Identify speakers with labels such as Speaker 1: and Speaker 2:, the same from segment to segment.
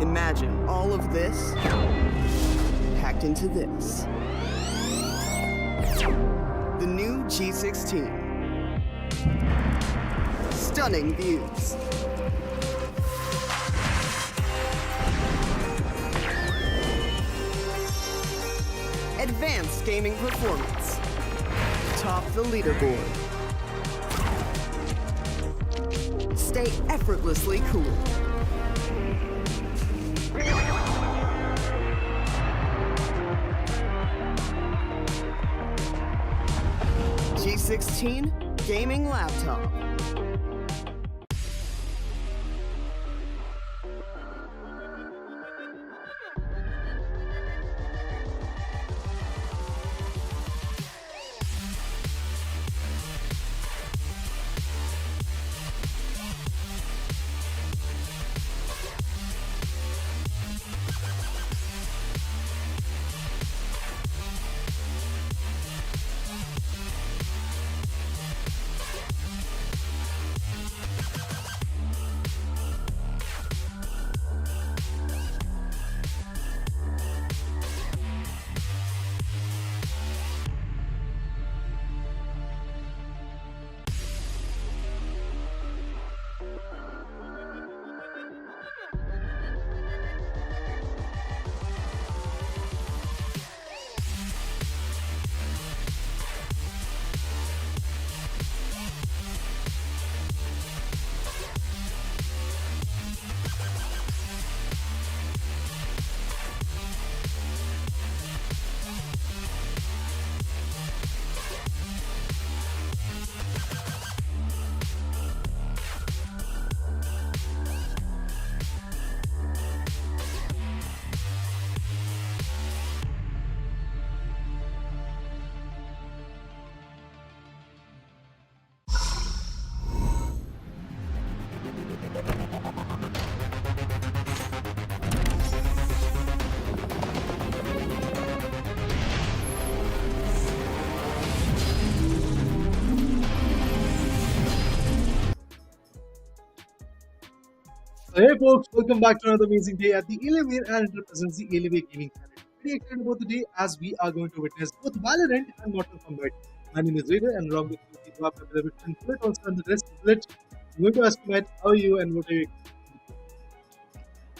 Speaker 1: Imagine all of this packed into this. The new G16. Stunning views. Advanced gaming performance. Top the leaderboard. Stay effortlessly cool. G16 gaming laptop.
Speaker 2: Hey folks, welcome back to another amazing day at the Alienware, and it represents the Alienware gaming channel. Pretty excited about the day as we are going to witness both Valorant and Mortal Kombat. My name is Raider and along with me we have the written Bullet also and the rest of Bullet. I'm going to ask you, Matt, how are you and what are you?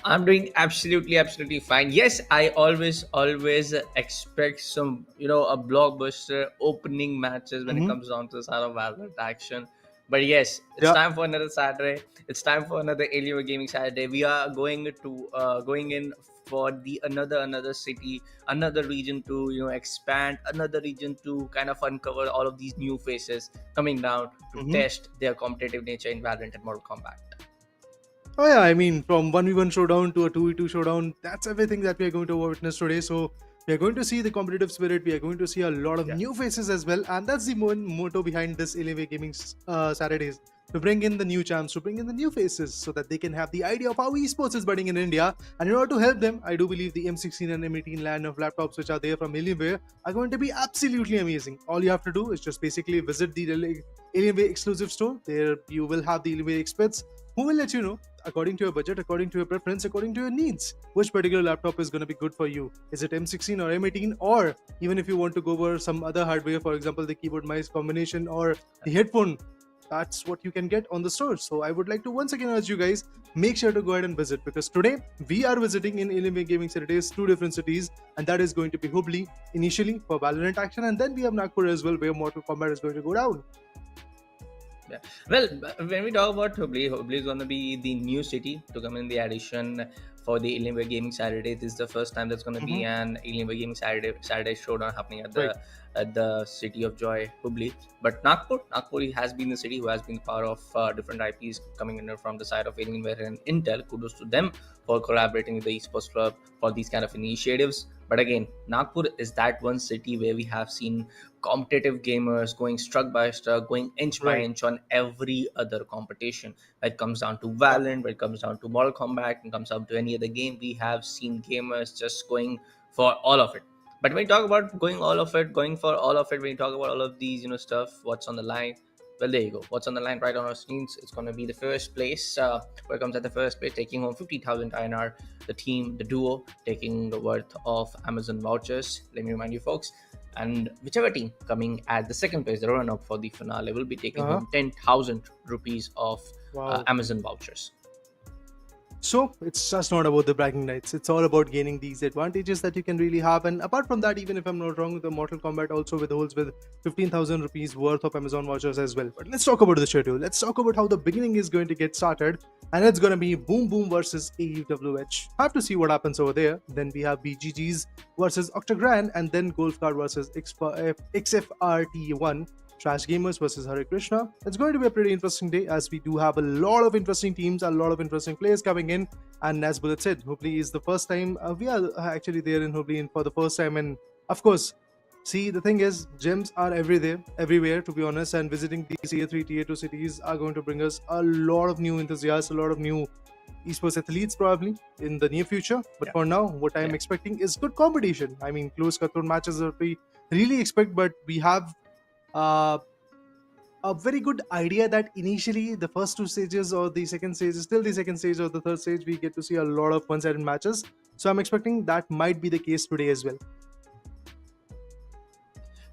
Speaker 3: I'm doing absolutely fine. Yes, I always expect some, a blockbuster opening matches when it comes down to this sort of Valorant action. But yes, it's
Speaker 2: Yeah.
Speaker 3: time for another Saturday. It's time for another Alienware Gaming Saturday. We are going in for the another city, another region to expand, another region to kind of uncover all of these new faces coming down to test their competitive nature in Valorant and Mortal Kombat.
Speaker 2: Oh yeah, I mean from 1v1 showdown to a 2v2 showdown, that's everything that we are going to witness today. So we are going to see the competitive spirit, we are going to see a lot of new faces as well, and that's the motto behind this Alienware Gaming Saturdays. To bring in the new champs, to bring in the new faces so that they can have the idea of how esports is budding in India. And in order to help them, I do believe the M16 and M18 line of laptops which are there from Alienware are going to be absolutely amazing. All you have to do is just basically visit the Alienware exclusive store. There you will have the Alienware experts who will let you know, according to your budget, according to your preference, according to your needs, which particular laptop is going to be good for you. Is it M16 or M18, or even if you want to go over some other hardware, for example, the keyboard mice combination or the headphone, that's what you can get on the store. So I would like to once again urge you guys, make sure to go ahead and visit, because today we are visiting in Alienware Gaming Saturdays 2 different cities, and that is going to be Hubballi initially for Valorant action, and then we have Nagpur as well, where Mortal Kombat is going to go down.
Speaker 3: Yeah. Well, when we talk about Hubballi, Hubballi is going to be the new city to come in the addition for the Alienware Gaming Saturday. This is the first time that's going to be an Alienware Gaming Saturday showdown happening at the city of Joy, Hubballi. But Nagpur has been the city who has been part of different IPs coming in from the side of Alienware and Intel. Kudos to them for collaborating with the esports club for these kind of initiatives. But again, Nagpur is that one city where we have seen competitive gamers going struck by struck, going inch by inch on every other competition. When it comes down to Valorant, when it comes down to Mortal Kombat, when it comes down to any other game, we have seen gamers just going for all of it. But when we talk about going for all of it, when we talk about all of these, stuff, what's on the line? Well, there you go. What's on the line right on our screens? It's going to be the first place. Where comes at the first place, taking home 50,000 INR. The team, the duo, taking the worth of Amazon vouchers. Let me remind you, folks. And whichever team coming at the second place, the run-up for the finale, will be taking home 10,000 rupees of Amazon vouchers.
Speaker 2: So it's just not about the bragging rights. It's all about gaining these advantages that you can really have. And apart from that, even if I'm not wrong, the Mortal Kombat also withholds with 15,000 rupees worth of Amazon vouchers as well. But let's talk about the schedule. Let's talk about how the beginning is going to get started. And it's going to be Boom Boom versus AEWH. Have to see what happens over there. Then we have BGGs versus Octan, and then Golf Card versus XFRT1. Trash Gamers versus Krishna. It's going to be a pretty interesting day, as we do have a lot of interesting teams, a lot of interesting players coming in. And as Bullet said, Hubballi is the first time we are actually there in Hubballi for the first time. And of course, see, the thing is, gyms are everywhere, to be honest. And visiting these tier 3, tier 2 cities are going to bring us a lot of new enthusiasts, a lot of new esports athletes probably in the near future. But for now, what I'm expecting is good competition. I mean, close cutthroat matches are we really expect, but we have a very good idea that initially the first 2 stages or the second stage, still the second stage or the third stage, we get to see a lot of one-sided matches. So I'm expecting that might be the case today as well.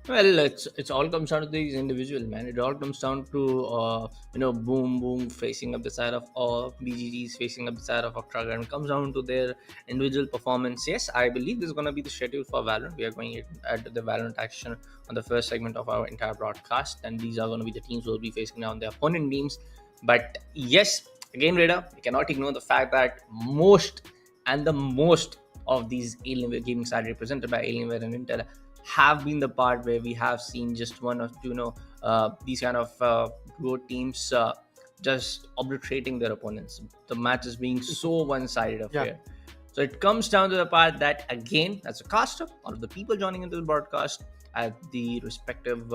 Speaker 3: Well, it's all comes down to these individuals, man. It all comes down to Boom Boom facing up the side of BGGs facing up the side of Octagon. And it comes down to their individual performance. Yes, I believe this is going to be the schedule for Valorant. We are going at the Valorant action on the first segment of our entire broadcast, and these are going to be the teams who will be facing down their opponent teams. But yes, again, Raider, we cannot ignore the fact that most of these Alienware Gaming side represented by Alienware and Intel have been the part where we have seen just one or two, these kind of duo teams just obliterating their opponents. The matches being so one-sided affair. So it comes down to the part that, again, as a caster, all of the people joining into the broadcast at the respective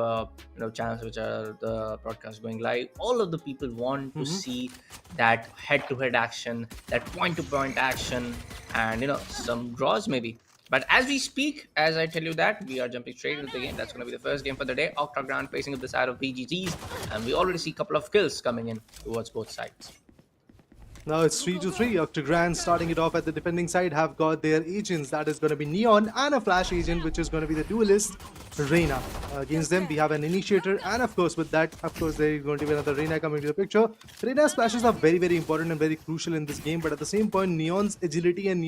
Speaker 3: channels which are the broadcast going live, all of the people want to see that head-to-head action, that point-to-point action, and some draws maybe. But as we speak, as I tell you that, we are jumping straight into the game. That's going to be the first game for the day. Octagon facing up the side of BGGs. And we already see a couple of kills coming in towards both sides.
Speaker 2: Now it's 3-3. Octagon starting it off at the defending side have got their agents. That is going to be Neon and a Flash agent, which is going to be the duelist, Reina. Against them, we have an Initiator. And of course, with that, there is going to be another Reina coming to the picture. Reina's flashes are very, very important and very crucial in this game. But at the same point, Neon's agility and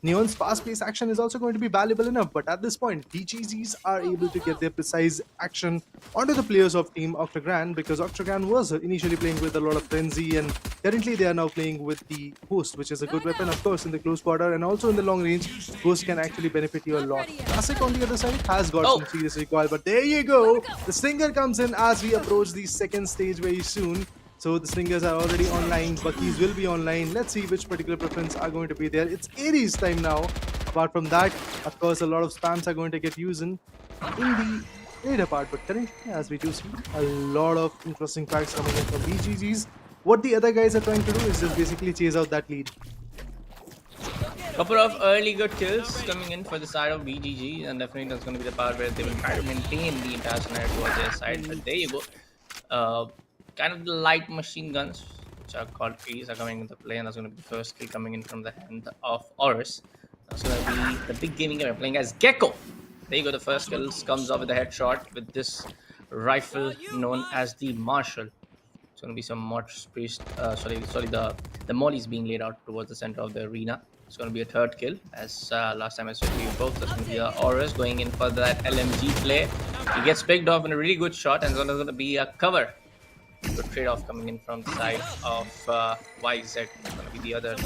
Speaker 2: Neon's fast-paced action is also going to be valuable enough, but at this point, BGGs are able to get their precise action onto the players of Team Octagon, because Octagon was initially playing with a lot of frenzy, and currently they are now playing with the Ghost, which is a good weapon, of course, in the close quarter, and also in the long range, Ghost can actually benefit you a lot. Classic on the other side has got some serious recoil, but there you go! The Stinger comes in as we approach the second stage very soon. So the Stingers are already online, Buckies will be online. Let's see which particular preference are going to be there. It's Ares time now. Apart from that, of course, a lot of spams are going to get used in the later part. But currently, as we do see, a lot of interesting packs coming in from BGGs. What the other guys are trying to do is just basically chase out that lead.
Speaker 3: Couple of early good kills coming in for the side of BGG, and definitely that's going to be the part where they will try to maintain the entire scenario towards their side. But there you go. Kind of the light machine guns, which called A's are coming into play, and that's going to be the first kill coming in from the hand of Oris. That's going to be the big gaming gamer playing as Gecko. There you go, the first kill comes off with a headshot with this rifle known as the Marshall. It's going to be some the mollies being laid out towards the center of the arena. It's going to be a third kill, as last time I said to you folks. That's going to be Oris going in for that LMG play. He gets picked off in a really good shot, and it's going to be a cover. Good trade-off coming in from the side of YZ. It's going to be the other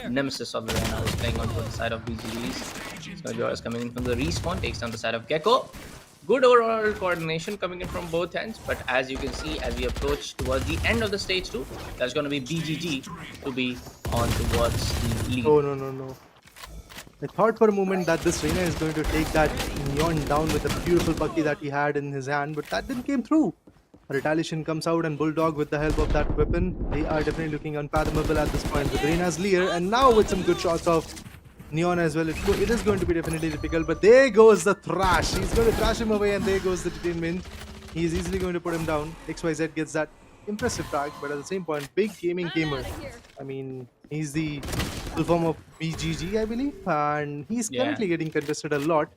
Speaker 3: nemesis of the arena who's playing on the side of BGDs. It's going to be Oris coming in from the respawn, takes down the side of Gecko. Good overall coordination coming in from both ends, but as you can see, as we approach towards the end of the stage 2, there's going to be BGG to be on towards the lead.
Speaker 2: Oh, no. I thought for a moment that this Reina is going to take that Neon down with a beautiful bucky that he had in his hand, but that didn't came through. Retaliation comes out, and Bulldog, with the help of that weapon, they are definitely looking unfathomable at this point with Reina's Leer, and now with some good shots of Neon as well. It is going to be definitely difficult, but there goes the thrash. He's going to thrash him away, and there goes the detainment. He's easily going to put him down. XYZ gets that impressive frag, but at the same point, big gaming gamer. I mean, he's the full form of BGG, I believe, and he's currently getting contested a lot.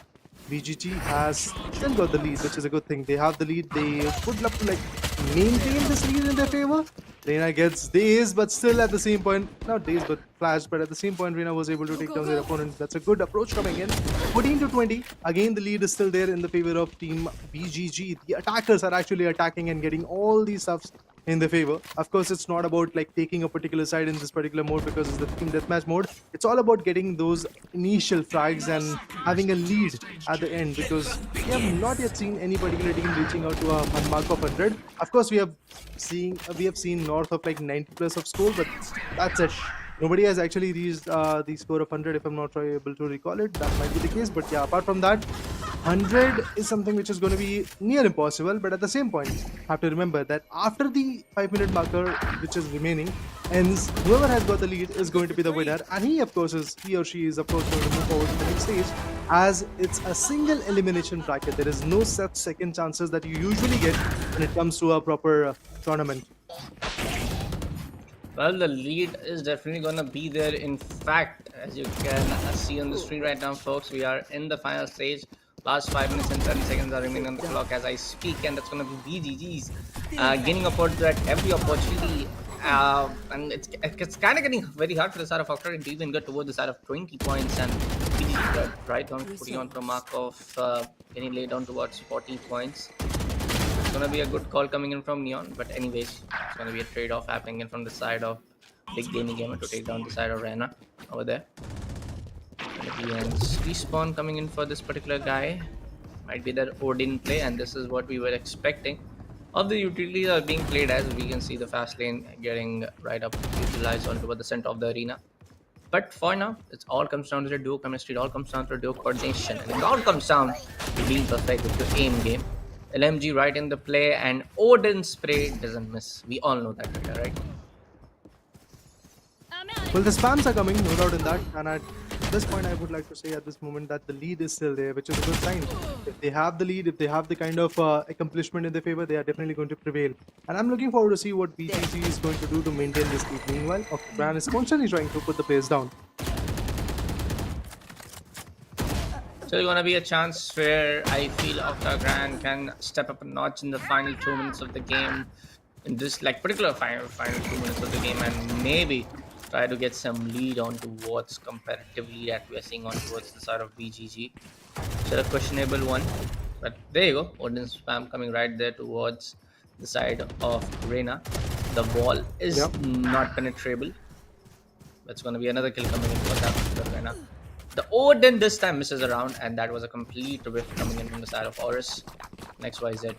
Speaker 2: BGG has still got the lead, which is a good thing. They have the lead. They would love to maintain this lead in their favor. Reina gets dazed, but still at the same point, not dazed but flashed, but at the same point Reina was able to take down their opponent. That's a good approach coming in. 14-20. Again, the lead is still there in the favor of team BGG. The attackers are actually attacking and getting all these stuffs in their favor. Of course, it's not about taking a particular side in this particular mode because it's the team deathmatch mode. It's all about getting those initial frags and having a lead at the end, because we have not yet seen any particular team reaching out to a mark of 100. Of course, we have seen north of 90 plus of score, but that's it. Nobody has actually reached the score of 100, if I'm not able to recall it. That might be the case, but yeah, apart from that, 100 is something which is going to be near impossible. But at the same point, have to remember that after the 5-minute marker, which is remaining, ends, whoever has got the lead is going to be the winner, and he or she is of course going to move forward to the next stage, as it's a single elimination bracket. There is no such second chances that you usually get when it comes to a proper tournament.
Speaker 3: Well, the lead is definitely going to be there. In fact, as you can see on the screen right now, folks, we are in the final stage. Last 5 minutes and 30 seconds are remaining on the clock as I speak, and that's going to be BGG's gaining that every opportunity. And it's kind of getting very hard for the side of Octan to even get towards the side of 20 points, and BGG got right on, putting on to a mark of getting laid down towards 40 points. It's going to be a good call coming in from Neon, but anyways, it's going to be a trade-off happening in from the side of Big Gaming Gamer to take down the side of Reina over there. Respawn coming in for this particular guy. Might be their Odin play, and this is what we were expecting. All the utilities are being played, as we can see the fast lane getting right up utilized onto the center of the arena. But for now, it all comes down to the duo chemistry, it all comes down to duo coordination, and it all comes down to being perfect with your aim game. LMG right in the play, and Odin spray doesn't miss. We all know that, right?
Speaker 2: Well, the spams are coming, no doubt in that, and at this point I would like to say at this moment that the lead is still there, which is a good sign. If they have the lead, if they have the kind of accomplishment in their favor, they are definitely going to prevail. And I'm looking forward to see what BGG is going to do to maintain this lead. Meanwhile, Octan is constantly trying to put the pace down.
Speaker 3: So there's gonna be a chance where I feel Octan can step up a notch in the final 2 minutes of the game, in this particular final 2 minutes of the game, and maybe try to get some lead on towards comparatively that we are seeing on towards the side of BGG. So a questionable one, but there you go. Odin spam coming right there towards the side of Reina. The ball is not penetrable. That's gonna be another kill coming in for that Reina. The Odin this time misses around, and that was a complete whiff coming in from the side of Oris. Next YZ.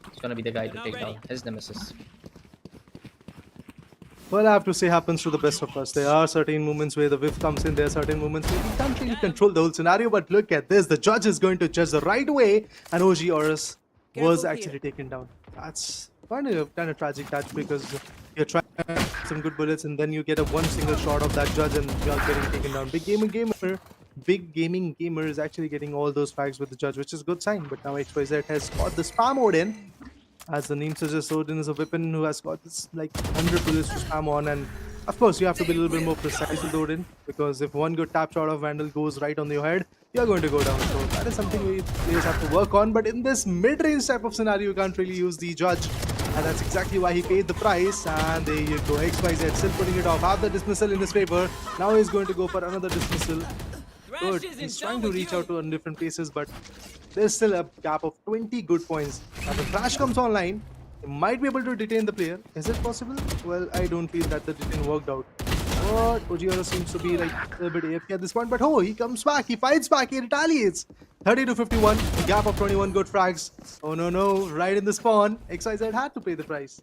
Speaker 3: It's gonna be the guy to take down his nemesis.
Speaker 2: Well, I have to say, happens to the best of us. There are certain moments where the whiff comes in. There are certain moments where we can't really control the whole scenario. But look at this. The judge is going to judge the right way, and OG Oris was actually taken down. That's kind of tragic, that, because you're trying to have some good bullets, and then you get one single shot of that judge, and you're getting taken down. Big gaming gamer is actually getting all those frags with the judge, which is a good sign. But now XYZ has got the spam mode in. As the name suggests, Odin is a weapon who has got this like 100 bullets to spam on, and of course you have to be a little bit more precise with Odin, because if one good tap shot of Vandal goes right on your head, you're going to go down. So that is something we players have to work on. But in this mid-range type of scenario, you can't really use the judge, and that's exactly why he paid the price. And there you go, XYZ still putting it off. Have the dismissal in his favor. Now he's going to go for another dismissal. Good. He's trying to reach out to different places, but there's still a gap of 20 good points. Now the Thrash comes online. He might be able to detain the player. Is it possible? Well, I don't feel that the detain worked out. But Ojiora seems to be like a little bit AFK at this point. But oh, he comes back. He fights back. He retaliates. 30 to 51. A gap of 21 good frags. Oh no, no. Right in the spawn. XYZ had to pay the price.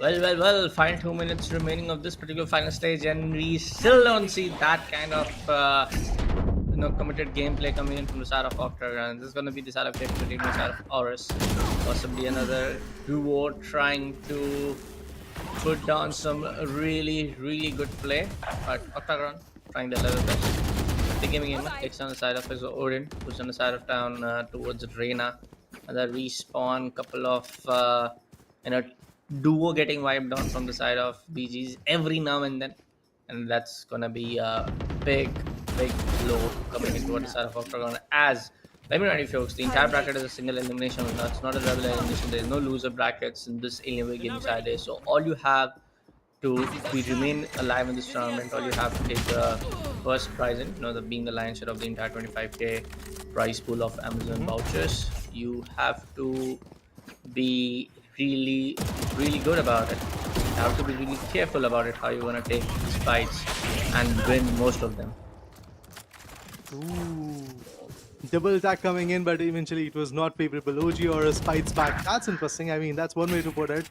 Speaker 3: Well, final 2 minutes remaining of this particular final stage, and we still don't see that kind of committed gameplay coming in from the side of Octan. This is going to be the side of Gokul, the side of Horus. Possibly another duo trying to put down some really good play, but Octan trying their level best. The gaming gamer takes on the side of his Odin, who's on the side of town towards Reina. And the respawn, couple of duo getting wiped down from the side of BGs every now and then, and that's gonna be a big blow coming into the side of Octagon. As let me remind you folks, the entire bracket is a single elimination. It's not a double elimination. There is no loser brackets in this Alienware gaming Saturday. So all you have to remain alive in this tournament, all you have to take the first prize in, being the lion's share of the entire 25k prize pool of Amazon vouchers. You have to be really good about it. You have to be really careful about it, how you want to take these fights and win most of them.
Speaker 2: Ooh. Double attack coming in, but eventually it was not favorable. OG or a fights back. That's interesting. I mean, that's one way to put it.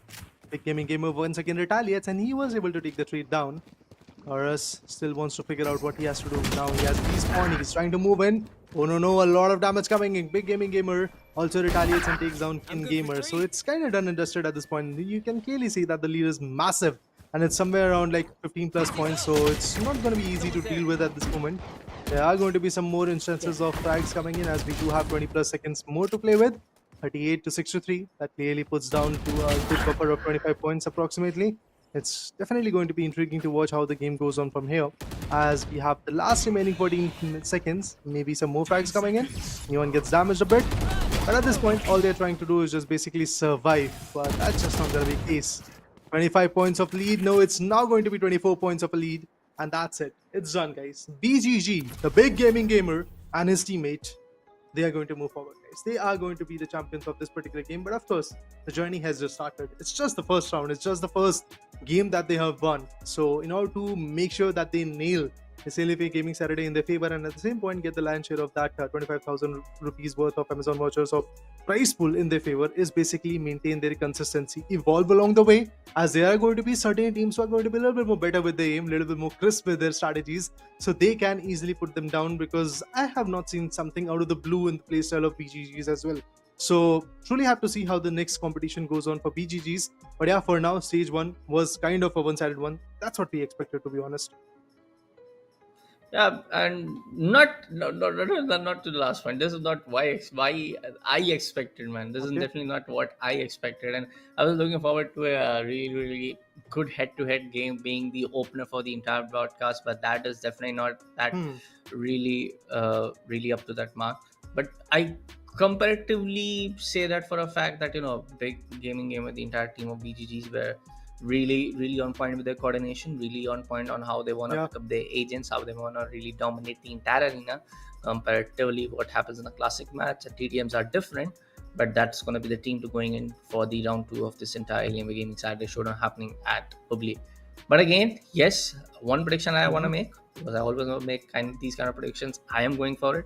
Speaker 2: Big gaming gamer once again retaliates, and he was able to take the trade down. Horus still wants to figure out what he has to do. Now he has respawn. He's trying to move in. Oh no, a lot of damage coming in. Big gaming gamer also retaliates and takes down King Gamer. So it's kind of done and dusted at this point. You can clearly see that the lead is massive, and it's somewhere around like 15 plus points. So it's not going to be easy to deal with at this moment. There are going to be some more instances of frags coming in, as we do have 20 plus seconds more to play with. 38 to 63. That clearly puts down to a good buffer of 25 points approximately. It's definitely going to be intriguing to watch how the game goes on from here, as we have the last remaining 14 seconds. Maybe some more frags coming in. Anyone gets damaged a bit, but at this point all they're trying to do is just basically survive, but that's just not going to be the case. 25 points of lead. No, it's now going to be 24 points of a lead, and that's it. It's done, guys. BGG, the big gaming gamer, and his teammate, they are going to move forward, guys. They are going to be the champions of this particular game. But of course, the journey has just started. It's just the first round. It's just the first game that they have won. So in order to make sure that they nail this Alienware Gaming Saturday in their favor, and at the same point get the lion's share of that 25,000 rupees worth of Amazon vouchers of prize pool in their favor, is basically maintain their consistency, evolve along the way, as there are going to be certain teams who are going to be a little bit more better with their aim, a little bit more crisp with their strategies, so they can easily put them down, because I have not seen something out of the blue in the playstyle of BGGs as well. So truly have to see how the next competition goes on for BGGs. But yeah, for now, stage 1 was kind of a one-sided one. That's what we expected, to be honest.
Speaker 3: Yeah, and not to the last point. This is not why I expected, man. This is definitely not what I expected, and I was looking forward to a really good head-to-head game being the opener for the entire broadcast. But that is definitely not that really up to that mark. But I comparatively say that for a fact that big gaming gamer, the entire team of BGGs were really on point with their coordination, really on point on how they want to pick up their agents, how they want to really dominate the entire arena. Comparatively, what happens in a classic match, the TDMs are different, but that's going to be the team to going in for the round 2 of this entire Alienware Gaming Saturday showdown happening at Hubballi. But again, yes, one prediction I want to make, because I always want to make these kind of predictions, I am going for it.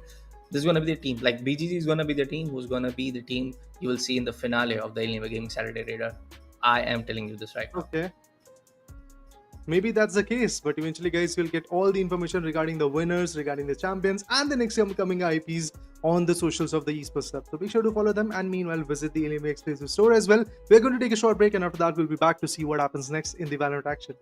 Speaker 3: This is going to be the team. Like BGG is going to be the team who's going to be the team you will see in the finale of the Alienware Gaming Saturday Raider. I am telling you this right now.
Speaker 2: Okay. Maybe that's the case, but eventually, guys, we'll get all the information regarding the winners, regarding the champions, and the next upcoming IPs on the socials of the esports club. So be sure to follow them, and meanwhile, visit the Alienware exclusive store as well. We're going to take a short break, and after that, we'll be back to see what happens next in the Valorant action.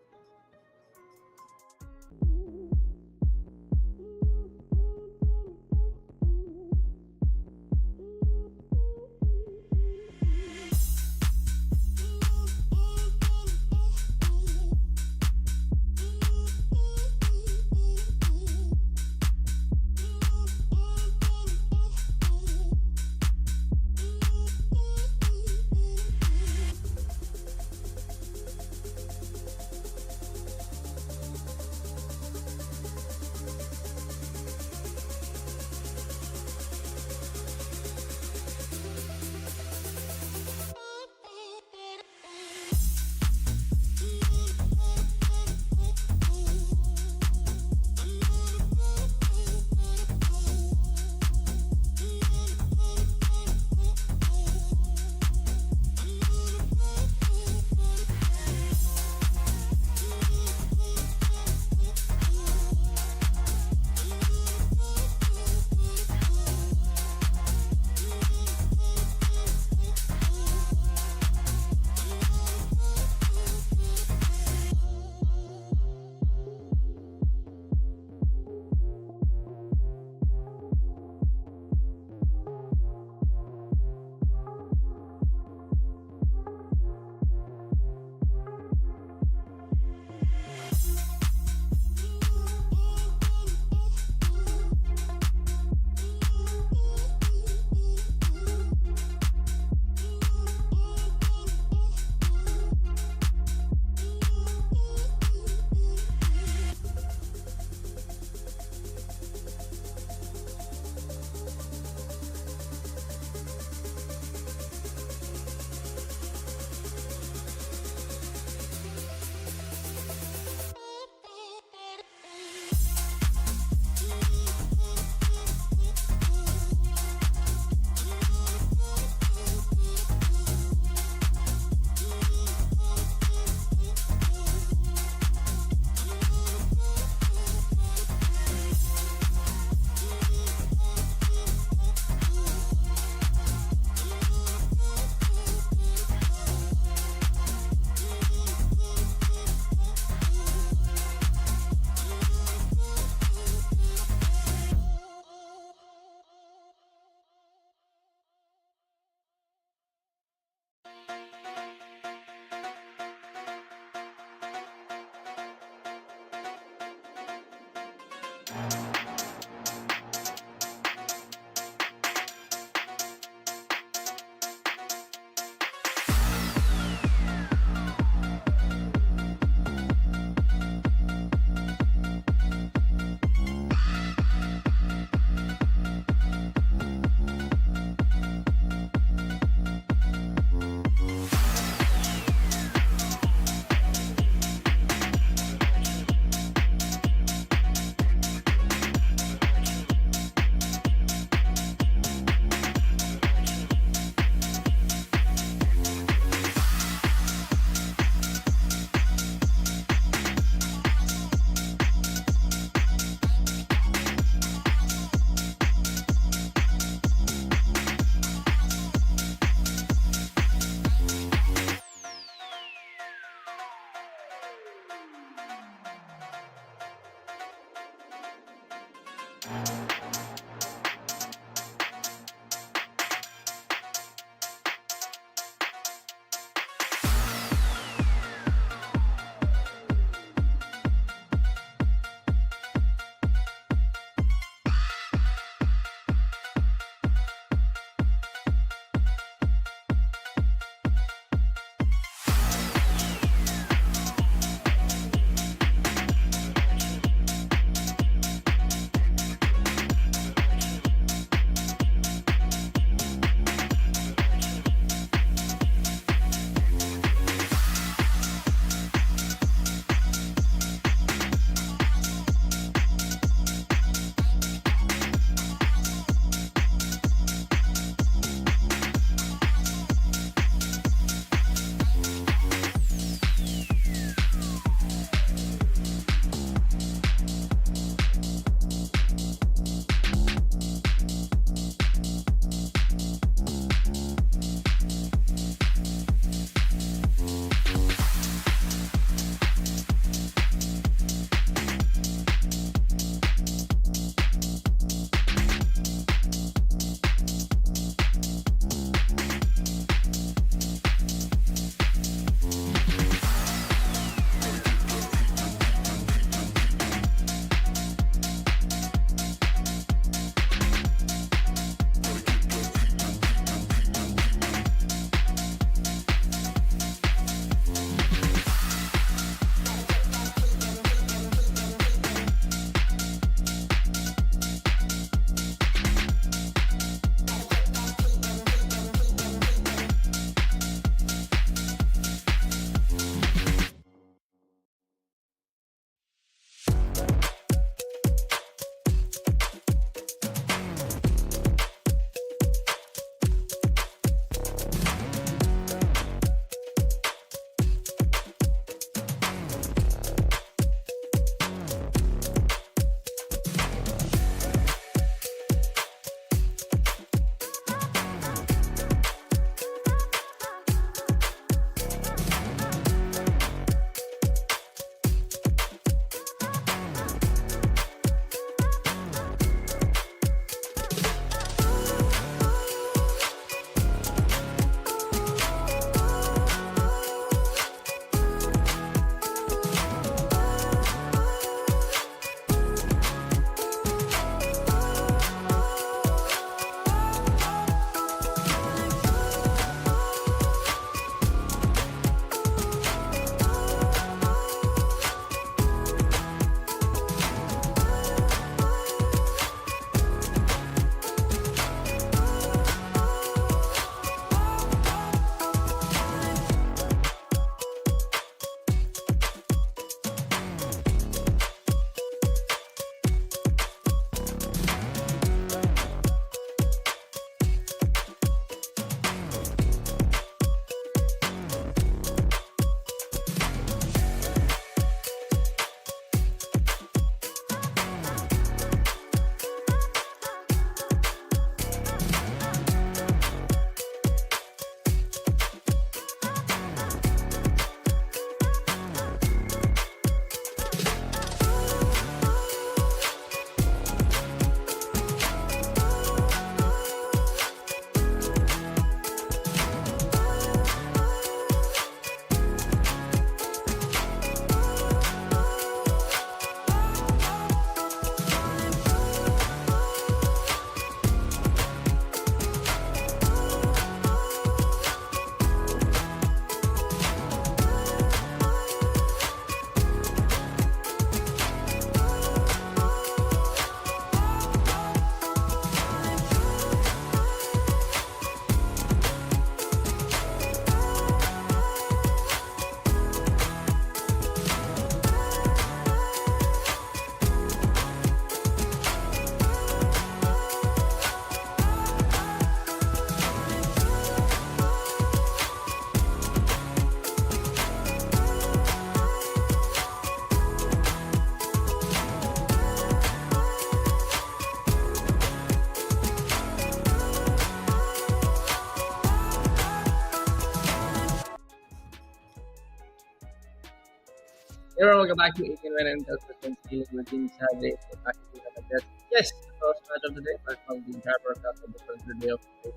Speaker 3: Welcome back to Alienware and Consistency with Team Saturday. Back to another guest. Yes, the first match of the day, but from the entire broadcast of the first day of the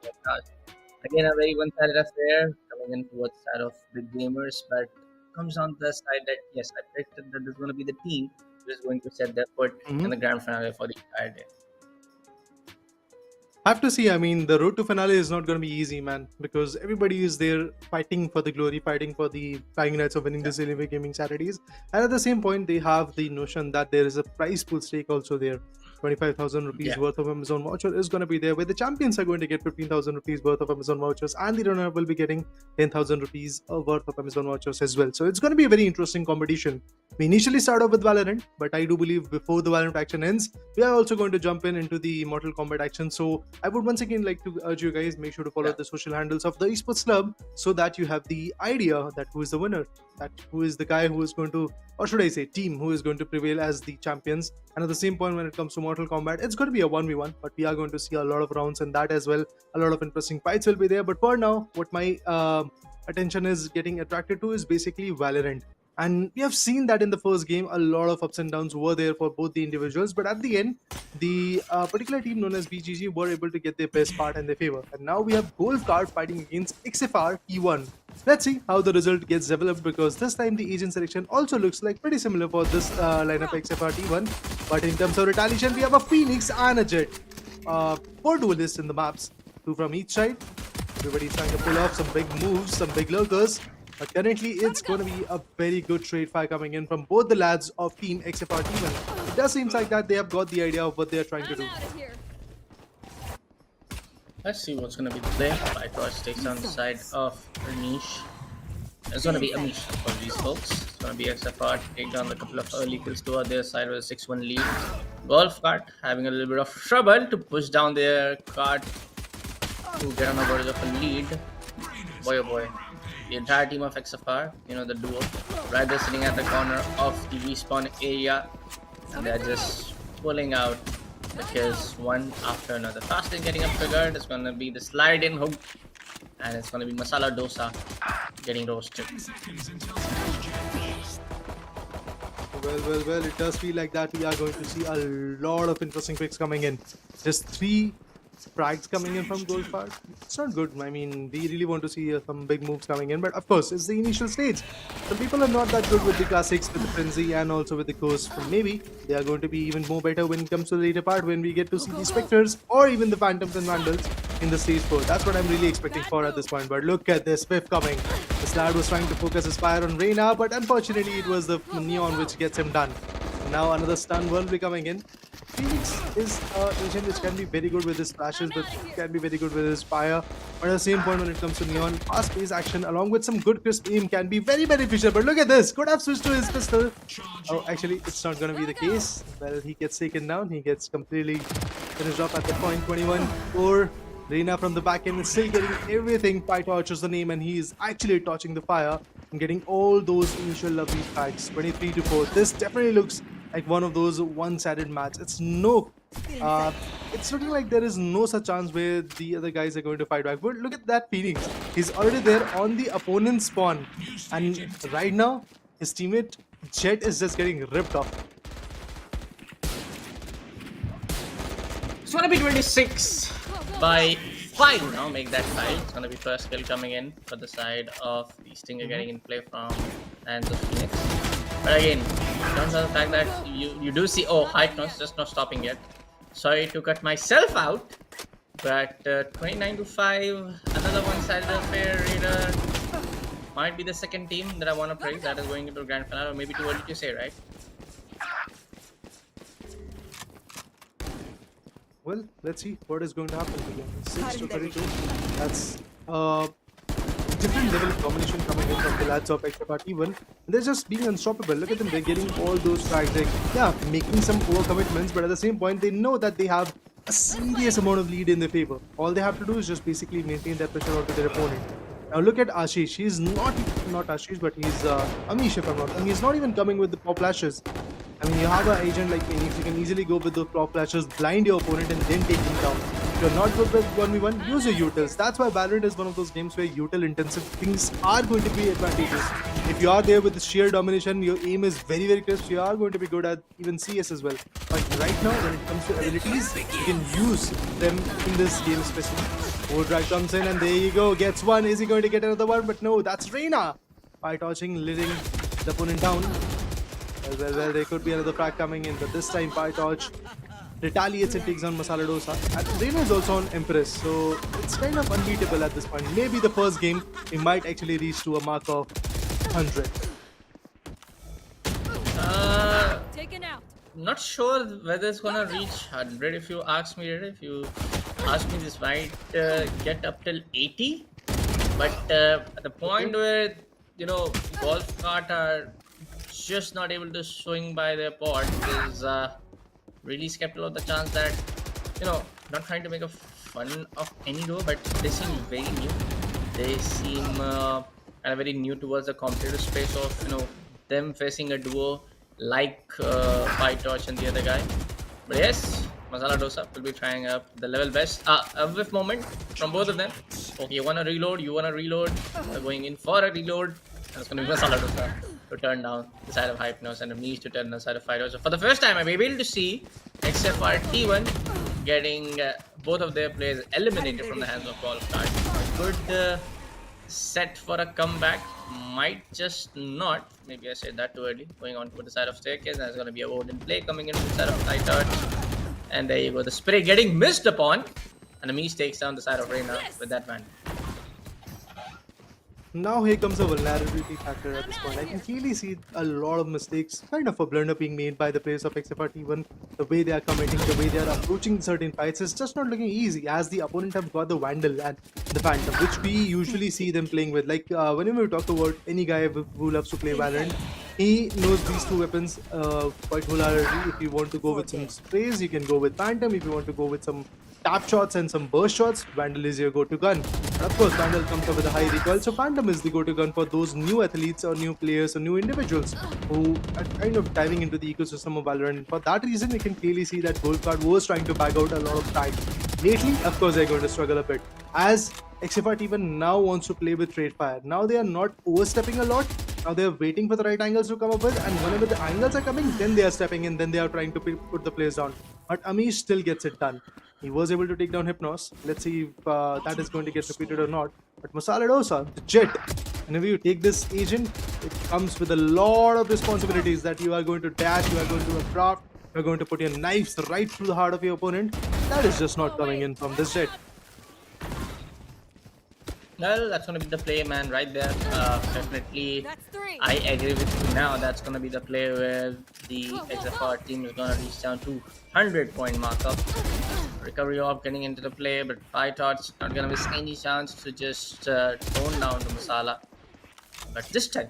Speaker 3: podcast. Again, a very one-sided affair coming in towards the side of big gamers, but comes down to the side that yes, I predicted that there's going to be the team who is going to set their foot in the grand finale for the entire day.
Speaker 2: Have to see. I mean, the road to finale is not going to be easy, man, because everybody is there fighting for the glory, fighting for the flying nights of winning this Alienware Gaming Saturdays. And at the same point, they have the notion that there is a prize pool stake also there. 25,000 rupees worth of Amazon voucher is going to be there, where the champions are going to get 15,000 rupees worth of Amazon vouchers, and the runner will be getting 10,000 rupees worth of Amazon vouchers as well. So it's going to be a very interesting competition. We initially start off with Valorant, but I do believe before the Valorant action ends, we are also going to jump into the Mortal Kombat action. So I would once again like to urge you guys, make sure to follow the social handles of the esports club so that you have the idea that who is the winner, that who is the guy who is going to, or should I say team who is going to prevail as the champions. And at the same point, when it comes to Mortal Kombat, it's going to be a 1v1, but we are going to see a lot of rounds in that as well. A lot of interesting fights will be there. But for now, what my attention is getting attracted to is basically Valorant. And we have seen that in the first game, a lot of ups and downs were there for both the individuals. But at the end, the particular team known as BGG were able to get their best part in their favor. And now we have Golfcard fighting against XFR T1. Let's see how the result gets developed, because this time the agent selection also looks like pretty similar for this lineup XFR T1. But in terms of retaliation, we have a Phoenix and a Jet. 4 duelists in the maps, 2 from each side. Everybody's trying to pull off some big moves, some big lurkers. But currently, it's going to be a very good trade fire coming in from both the lads of Team XFR T1. It does seem like that they have got the idea of what they are trying to do.
Speaker 3: Let's see what's going to be the play. Bytros takes on the side of Anish. It's going to be Amish for these folks. It's going to be XFR take down a couple of early kills to their side with a 6-1 lead. Golf cart having a little bit of trouble to push down their cart to get on the verge of a lead. Boy oh boy. The entire team of XFR, you know, the duo, right there sitting at the corner of the respawn area, and they're just pulling out the kills one after another. Fastest getting up triggered. It's gonna be the slide in hook, and it's gonna be Masala Dosa getting roasted.
Speaker 2: Well, it does feel like that we are going to see a lot of interesting picks coming in. Just 3 frags coming in from Goldfart. It's not good. I mean, we really want to see some big moves coming in, but of course, it's the initial stage. Some people are not that good with the classics, with the frenzy, and also with the coast. But maybe they are going to be even more better when it comes to the later part, when we get to see the specters or even the phantoms and vandals in the stage 4. That's what I'm really expecting for at this point. But look at this Spiff coming. This lad was trying to focus his fire on Reyna, but unfortunately, it was the neon which gets him done. Now another stun will be coming in. Phoenix is an agent which can be very good with his flashes, but can be very good with his fire. But at the same point, when it comes to Neon, fast-paced action along with some good crisp aim can be very beneficial. But look at this, could have switched to his pistol. Oh, actually, it's not going to be the case. Well, he gets taken down. He gets completely finished off at the point. 21-4. Reyna from the back end is still getting everything. Fight torches the name, and he is actually touching the fire and getting all those initial lovely strikes. 23-4. This definitely looks like one of those one-sided match. It's looking like there is no such chance where the other guys are going to fight back. But look at that Phoenix. He's already there on the opponent's spawn, and right now his teammate Jet is just getting ripped off.
Speaker 3: It's gonna be 26 by 5 now. Make that 5. It's gonna be first kill coming in for the side of the Stinger getting in play from hands of Phoenix. But again, in terms of the fact that you do see, oh, height knots just not stopping yet. Sorry to cut myself out, but 29-5, another one-sided affair. Raider might be the second team that I want to praise that is going into the grand finale, or maybe too early to say, right?
Speaker 2: Well, let's see what is going to happen again. 6-32. That's different level of domination coming in from the lads of XFR T1. They're just being unstoppable. Look at them, they're getting all those strikes. They're making some overcommitments, but at the same point, they know that they have a serious amount of lead in their favor. All they have to do is just basically maintain that pressure onto their opponent. Now look at Ashish. He's not Ashish, but he's Amish if I'm not wrong. He's not even coming with the pop flashes. I mean, you have an agent like Phoenix, you can easily go with the pop flashes, blind your opponent, and then take him down. If you're not good with 1v1, use your utils. That's why Valorant is one of those games where util intensive things are going to be advantageous. If you are there with the sheer domination, your aim is very, very crisp. You are going to be good at even CS as well. But right now, when it comes to abilities, you can use them in this game especially. Drag comes in and there you go. Gets one. Is he going to get another one? But no, that's Reina. By touching, letting the opponent down. Well, there could be another frag coming in, but this time PyTorch retaliates and takes on Masala Dosa. And Reina is also on Empress, so it's kind of unbeatable at this point. Maybe the first game, we might actually reach to a mark of 100.
Speaker 4: Taken out.
Speaker 3: Not sure whether it's gonna reach 100. If you ask me, this might get up till 80. But at the point where golf cart are just not able to swing by their pod is really skeptical of the chance that not trying to make a fun of any duo, but they seem very new. They seem kind of very new towards the competitive space of them facing a duo like PyTorch and the other guy. But yes, Masala Dosa will be trying up the level best. A whiff moment from both of them. Okay, you wanna reload, They're going in for a reload. And it's gonna be Masala Dosa to turn down the side of Hypnos and Amish to turn the side of PyTorch. So for the first time, I'm able to see XFR T1 getting both of their players eliminated from the hands of Golf Card. Good set for a comeback. Might just not. Maybe I said that too early. Going on to the side of Staircase. There's going to be a Odin play coming in from the side of PyTorch. And there you go. The spray getting missed upon. And Amish takes down the side of Reina with that man.
Speaker 2: Now here comes a vulnerability factor at this point. I can clearly see a lot of mistakes, kind of a blunder being made by the players of XFRT1. The way they are commenting, the way they are approaching certain fights is just not looking easy, as the opponent have got the Vandal and the Phantom, which we usually see them playing with. Like whenever we talk about any guy who loves to play Valorant, he knows these two weapons quite wholeheartedly. If you want to go with some sprays, you can go with Phantom. If you want to go with some tap shots and some burst shots, Vandal is your go-to gun. And of course, Vandal comes up with a high recoil, so Phantom is the go-to gun for those new athletes or new players or new individuals who are kind of diving into the ecosystem of Valorant. For that reason, we can clearly see that Gold Card was trying to bag out a lot of time. Lately, of course, they're going to struggle a bit, as XFR even now wants to play with trade fire. Now they are not overstepping a lot. Now they are waiting for the right angles to come up with, and whenever the angles are coming, then they are stepping in, then they are trying to put the players down. But Amish still gets it done. He was able to take down Hypnos. Let's see if that is going to get repeated or not. But Masala Dosa, the Jet, whenever you take this agent, it comes with a lot of responsibilities that you are going to dash, you are going to craft, you are going to put your knives right through the heart of your opponent. That is just not coming in from this Jet.
Speaker 3: Well, that's going to be the play, man, right there. Definitely, I agree with you now. That's going to be the play where the XFR team is going to reach down to 100-point markup. Recovery of getting into the play, but PyTorch not going to miss any chance to just tone down the Masala. But this time,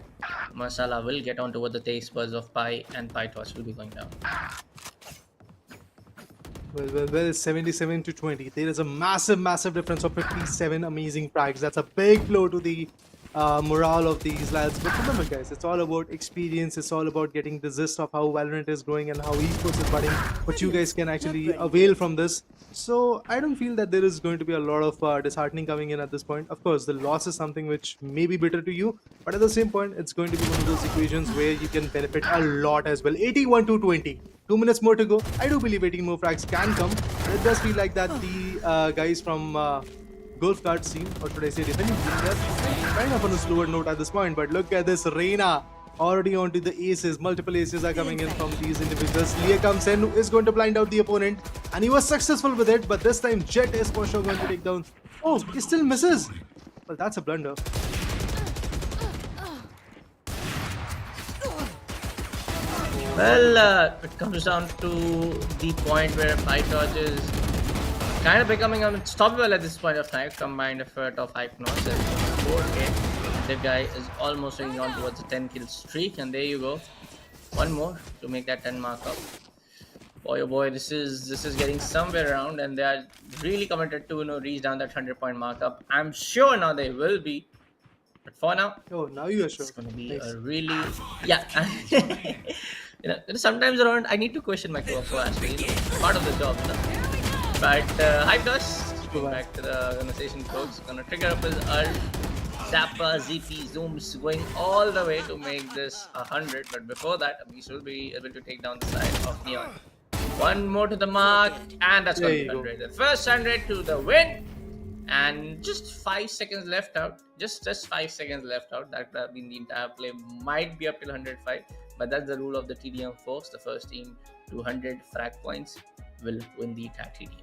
Speaker 3: Masala will get onto what the taste buds of Py, and PyTorch will be going down.
Speaker 2: Well, 77 to 20. There is a massive difference of 57 amazing frags. That's a big blow to the morale of these lads. But remember, guys, it's all about experience. It's all about getting the gist of how Valorant is growing and how esports is budding. What you guys can actually avail from this. So I don't feel that there is going to be a lot of disheartening coming in at this point. Of course, the loss is something which may be bitter to you, but at the same point, it's going to be one of those equations where you can benefit a lot as well. 81 to 20. 2 minutes more to go. I do believe 18 more frags can come, but it does feel like that the guys from Golf Card team, or should I say defending team, they're kind of on a slower note at this point. But look at this, Reina already onto the aces. Multiple aces are coming in from these individuals. Leah comes in, is going to blind out the opponent, and he was successful with it, but this time Jet is for sure going to take down. Oh, he still misses. Well, that's a blunder.
Speaker 3: Well, it comes down to the point where PyTorch is kind of becoming unstoppable at this point of time. Combined effort of Hypnos and 4K. The guy is almost going on towards a 10 kill streak, and there you go. One more to make that 10 mark up. Boy, oh boy, this is getting somewhere around, and they are really committed to reach down that 100-point markup. I'm sure now they will be, but for now,
Speaker 2: oh, now you are sure.
Speaker 3: It's going to be
Speaker 2: nice.
Speaker 3: a really sometimes around I need to question my co-op actually. Part of the job, But Hypnos, going back to the conversation, folks, gonna trigger up his ult. Zappa, ZP, Zooms going all the way to make this 100. But before that, we should be able to take down the side of Neon. One more to the mark, and that's going to be
Speaker 2: There you
Speaker 3: 100. The first 100 to the win. And just 5 seconds left out. Just 5 seconds left out. That would have been the entire play. Might be up till 105. But that's the rule of the TDM force. The first team to 100 frag points will win the entire TDM.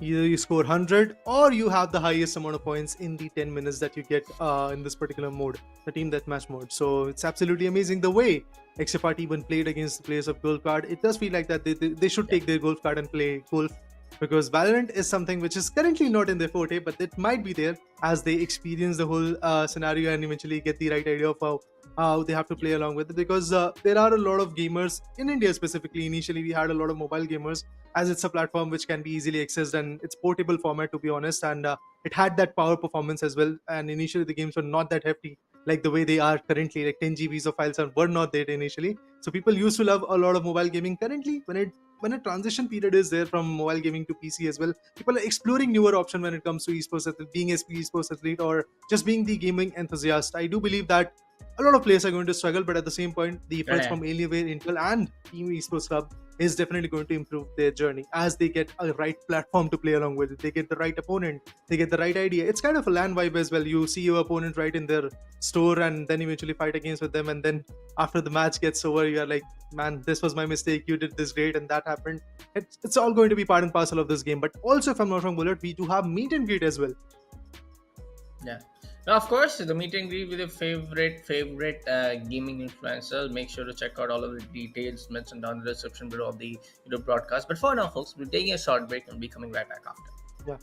Speaker 2: Either you score 100 or you have the highest amount of points in the 10 minutes that you get in this particular mode, the team deathmatch mode. So it's absolutely amazing the way XFR even played against the players of Golf Card. It does feel like that they should take their Golf Card and play golf, because Valorant is something which is currently not in their forte, but it might be there as they experience the whole scenario and eventually get the right idea of how they have to play along with it. Because there are a lot of gamers in India specifically. Initially, we had a lot of mobile gamers, as it's a platform which can be easily accessed and it's portable format, to be honest, and it had that power performance as well. And initially, the games were not that hefty like the way they are currently. Like 10 GBs of files were not there initially, so people used to love a lot of mobile gaming. Currently, when a transition period is there from mobile gaming to PC as well, people are exploring newer options when it comes to esports, being a esports athlete or just being the gaming enthusiast. I do believe that a lot of players are going to struggle, but at the same point, the efforts from Alienware, Intel, and Team Esports Club is definitely going to improve their journey as they get a right platform to play along with it. They get the right opponent, they get the right idea. It's kind of a LAN vibe as well. You see your opponent right in their store and then eventually fight against with them, and then after the match gets over, you are like, man, this was my mistake, you did this great, and that happened. It's all going to be part and parcel of this game. But also, if I'm not wrong, Bullet, we do have meet and greet as well.
Speaker 3: Yeah. Now, of course, the meet and greet with your favorite gaming influencer. Make sure to check out all of the details mentioned down in the description below of the broadcast. But for now, folks, we're taking a short break and we'll be coming right back after.
Speaker 2: Yeah.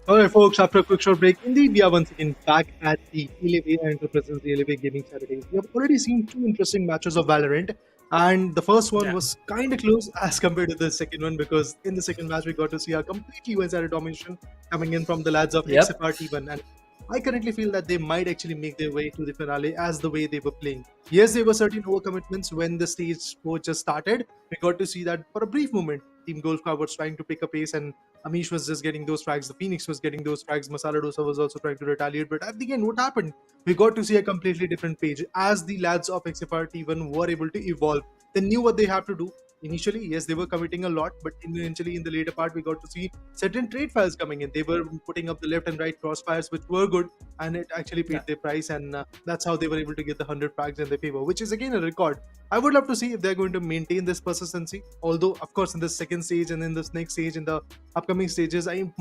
Speaker 2: Alright, folks, after a quick short break, indeed, we are once again back at the Elevate and to present the Elevate Gaming Saturdays. We have already seen two interesting matches of Valorant, and the first one was kind of close as compared to the second one because in the second match, we got to see a completely one-sided domination coming in from the lads of XFR T1. And I currently feel that they might actually make their way to the finale as the way they were playing. Yes, there were certain overcommitments when the stage 4 just started. We got to see that for a brief moment, Team Golfka was trying to pick a pace and Amish was just getting those frags, the Phoenix was getting those frags, Masala Dosa was also trying to retaliate. But at the end, what happened? We got to see a completely different page as the lads of XFR T1 were able to evolve. They knew what they have to do. Initially, yes, they were committing a lot, but eventually in the later part, we got to see certain trade files coming in. They were putting up the left and right crossfires, which were good, and it actually paid their price, and that's how they were able to get the 100 frags in their favor, which is again a record. I would love to see if they're going to maintain this persistency. Although, of course, in the second stage and in this next stage, in the upcoming stages, I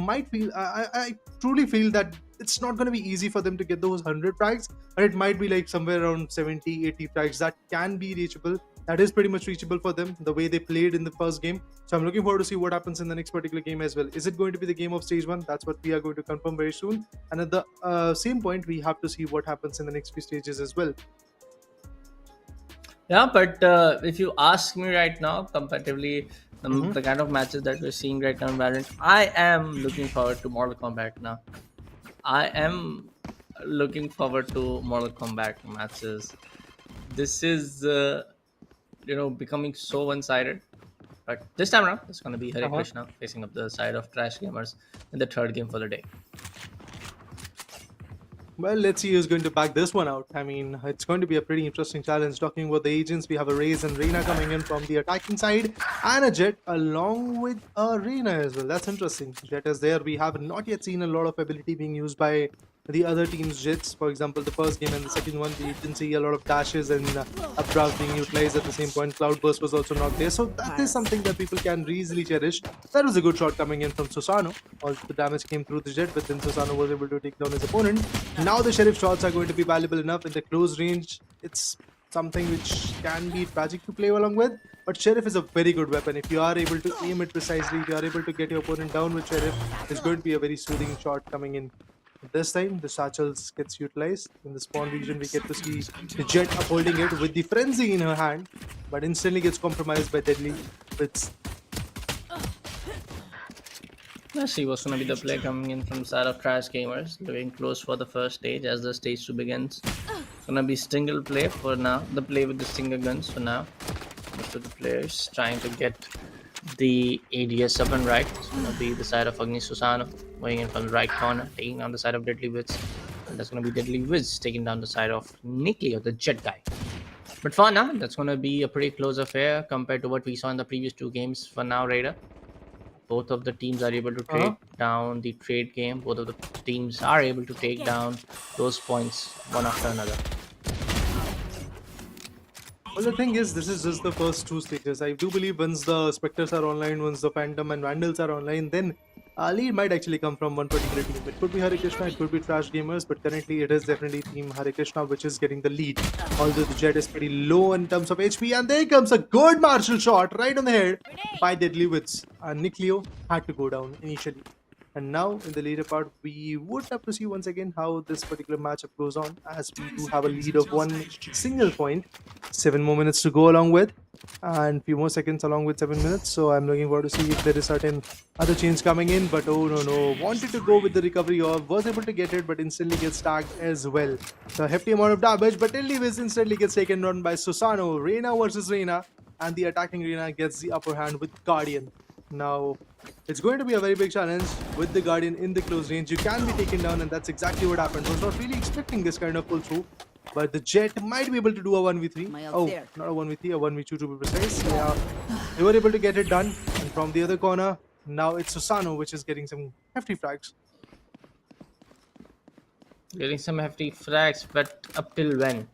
Speaker 2: truly feel that it's not going to be easy for them to get those 100 frags, but it might be like somewhere around 70, 80 frags that can be reachable. That is pretty much reachable for them, the way they played in the first game. So I'm looking forward to see what happens in the next particular game as well. Is it going to be the game of stage 1? That's what we are going to confirm very soon. And at the same point, we have to see what happens in the next few stages as well.
Speaker 3: Yeah, but if you ask me right now, comparatively, the kind of matches that we're seeing right now in Valorant, I am looking forward to Mortal Kombat now. I am looking forward to Mortal Kombat matches. This is, becoming so one-sided. But this time around, it's going to be Hare Krishna facing up the side of Trash Gamers in the third game for the day.
Speaker 2: Well, let's see who's going to back this one out. I mean, it's going to be a pretty interesting challenge. Talking about the agents, we have a Raze and Reina coming in from the attacking side, and a Jet along with a Reina as well. That's interesting. Jet is there. We have not yet seen a lot of ability being used by the other team's Jets. For example, the first game and the second one, we didn't see a lot of dashes and updraft being utilized at the same point. Cloudburst was also not there. So that is something that people can easily cherish. That was a good shot coming in from Susano. All the damage came through the Jet, but then Susano was able to take down his opponent. Now the Sheriff shots are going to be valuable enough in the close range. It's something which can be tragic to play along with, but Sheriff is a very good weapon. If you are able to aim it precisely, if you are able to get your opponent down with Sheriff, it's going to be a very soothing shot coming in. This time, the satchels gets utilized. In the spawn region, we get to see the Jet upholding it with the frenzy in her hand, but instantly gets compromised by Deadly. It's
Speaker 3: Let's see what's gonna be the play coming in from the side of Trash Gamers. Looking close for the first stage as the stage 2 begins. It's gonna be single play for now. The play with the single guns for now. Most of the players trying to get the ADS up and right. It's gonna be the side of Agni Susano going in from the right corner, taking down the side of Deadly Wiz. And that's gonna be Deadly Wiz taking down the side of Nikki or the Jet guy. But for now, that's gonna be a pretty close affair compared to what we saw in the previous 2 games. For now, Raider. Both of the teams are able to trade down the trade game. Both of the teams are able to take down those points one after another.
Speaker 2: well, the thing is, this is just the first 2 stages. I do believe once the Spectres are online, once the Phantom and Vandals are online, then lead might actually come from one particular team. It could be Hare Krishna, it could be Trash Gamers, but currently it is definitely Team Hare Krishna which is getting the lead. Although the Jet is pretty low in terms of HP, and there comes a good martial shot right on the head by Deadly Wits. And Nick Leo had to go down initially. And now in the later part, we would have to see once again how this particular matchup goes on, as we do have a lead of 1 single point. 7 more minutes to go along with, and few more seconds along with 7 minutes. So I'm looking forward to see if there is certain other change coming in. But oh no, wanted to go with the recovery orb, was able to get it, but instantly gets tagged as well. So a hefty amount of damage, but Elvis instantly gets taken down by Susano. Reina versus Reina, and the attacking Reina gets the upper hand with Guardian. Now, it's going to be a very big challenge with the Guardian in the close range. You can be taken down, and that's exactly what happened. Was not really expecting this kind of pull through, but the Jet might be able to do a 1v3. Oh, not a 1v3, a 1v2 to be precise. Yeah, they were able to get it done. And from the other corner, now it's Susano which is getting some hefty frags.
Speaker 3: Getting some hefty frags, but up till when?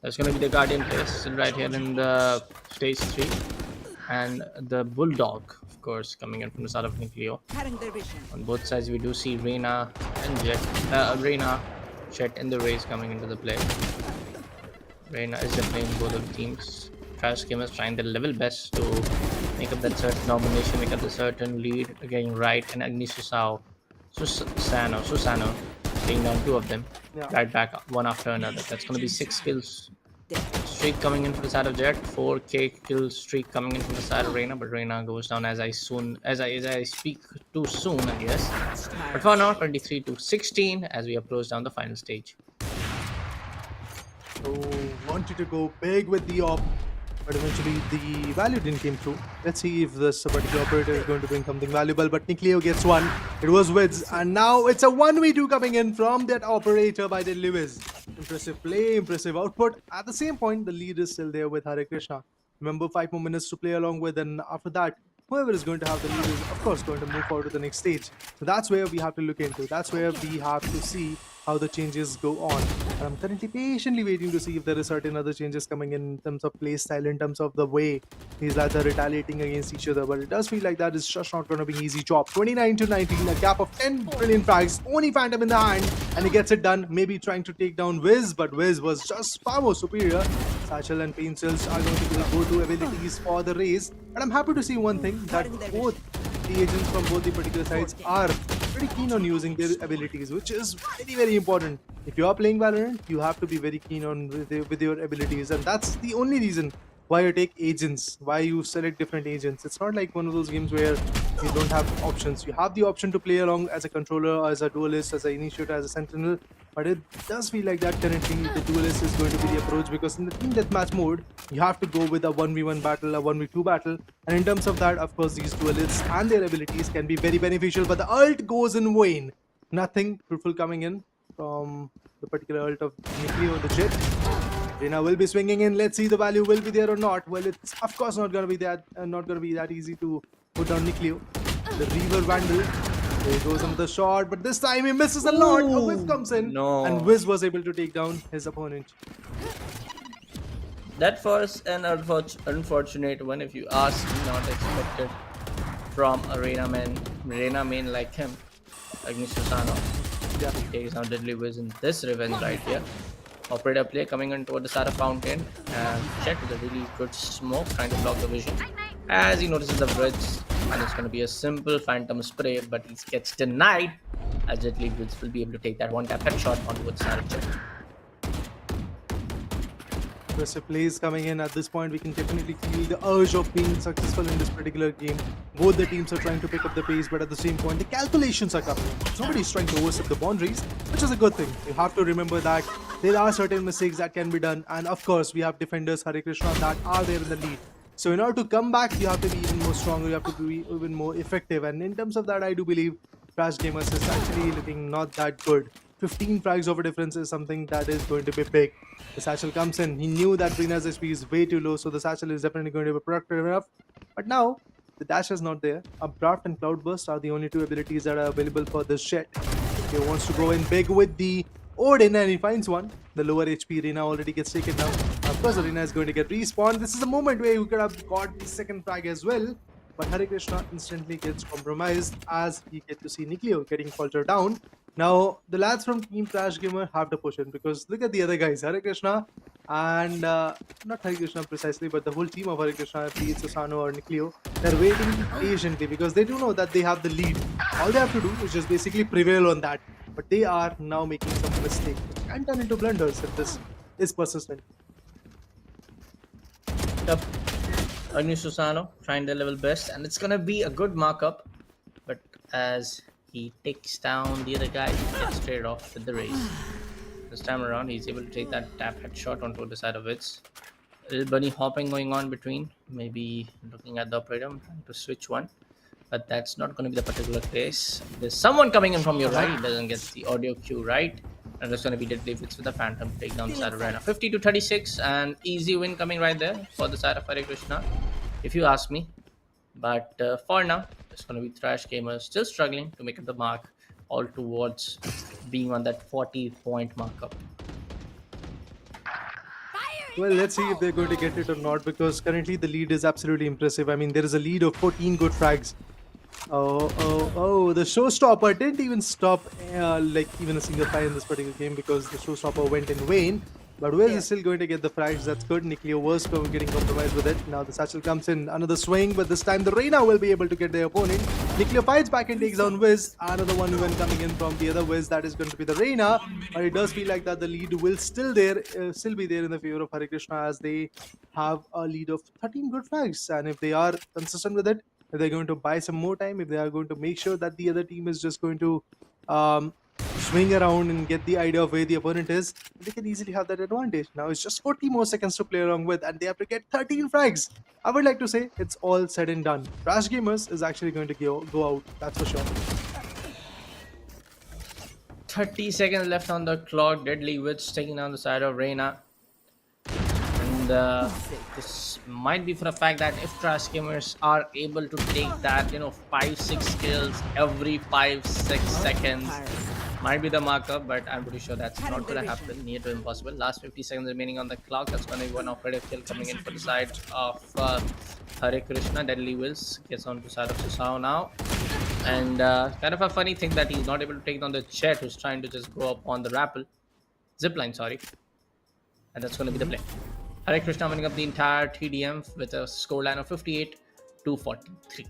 Speaker 3: That's going to be the Guardian place right here in the stage 3. And the Bulldog, of course, coming in from the side of Nucleo. On both sides, we do see Reina and Jet. Reina, Jet in the race coming into the play. Reina is definitely in both of the teams. Trash Gamers trying their level best to make up that certain domination, make up the certain lead, getting right, and Agni Susano taking down 2 of them.
Speaker 2: Yeah.
Speaker 3: Right back, one after another. That's going to be 6 kills. Streak coming in from the side of Jet, 4k kill streak coming in from the side of Reina, but Reina goes down as I speak too soon, I guess. But for now, 23-16 as we approach down the final stage.
Speaker 2: So wanted to go big with the op, but eventually the value didn't came through. Let's see if this particular operator is going to bring something valuable, but Nick Leo gets one. It was Wiz, and now it's a 1v2 coming in from that operator by the Lewis. Impressive play, impressive output. At the same point, the lead is still there with Hare Krishna. Remember, 5 more minutes to play along with, and after that, whoever is going to have the lead is, of course, going to move forward to the next stage. So that's where we have to look into. That's where we have to see how the changes go on. And I'm currently patiently waiting to see if there are certain other changes coming in terms of play style, in terms of the way these lads are retaliating against each other. But it does feel like that is just not going to be an easy job. 29-19, a gap of 10 brilliant frags. Only Phantom in the hand, and he gets it done. Maybe trying to take down Wiz, but Wiz was just far more superior. Satchel and Pain Cells are going to be the go-to abilities for the race. And I'm happy to see one thing, that both the agents from both the particular sides are pretty keen on using their abilities, which is very important. If you are playing Valorant, you have to be very keen on with your abilities, and that's the only reason why you take agents, why you select different agents. It's not like one of those games where you don't have options. You have the option to play along as a controller, as a duelist, as an initiator, as a sentinel, but it does feel like that currently the duelist is going to be the approach, because in the team deathmatch mode, you have to go with a 1v1 battle, a 1v2 battle, and in terms of that, of course, these duelists and their abilities can be very beneficial, but the ult goes in vain. Nothing fruitful coming in from the particular ult of Nikki or the Jet. Reina will be swinging in. Let's see the value will be there or not. Well, it's of course not going to be that easy to put down Nikleo. The Reaver Vandal. There goes another shot, but this time he misses a lot. A whiff comes in, and Wiz was able to take down his opponent.
Speaker 3: That was an unfortunate one, if you ask me, not expected from a Reina main like him, Agni Susano.
Speaker 2: Yeah.
Speaker 3: He takes down Deadly Wiz in this revenge right here. Operator play coming in toward the side of Fountain, and Check with a really good smoke trying to block the vision as he notices the bridge, and it's going to be a simple Phantom spray, but he gets denied as Deadly Woods will be able to take that one tap headshot onto the side of Jet.
Speaker 2: Aggressive plays coming in at this point. We can definitely feel the urge of being successful in this particular game. Both the teams are trying to pick up the pace, but at the same point, the calculations are coming. Nobody's trying to overstep the boundaries, which is a good thing. You have to remember that there are certain mistakes that can be done, and of course, we have defenders Hare Krishna that are there in the lead. So in order to come back, you have to be even more stronger. You have to be even more effective. And in terms of that, I do believe Crash Gamers is actually looking not that good. 15 frags over difference is something that is going to be big. The satchel comes in. He knew that Rina's HP is way too low, so the satchel is definitely going to be productive enough. But now, the dash is not there. Updraft and Cloudburst are the only two abilities that are available for this Jet. If he wants to go in big with the Odin and he finds one, the lower HP Rina already gets taken down. Of course, Rina is going to get respawned. This is the moment where you could have got the second frag as well. But Hare Krishna instantly gets compromised as we get to see Nikleo getting faltered down. Now, the lads from Team Crash Gamer have to push in because look at the other guys, Hare Krishna and not Hare Krishna precisely, but the whole team of Hare Krishna, be it Susano or Nikleo, they're waiting patiently because they do know that they have the lead. All they have to do is just basically prevail on that. But they are now making some mistakes which can turn into blunders if this is persistent.
Speaker 3: Yep. Agni Susano trying their level best, and it's gonna be a good markup, but as he takes down the other guy, he gets straight off with the race. This time around, he's able to take that tap headshot onto the side of it. A little bunny hopping going on between, maybe looking at the operator, trying to switch one, but that's not going to be the particular case. There's someone coming in from your right, he doesn't get the audio cue right, and there's going to be Deadly Woods with the Phantom take down the side of Rena. 50-36, and easy win coming right there for the side of Hare Krishna, if you ask me. But for now, it's going to be Thrash Gamers still struggling to make up the mark, all towards being on that 40-point markup.
Speaker 2: Well, let's see if they're going to get it or not because currently the lead is absolutely impressive. I mean, there is a lead of 14 good frags. Oh, the showstopper didn't even stop like even a single frag in this particular game because the showstopper went in vain. But Wiz is still going to get the frags. That's good. Nikleo was getting compromised with it. Now the satchel comes in. Another swing, but this time the Reyna will be able to get their opponent. Nikleo fights back and takes down Wiz. Another one even coming in from the other Wiz. That is going to be the Reyna. But it does feel like that the lead will still be there in the favor of Hare Krishna as they have a lead of 13 good frags. And if they are consistent with it, if they're going to buy some more time, if they are going to make sure that the other team is just going to swing around and get the idea of where the opponent is, they can easily have that advantage. Now it's just 40 more seconds to play along with, and they have to get 13 frags. I would like to say it's all said and done. Crash Gamers is actually going to go out, that's for sure.
Speaker 3: 30 seconds left on the clock. Deadly Witch taking down the side of Reyna. And this might be for the fact that if Trash Gamers are able to take that, 5-6 kills every 5-6 seconds, might be the markup, but I'm pretty sure that's not going to happen. Near to impossible. Last 50 seconds remaining on the clock. That's going to be one operative kill coming in for the side of Hare Krishna. Deadly Wills gets on to the side of Susao now. And kind of a funny thing that he's not able to take down the Chet, who's trying to just go up on the zipline, sorry. And that's going to be the play. Hare Krishna winning up the entire TDM with a scoreline of 58-43.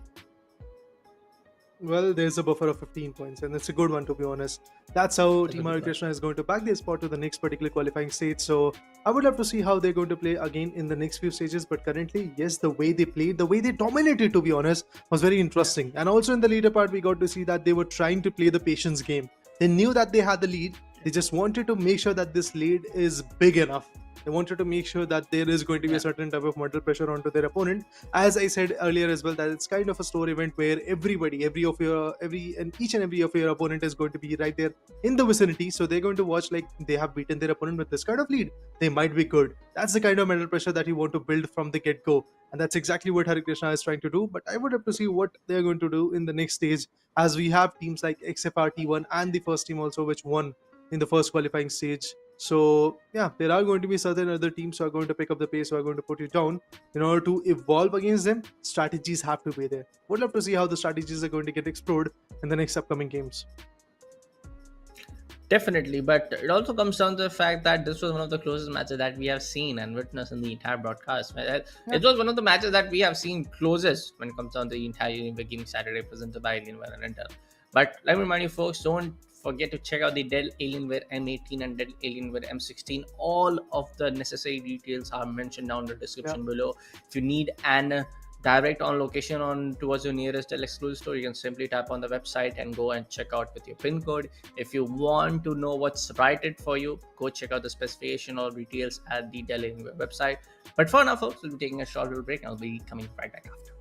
Speaker 2: Well, there's a buffer of 15 points, and it's a good one, to be honest. That's how Team Hare Krishna is going to back their spot to the next particular qualifying stage. So I would love to see how they're going to play again in the next few stages. But currently, yes, the way they played, the way they dominated, to be honest, was very interesting. And also in the later part, we got to see that they were trying to play the patience game. They knew that they had the lead. They just wanted to make sure that this lead is big enough. They wanted to make sure that there is going to be a certain type of mental pressure onto their opponent. As I said earlier as well, that it's kind of a story event where each and every of your opponent is going to be right there in the vicinity. So they're going to watch like they have beaten their opponent with this kind of lead. They might be good. That's the kind of mental pressure that you want to build from the get-go. And that's exactly what Hare Krishna is trying to do. But I would have to see what they're going to do in the next stage, as we have teams like XFR T1 and the first team also, which won in the first qualifying stage. So yeah, there are going to be certain other teams who are going to pick up the pace, who are going to put you down. In order to evolve against them, strategies have to be there. Would love to see how the strategies are going to get explored in the next upcoming games.
Speaker 3: Definitely, but it also comes down to the fact that this was one of the closest matches that we have seen and witnessed in the entire broadcast. It was one of the matches that we have seen closest when it comes down to the entire Gaming Saturday presented by Alienware and Intel. But let me remind you folks, don't forget to check out the Dell Alienware M18 and Dell Alienware M16. All of the necessary details are mentioned down in the description below. If you need an direct on location on towards your nearest Dell exclusive store, you can simply tap on the website and go and check out with your pin code. If you want to know what's right for you, go check out the specification or details at the Dell Alienware website. But for now, folks, we'll be taking a short little break and I'll be coming right back after.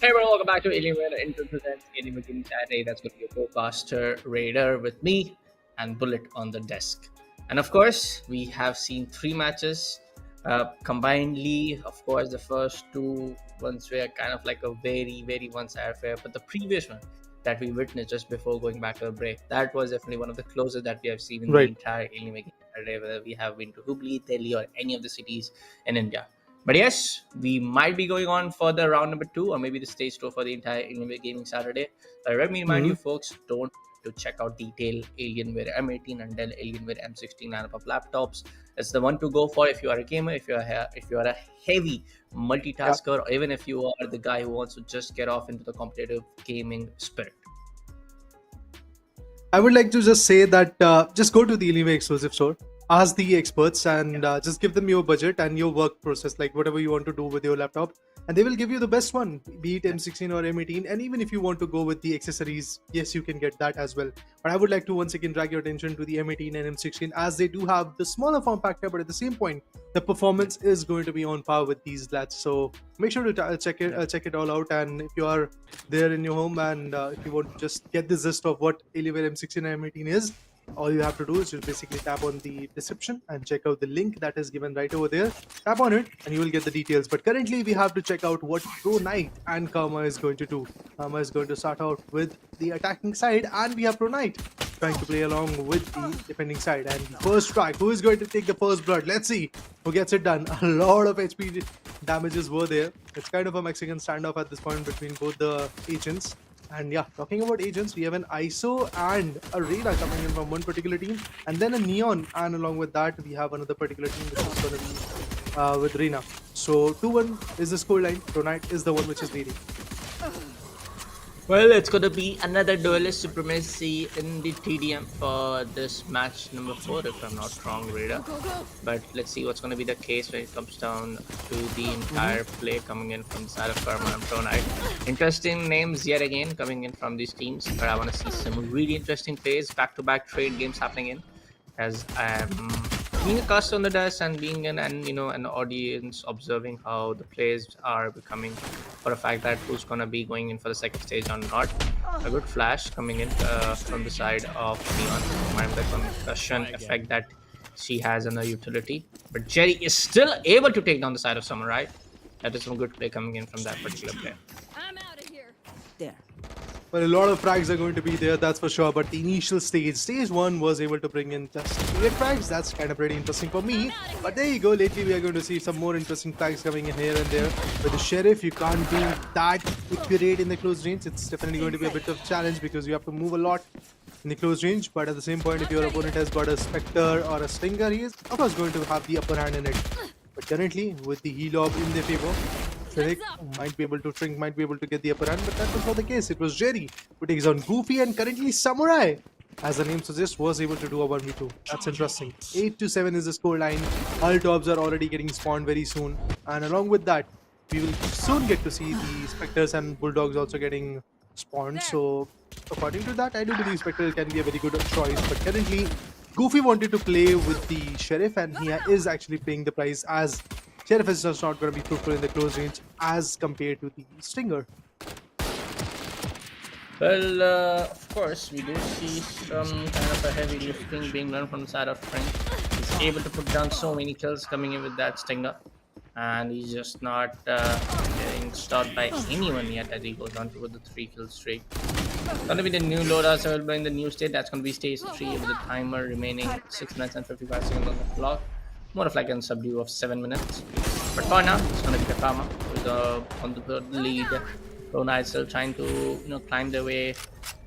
Speaker 3: Hey everyone, welcome back to Alienware Intro Presents Alienware Gaming Saturday. That's going to be a co-caster Raider with me and Bullet on the desk. And of course, we have seen 3 matches combinedly. Of course, the first 2 ones were kind of like a very, very one-sided affair. But the previous one that we witnessed just before going back to a break, that was definitely one of the closest that we have seen in the entire Alienware Gaming Saturday, whether we have been to Hubballi, Delhi, or any of the cities in India. But yes, we might be going on for the round number 2 or maybe the stage 2 for the entire Alienware Gaming Saturday. Let me remind you folks, don't to check out detailed Alienware M18 and Dell Alienware M16 lineup of laptops. It's the one to go for if you are a gamer, if you are a heavy multitasker, or even if you are the guy who wants to just get off into the competitive gaming spirit.
Speaker 2: I would like to just say that just go to the Alienware exclusive store, ask the experts, and just give them your budget and your work process, like whatever you want to do with your laptop, and they will give you the best one, be it M16 or M18. And even if you want to go with the accessories, yes, you can get that as well. But I would like to once again drag your attention to the M18 and M16, as they do have the smaller form factor, but at the same point, the performance is going to be on par with these lads. So make sure to check it all out. And if you are there in your home and if you want to just get the gist of what Alienware M16 and M18 is, all you have to do is just basically tap on the description and check out the link that is given right over there. Tap on it and you will get the details. But currently we have to check out what Pro Knight and Karma is going to do. Karma is going to start out with the attacking side, and we have Pro Knight trying to play along with the defending side. And the first strike, who is going to take the first blood? Let's see who gets it done. A lot of HP damages were there. It's kind of a Mexican standoff at this point between both the agents. And yeah, talking about agents, we have an ISO and a Reyna coming in from one particular team, and then a Neon, and along with that we have another particular team which is going to be with Reyna. So 2-1 is the scoreline. Pro Knight is the one which is leading.
Speaker 3: Well, it's going to be another duelist supremacy in the TDM for this match number 4, if I'm not wrong, Raider. But let's see what's going to be the case when it comes down to the entire play coming in from the side of Karma and Pro Knight. Interesting names yet again coming in from these teams, but I want to see some really interesting plays, back-to-back trade games happening in, as being a caster on the desk and being an audience observing how the plays are becoming, for a fact that who's gonna be going in for the second stage or not. A good flash coming in from the side of Neon. Mind the concussion effect that she has in her utility, but Jerry is still able to take down the side of Samurai. That is some good play coming in from that particular player.
Speaker 4: I'm out of here.
Speaker 1: There.
Speaker 2: Well, a lot of frags are going to be there, that's for sure. But the initial stage 1 was able to bring in just 8 frags. That's kind of pretty interesting for me. But there you go. Lately, we are going to see some more interesting frags coming in here and there. With the Sheriff, you can't be that accurate in the close range. It's definitely going to be a bit of a challenge because you have to move a lot in the close range. But at the same point, if your opponent has got a Spectre or a Stinger, he is of course going to have the upper hand in it. But currently, with the heal orb in their favor, Shree might be able to get the upper hand, but that was not the case. It was Jerry who takes on Goofy, and currently Samurai, as the name suggests, was able to do a 1v2. That's interesting. 8-7 is the scoreline. Ult orbs are already getting spawned very soon, and along with that, we will soon get to see the Spectres and Bulldogs also getting spawned. So according to that, I do believe Spectre can be a very good choice. But currently, Goofy wanted to play with the Sheriff, and he is actually paying the price, as Sheriff is just not going to be fruitful in the close range as compared to the Stinger.
Speaker 3: Well, of course, we do see some kind of a heavy lifting being done from the side of Frank. He's able to put down so many kills coming in with that Stinger, and he's just not getting stopped by anyone yet as he goes on to the 3-kill streak. It's going to be the new loadouts available in the new state. That's going to be stage 3 with the timer remaining 6 minutes and 55 seconds on the clock. More of like a subdue of 7 minutes. But for now, it's going to be the Karma with on the lead. Pro Knight still trying to climb their way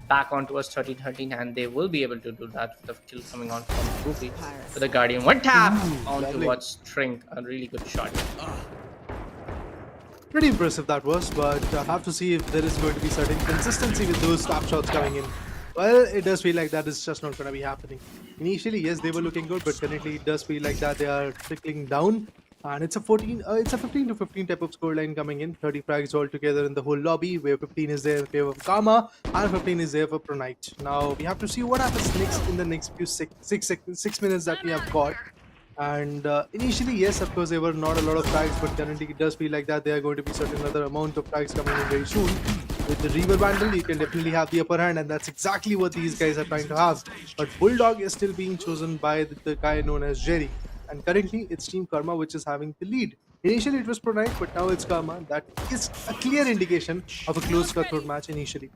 Speaker 3: back on towards 13-13, and they will be able to do that with the kill coming on from Goofy with the Guardian. One tap on towards Trink. A really good shot.
Speaker 2: Pretty impressive that was, but I have to see if there is going to be certain consistency with those tap shots coming in. Well, it does feel like that is just not going to be happening. Initially, yes, they were looking good, but currently it does feel like that they are trickling down. And it's a 15-15 type of scoreline coming in. 30 frags all together in the whole lobby, where 15 is there in favor of Karma and 15 is there for Pro Knight. Now we have to see what happens next in the next few 6 minutes that we have got. And initially, yes, of course, there were not a lot of tags, but currently it does feel like that there are going to be certain other amount of tags coming in very soon. With the Reaver Bundle, you can definitely have the upper hand, and that's exactly what these guys are trying to have. But Bulldog is still being chosen by the guy known as Jerry. And currently, it's Team Karma which is having the lead. Initially, it was Pro Knight, but now it's Karma. That is a clear indication of a close cutthroat match initially.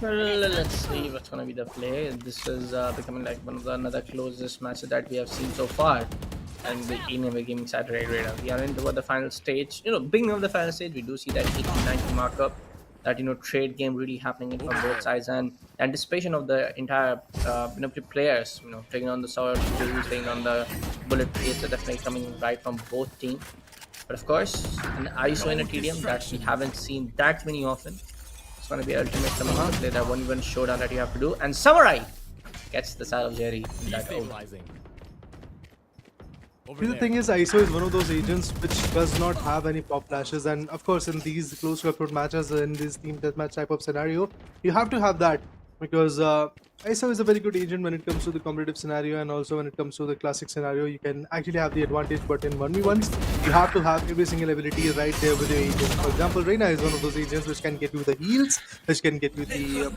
Speaker 3: Well, let's see what's gonna be the play. This is becoming like one of the another closest matches that we have seen so far. And the Alienware Gaming Saturday radar. We are into the final stage. Beginning of the final stage, we do see that 80-90 markup. That trade game really happening in from both sides, and the anticipation of the entire players, taking on the Sour Blues, taking on the Bullet Plates are definitely coming right from both teams. But of course, an ISO and a TDM that we haven't seen that many often. It's going to be ultimate coming out. Play that 1v1 showdown that you have to do, and Samurai gets the side of Jerry in that over.
Speaker 2: The thing is, ISO is one of those agents which does not have any pop flashes, and of course, in these close cutthroat matches, in this team deathmatch type of scenario, you have to have that because ISO is a very good agent when it comes to the competitive scenario, and also when it comes to the classic scenario, you can actually have the advantage. But in 1v1s, you have to have every single ability right there with your agent. For example, Reina is one of those agents which can get you the heals, which can get you the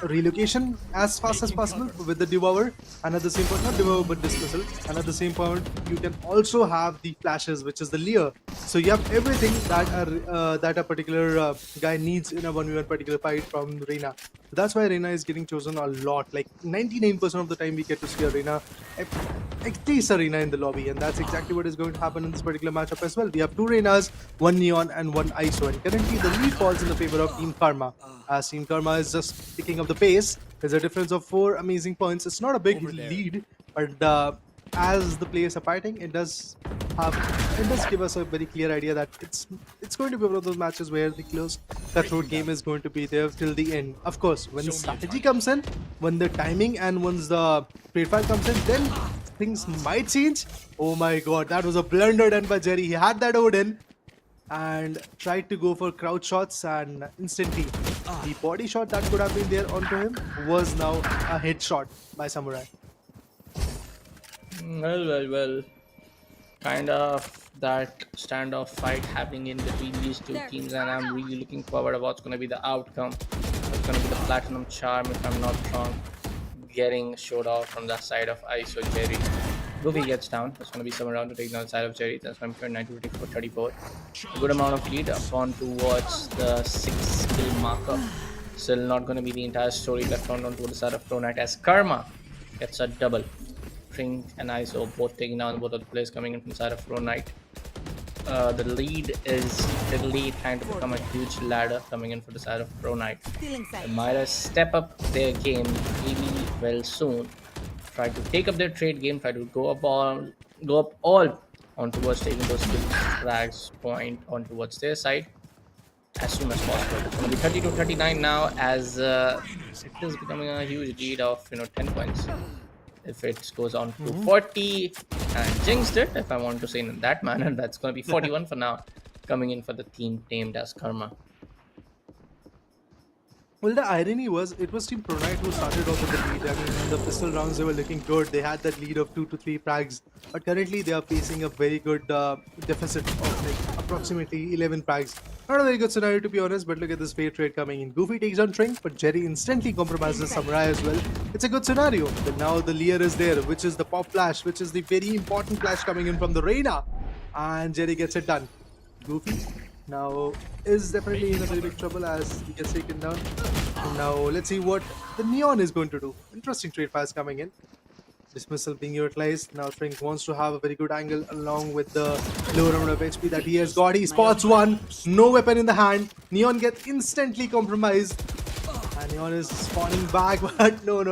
Speaker 2: relocation as fast as possible with the Devour, and at the same point, not Devour but Dismissal, and at the same point, you can also have the flashes, which is the Leer. So you have everything that a particular guy needs in a 1v1 particular fight from Reina. So that's why Reina is getting chosen a lot. Like 99% of the time we get to see Reina, at least a Reina in the lobby, and that's exactly what is going to happen in this particular matchup as well. We have two Reinas, one Neon and one ISO, and currently the lead falls in the favor of Team Karma. As Team Karma is just picking up the pace. There's a difference of 4 amazing points. It's not a big lead, but as the players are fighting, it does give us a very clear idea that it's going to be one of those matches where the close cutthroat game is going to be there till the end. Of course, when the strategy comes in, when the timing and once the trade file comes in, then things might change. Oh my god, that was a blunder done by Jerry. He had that Odin and tried to go for crouch shots, and instantly the body shot that could have been there onto him was now a headshot by Samurai.
Speaker 3: Well. Kind of that standoff fight happening in between these two teams, and I'm really looking forward to what's going to be the outcome. It's going to be the Platinum Charm, if I'm not wrong, getting showed off from the side of ISO Jerry. Goofy gets down. There's going to be some around to take down the side of Jerry. That's why I'm current 94-34. A good amount of lead upon towards the 6 skill marker. Still not going to be the entire story left on towards the side of Pro Knight as Karma gets a double. Tring and ISO both taking down both of the players coming in from the side of Pro Knight. The lead is literally trying to become a huge ladder coming in for the side of Pro Knight. They might step up their game really well soon. Try to take up their trade game, try to go up all on towards taking those flags point on towards their side as soon as possible. It's going to be 30-39 now, as it is becoming a huge lead of 10 points. If it goes on to 40 and jinxed it, if I want to say in that manner, that's going to be 41 for now, coming in for the team named as Karma.
Speaker 2: Well, the irony was, it was Team Pro Knight who started off with the lead. I mean, in the pistol rounds, they were looking good. They had that lead of 2 to 3 frags. But currently, they are facing a very good deficit of like approximately 11 frags. Not a very good scenario, to be honest, but look at this fair trade coming in. Goofy takes on Trink, but Jerry instantly compromises Samurai as well. It's a good scenario. But now the Leer is there, which is the pop flash, which is the very important flash coming in from the Reina. And Jerry gets it done. Goofy now is definitely in a very big trouble as he gets taken down. And now let's see what the Neon is going to do. Interesting trade fires coming in. Dismissal being utilized. Now Trink wants to have a very good angle along with the lower amount of HP that he has got. He spots one, no weapon in the hand. Neon gets instantly compromised. And Neon is spawning back, but no.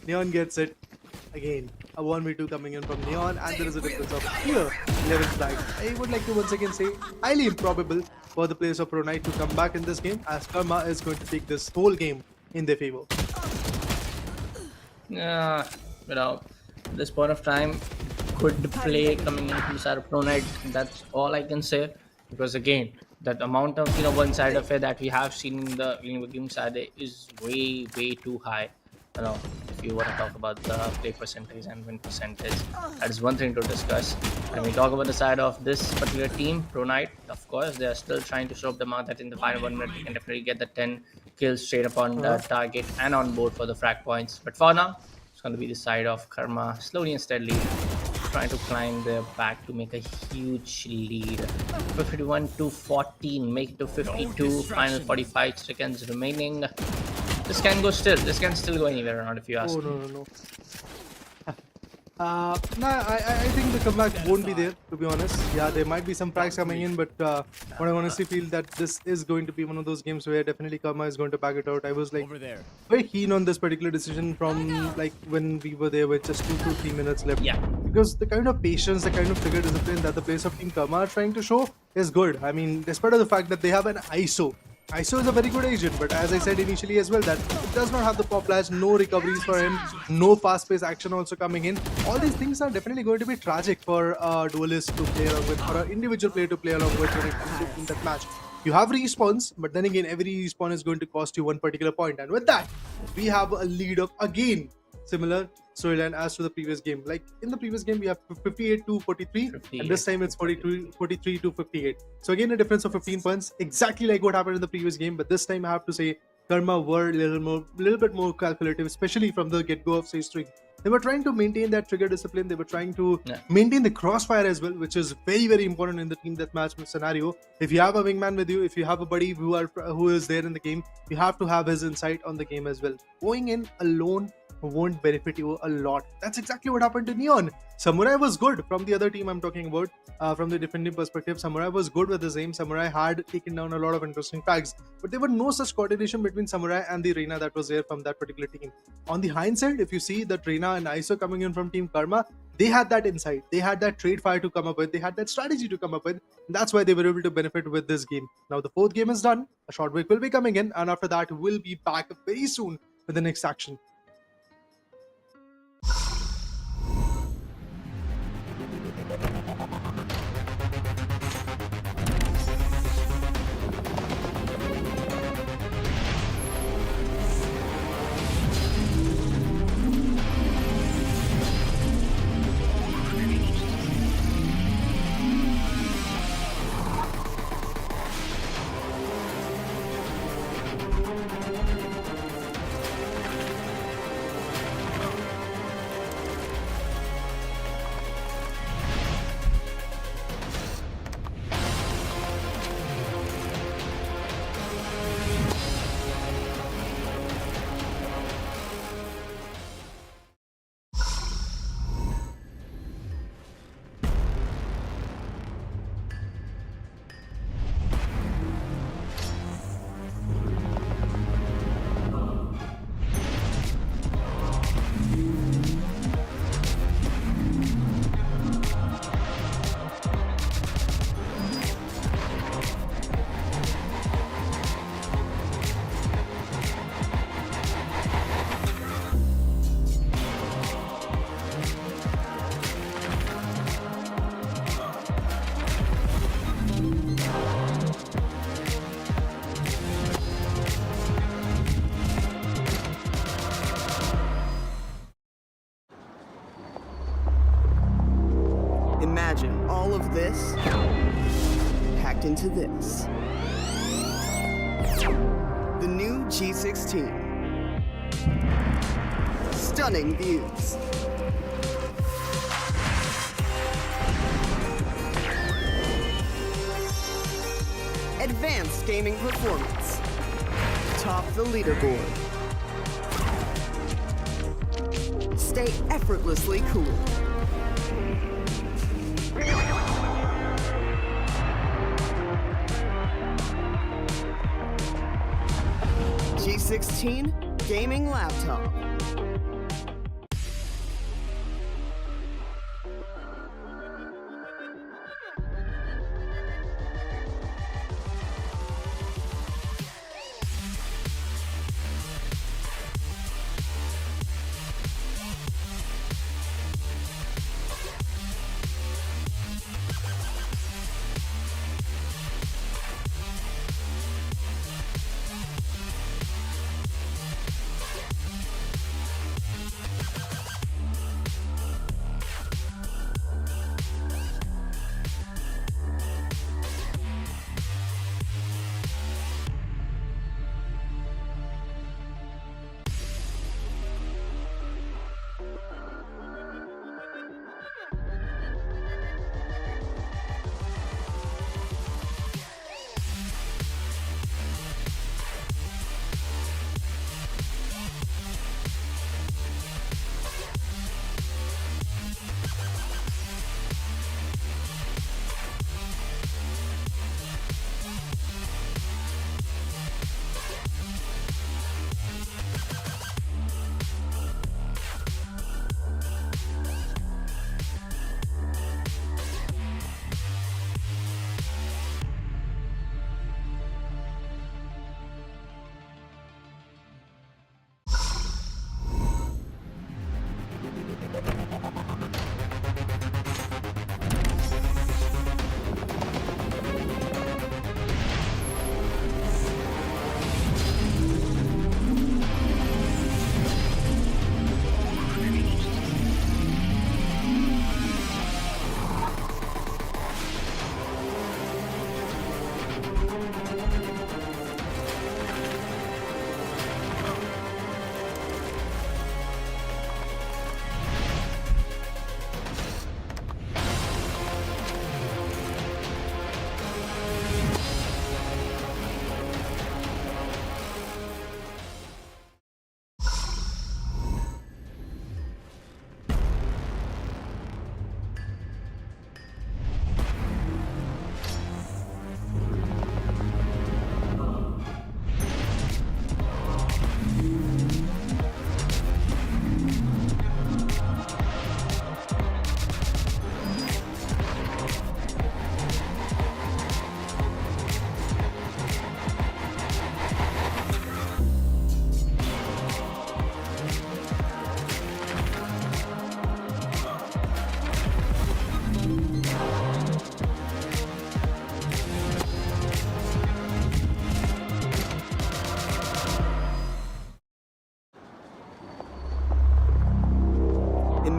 Speaker 2: Neon gets it again. A 1v2 coming in from Neon, and there is a difference of here 11 flags. I would like to once again say highly improbable for the players of Pro Knight to come back in this game, as Karma is going to take this whole game in their favor.
Speaker 3: Yeah, at this point of time, good play coming in from the side of Pro Knight. That's all I can say, because again, that amount of one side affair that we have seen in the game side is way too high. If you want to talk about the play percentage and win percentage, that is one thing to discuss. When we talk about the side of this particular team, Pro Knight, of course, they are still trying to show up the mark that in the final 1 minute, they can definitely get the 10 kills straight upon the target and on board for the frag points. But for now, it's going to be the side of Karma, slowly and steadily trying to climb their back to make a huge lead. 51 to 14, make it to 52, final 45 seconds remaining. This can go still. This can still go anywhere around if you ask.
Speaker 2: Oh, no. I think the comeback won't be there, to be honest. Yeah, there might be some frags coming in, but what I honestly feel that this is going to be one of those games where definitely Karma is going to back it out. I was like very keen on this particular decision from like when we were there with just 2 to 3 minutes left.
Speaker 3: Yeah.
Speaker 2: Because the kind of patience, the kind of trigger discipline that the players of Team Karma are trying to show is good. I mean, despite of the fact that they have an ISO. ISO is a very good agent, but as I said initially as well, that it does not have the pop flash, no recoveries for him, no fast-paced action also coming in. All these things are definitely going to be tragic for a duelist to play along with, for an individual player to play along with when it comes to in that match. You have respawns, but then again, every respawn is going to cost you one particular point. And with that, we have a lead of, again, similar storyline as to the previous game. Like in the previous game, we have 58 to 43, and this time it's 43 to 58. So again, a difference of 15 points, exactly like what happened in the previous game. But this time, I have to say, Karma were a little bit more calculative, especially from the get-go of stage 3. They were trying to maintain that trigger discipline. They were trying to maintain the crossfire as well, which is very, very important in the team deathmatch scenario. If you have a wingman with you, if you have a buddy who is there in the game, you have to have his insight on the game as well. Going in alone won't benefit you a lot. That's exactly what happened to Neon. Samurai was good from the other team I'm talking about, from the defending perspective. Samurai was good with his aim. Samurai had taken down a lot of interesting frags, but there were no such coordination between Samurai and the Reina that was there from that particular team. On the hindsight, if you see that Reina and ISO coming in from Team Karma, they had that insight, they had that trade fire to come up with, they had that strategy to come up with. That's why they were able to benefit with this game. Now the 4th game is done, a short break will be coming in, and after that we'll be back very soon with the next action.
Speaker 1: Imagine all of this packed into this. The new G16. Stunning views. Advanced gaming performance. Top the leaderboard. Stay effortlessly cool. G16 gaming laptop.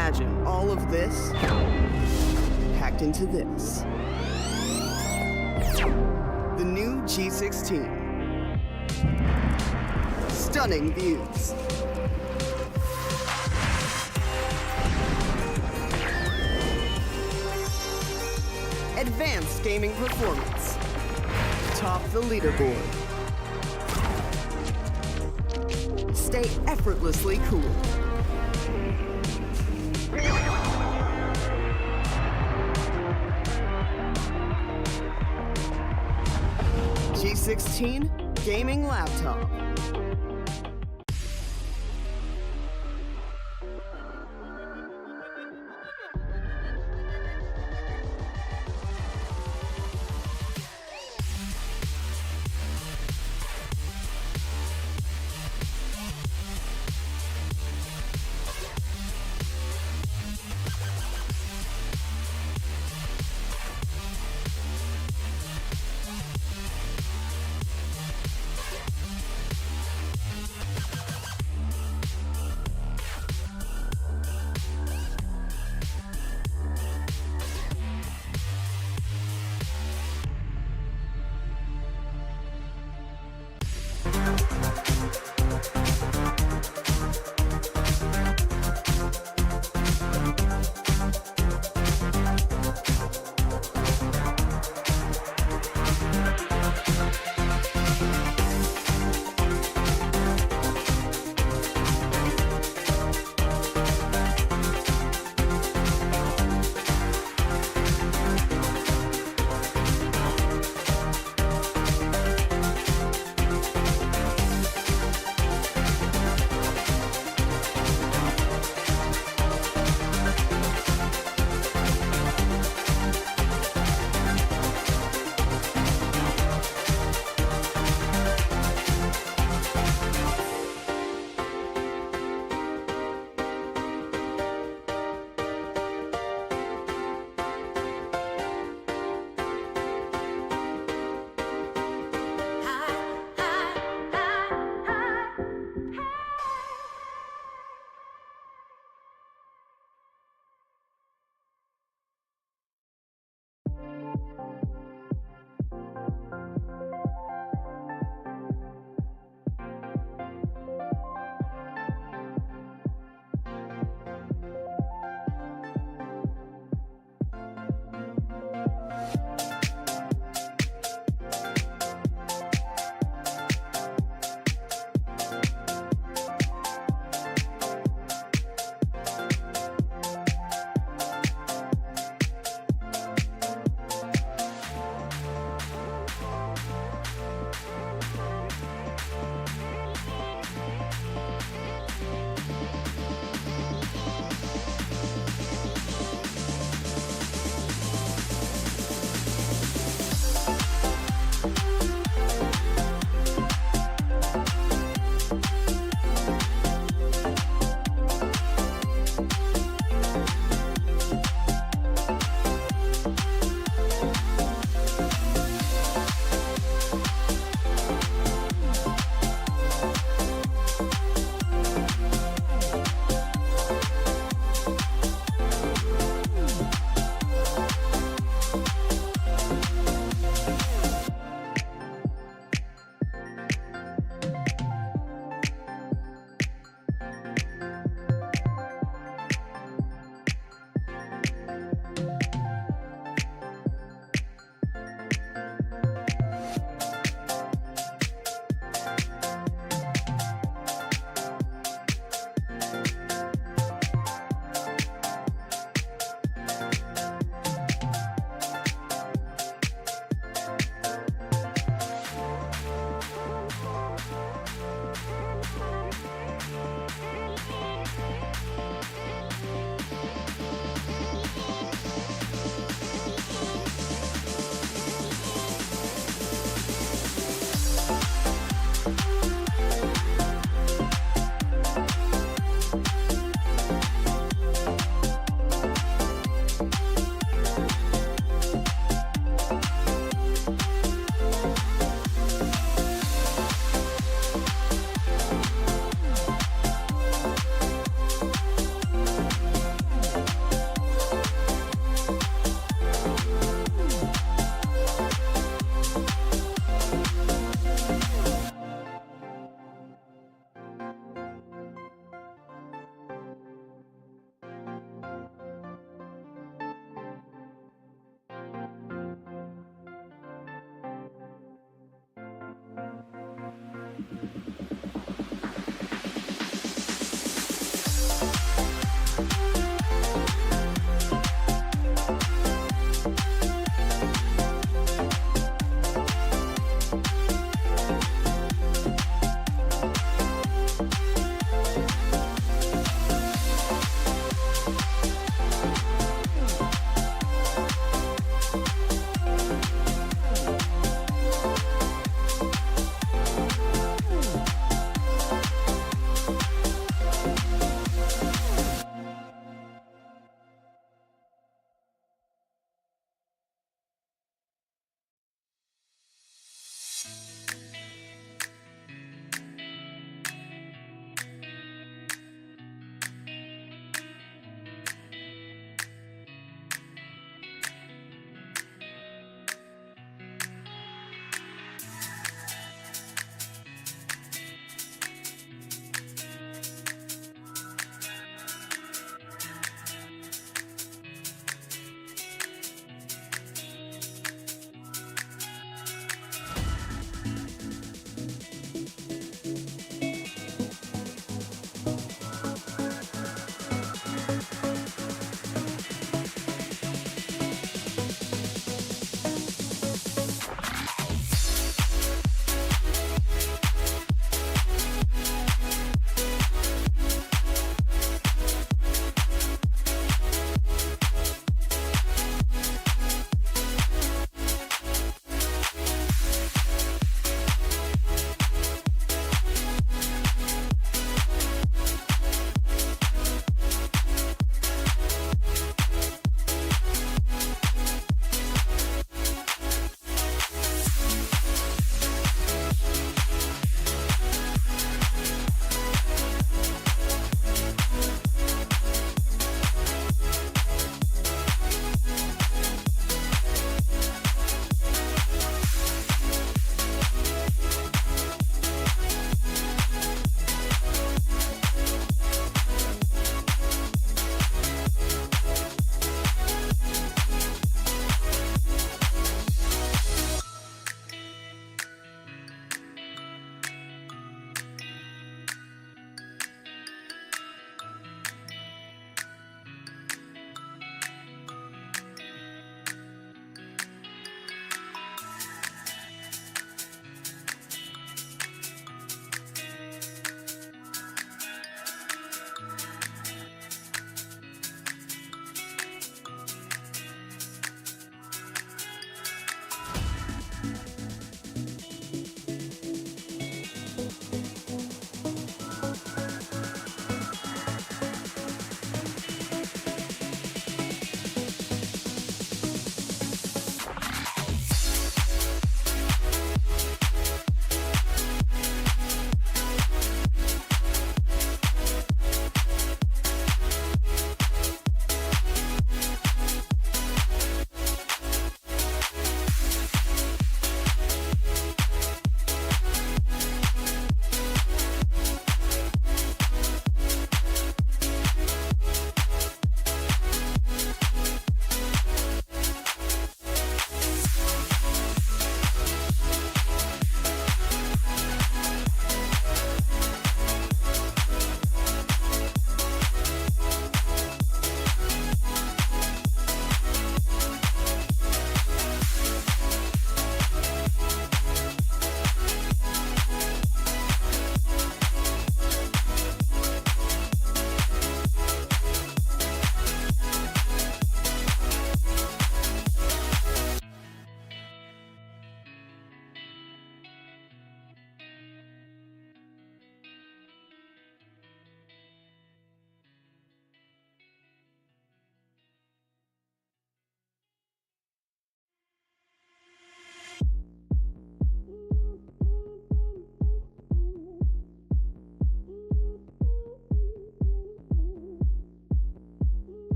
Speaker 1: Imagine all of this packed into this. The new G16. Stunning views. Advanced gaming performance. Top the leaderboard. Stay effortlessly cool. G16 gaming laptop.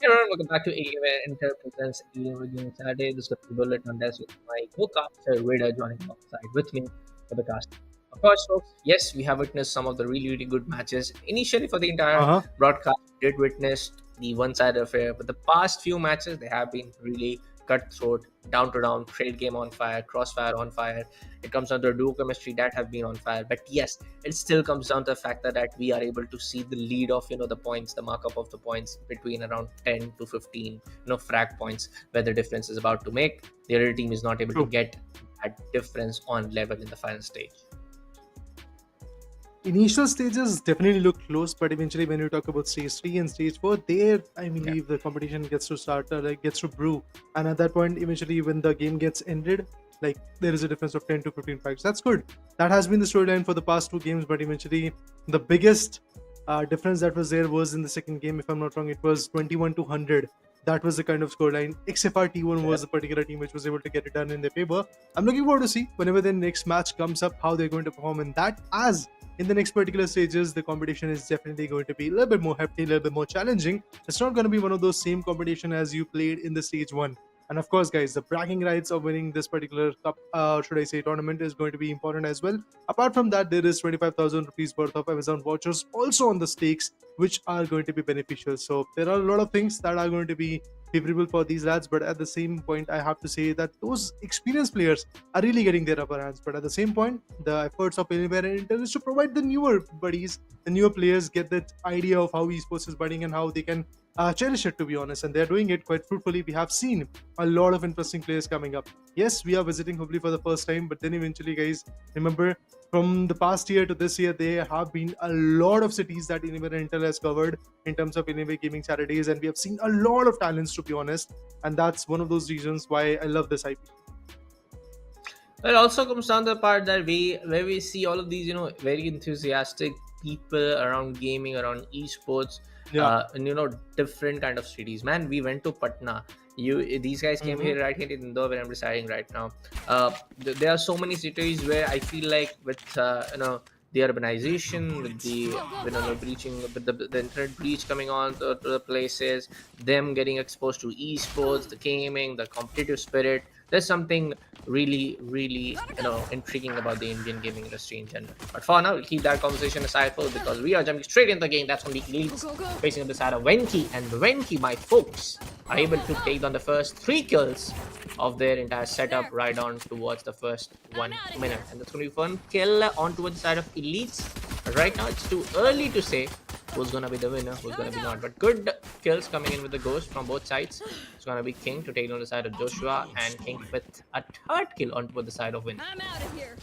Speaker 3: Hey everyone, welcome back to Alienware Inter presents Alienware Gaming Saturday. This is the bullet on this with my co-caster Raider joining alongside with me for the cast. Of course, folks, yes, we have witnessed some of the really good matches. Initially, for the entire broadcast, we did witness the one-sided affair, but the past few matches they have been really cutthroat, down to down, trade game on fire, crossfire on fire. It comes down to a duo chemistry that have been on fire. But yes, it still comes down to the fact that we are able to see the lead of the points, the markup of the points between around 10 to 15 frag points, where the difference is about to make. The other team is not able to get that difference on level in the final stage.
Speaker 2: Initial stages definitely look close, but eventually when you talk about stage 3 and stage 4, there I believe the competition gets to start, gets to brew, and at that point eventually when the game gets ended, like there is a difference of 10 to 15 frags. That's good. That has been the storyline for the past 2 games, but eventually the biggest difference that was there was in the second game. If I'm not wrong, it was 21 to 100. That was the kind of scoreline. XFR T1 was the particular team which was able to get it done in their favor. I'm looking forward to see whenever the next match comes up how they're going to perform in that, as in the next particular stages, the competition is definitely going to be a little bit more hefty, a little bit more challenging. It's not going to be one of those same competition as you played in the stage 1. And of course, guys, the bragging rights of winning this particular cup, tournament is going to be important as well. Apart from that, there is 25,000 rupees worth of Amazon vouchers also on the stakes, which are going to be beneficial. So there are a lot of things that are going to be favorable for these lads, but at the same point I have to say that those experienced players are really getting their upper hands. But at the same point, the efforts of Alienware and Intel is to provide the newer buddies, the newer players get that idea of how esports is budding and how they can cherish it, to be honest, and they're doing it quite fruitfully. We have seen a lot of interesting players coming up. Yes, we are visiting Hubballi for the first time, but then eventually, guys, remember from the past year to this year, there have been a lot of cities that Alienware and Intel has covered in terms of Alienware Gaming Saturdays, and we have seen a lot of talents, to be honest, and that's one of those reasons why I love this IP.
Speaker 3: It also comes down to the part that where we see all of these, very enthusiastic people around gaming, around esports, and different kind of cities. Man, we went to Patna. These guys came here right here in Indore, where I'm residing right now. There are so many cities where I feel like with the urbanization, with the breaching, with the internet breach coming on to the places, them getting exposed to esports, the gaming, the competitive spirit. There's something really intriguing about the Indian gaming industry in general. But for now, we'll keep that conversation aside for because we are jumping straight into the game. That's from the elites facing up the side of Winki, and Winki, my folks, are able to take on the first 3 kills of their entire setup right on towards the first 1 minute. And that's going to be one kill on towards the side of elites. But right now, it's too early to say who's going to be the winner, who's going to be not. But good kills coming in with the ghost from both sides. It's going to be King to take on the side of Joshua, and King with a 3rd kill onto the side of Win.
Speaker 4: I'm out of here.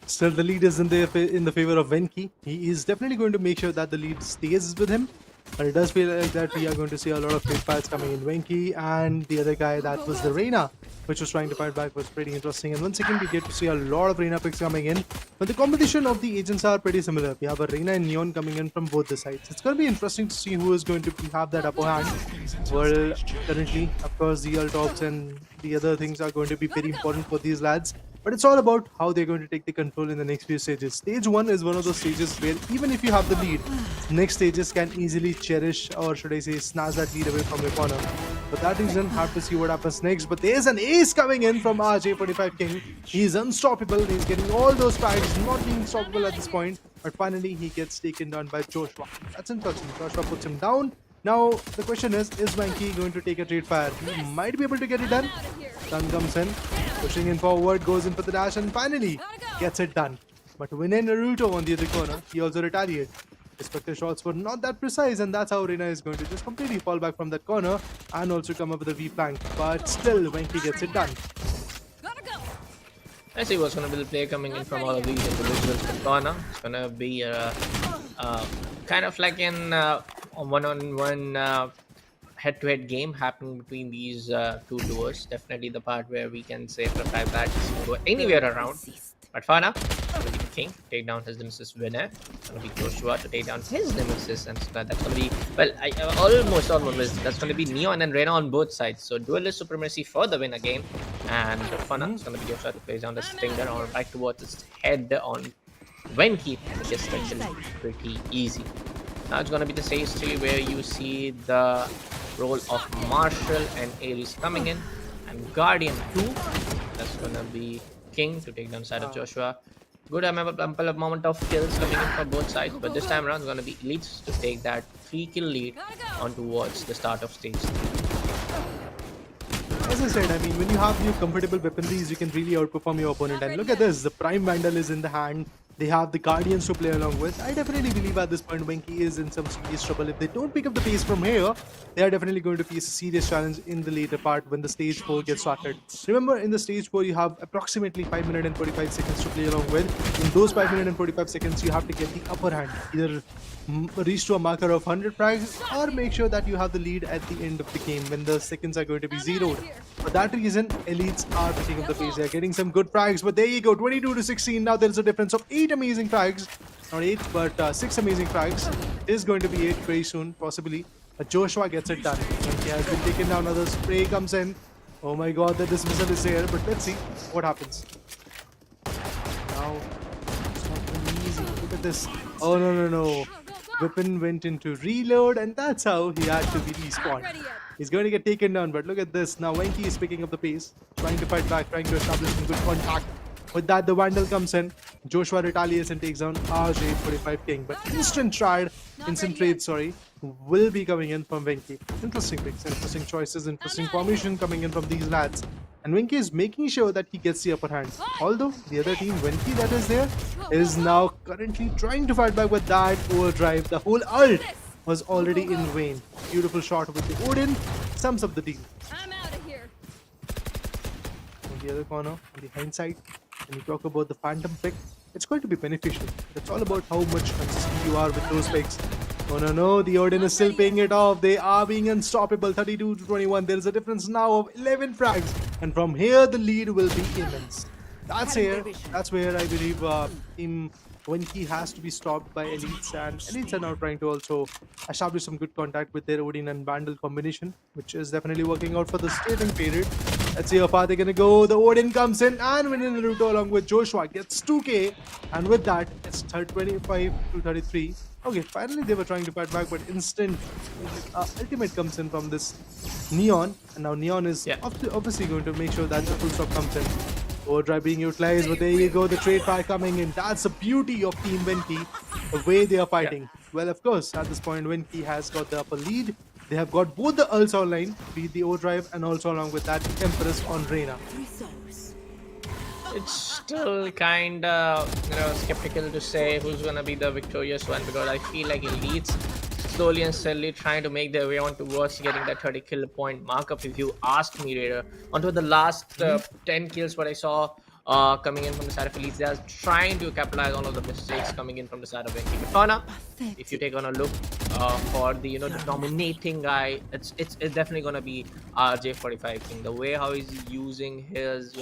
Speaker 2: Still, the lead is in the favor of Winki. He is definitely going to make sure that the lead stays with him. But it does feel like that we are going to see a lot of quick fights coming in. Winki and the other guy, that was the Reina, which was trying to fight back, was pretty interesting. And once again, we get to see a lot of Reina picks coming in. But the competition of the agents are pretty similar. We have a Reina and Neon coming in from both the sides. It's going to be interesting to see who is going to have that upper hand. Well, currently, of course, the Altops and the other things are going to be very important for these lads. But it's all about how they're going to take the control in the next few stages. Stage 1 is one of those stages where even if you have the lead, next stages can easily cherish, or should I say snatch that lead away from your corner. For that reason, have to see what happens next. But there's an ace coming in from RJ45 King. He's unstoppable. He's getting all those frags, not being stoppable at this point. But finally, he gets taken down by Joshua. That's interesting. Joshua puts him down. Now, the question is Winki going to take a trade fire? He might be able to get it done. Sun comes in, pushing in forward, goes in for the dash, and finally gets it done. But Win and Naruto on the other corner, he also retaliates. Respective shots were not that precise, and that's how Reina is going to just completely fall back from that corner and also come up with a V flank. But still, Winki gets it done.
Speaker 4: Gotta go.
Speaker 3: Let's see what's going to be the play coming in from all of these individuals from corner. It's going to be kind of like an one-on-one head-to-head game happening between these two duos. Definitely the part where we can say for a fact that this can go anywhere around. But for now, it's going to be the King to take down his nemesis winner. It's going to be Joshua to take down his nemesis, and so that's going to be, well, almost that's going to be Neon and Reyna on both sides. So duelist supremacy for the win again. And for now, it's going to be Joshua to place down the Stinger on back towards his head on Winki, which is actually pretty easy. Now it's going to be the stage 3 where you see the role of Marshall and Ares coming in, and Guardian 2. That's going to be King to take down side of Joshua. Good amount of kills coming in from both sides, but this time around it's going to be Elites to take that 3-kill lead on towards the start of stage 3.
Speaker 2: As I said, I mean, when you have new comfortable weaponries, you can really outperform your opponent. And look at this, the Prime Vandal is in the hand. They have the Guardians to play along with. I definitely believe at this point Winki is in some serious trouble. If they don't pick up the pace from here, they are definitely going to face a serious challenge in the later part when the stage 4 gets started. Remember, in the stage 4, you have approximately 5 minutes and 45 seconds to play along with. In those 5 minutes and 45 seconds, you have to get the upper hand. Either reach to a marker of 100 frags or make sure that you have the lead at the end of the game when the seconds are going to be zeroed. For that reason, Elites are picking up the pace. They are getting some good frags, but there you go, 22 to 16. Now there's a difference of 8 amazing frags. Not 8, but 6 amazing frags. It is going to be 8 very soon, possibly. But Joshua gets it done. He has been taken down. Another spray comes in. Oh my god, the dismissal is there, but let's see what happens. Now, it's not going to be easy. Look at this. Oh no. Weapon went into reload, and that's how he had to be respawned. He's going to get taken down, but look at this. Now Winki is picking up the pace, trying to fight back, trying to establish some good contact. With that, the Vandal comes in. Joshua retaliates and takes down RJ45 King. But instant trade, will be coming in from Winki. Interesting picks, interesting choices, interesting formation coming in from these lads. And Winki is making sure that he gets the upper hand. Although the other team, Winki, that is there, is now currently trying to fight back with that overdrive. The whole ult was already in vain. Beautiful shot with the Odin sums up the deal.
Speaker 4: I'm out of here.
Speaker 2: On the other corner, on the hindsight, when you talk about the Phantom pick, it's going to be beneficial. It's all about how much consistent you are with those picks. Oh no, the Odin is still paying it off. They are being unstoppable, 32 to 21. There is a difference now of 11 frags. And from here, the lead will be immense. That's where I believe Team Winki has to be stopped by Elites. And Elites are now trying to also establish some good contact with their Odin and Vandal combination, which is definitely working out for the starting period. Let's see how far they're going to go. The Odin comes in and wins in Naruto along with Joshua. Gets 2k. And with that, it's 25 to 33. Okay, finally they were trying to fight back, but instant ultimate comes in from this Neon. And now Neon is obviously going to make sure that the full stop comes in. Overdrive being utilized, but there you go, the trade fire coming in. That's the beauty of Team Winki, the way they are fighting. Well, of course, at this point, Winki has got the upper lead. They have got both the ults online, be it the overdrive and also along with that Empress on Reyna.
Speaker 3: It's still kind of skeptical to say who's gonna be the victorious one, because I feel like Elites slowly and steadily trying to make their way on towards getting that 30 kill point markup, if you asked me, Raider. Onto the last 10 kills what I saw coming in from the side of Elites, they are trying to capitalize on all of the mistakes coming in from the side of Winki. But if you take on a look for the the dominating guy, it's definitely gonna be RJ45 King. The way how he's using his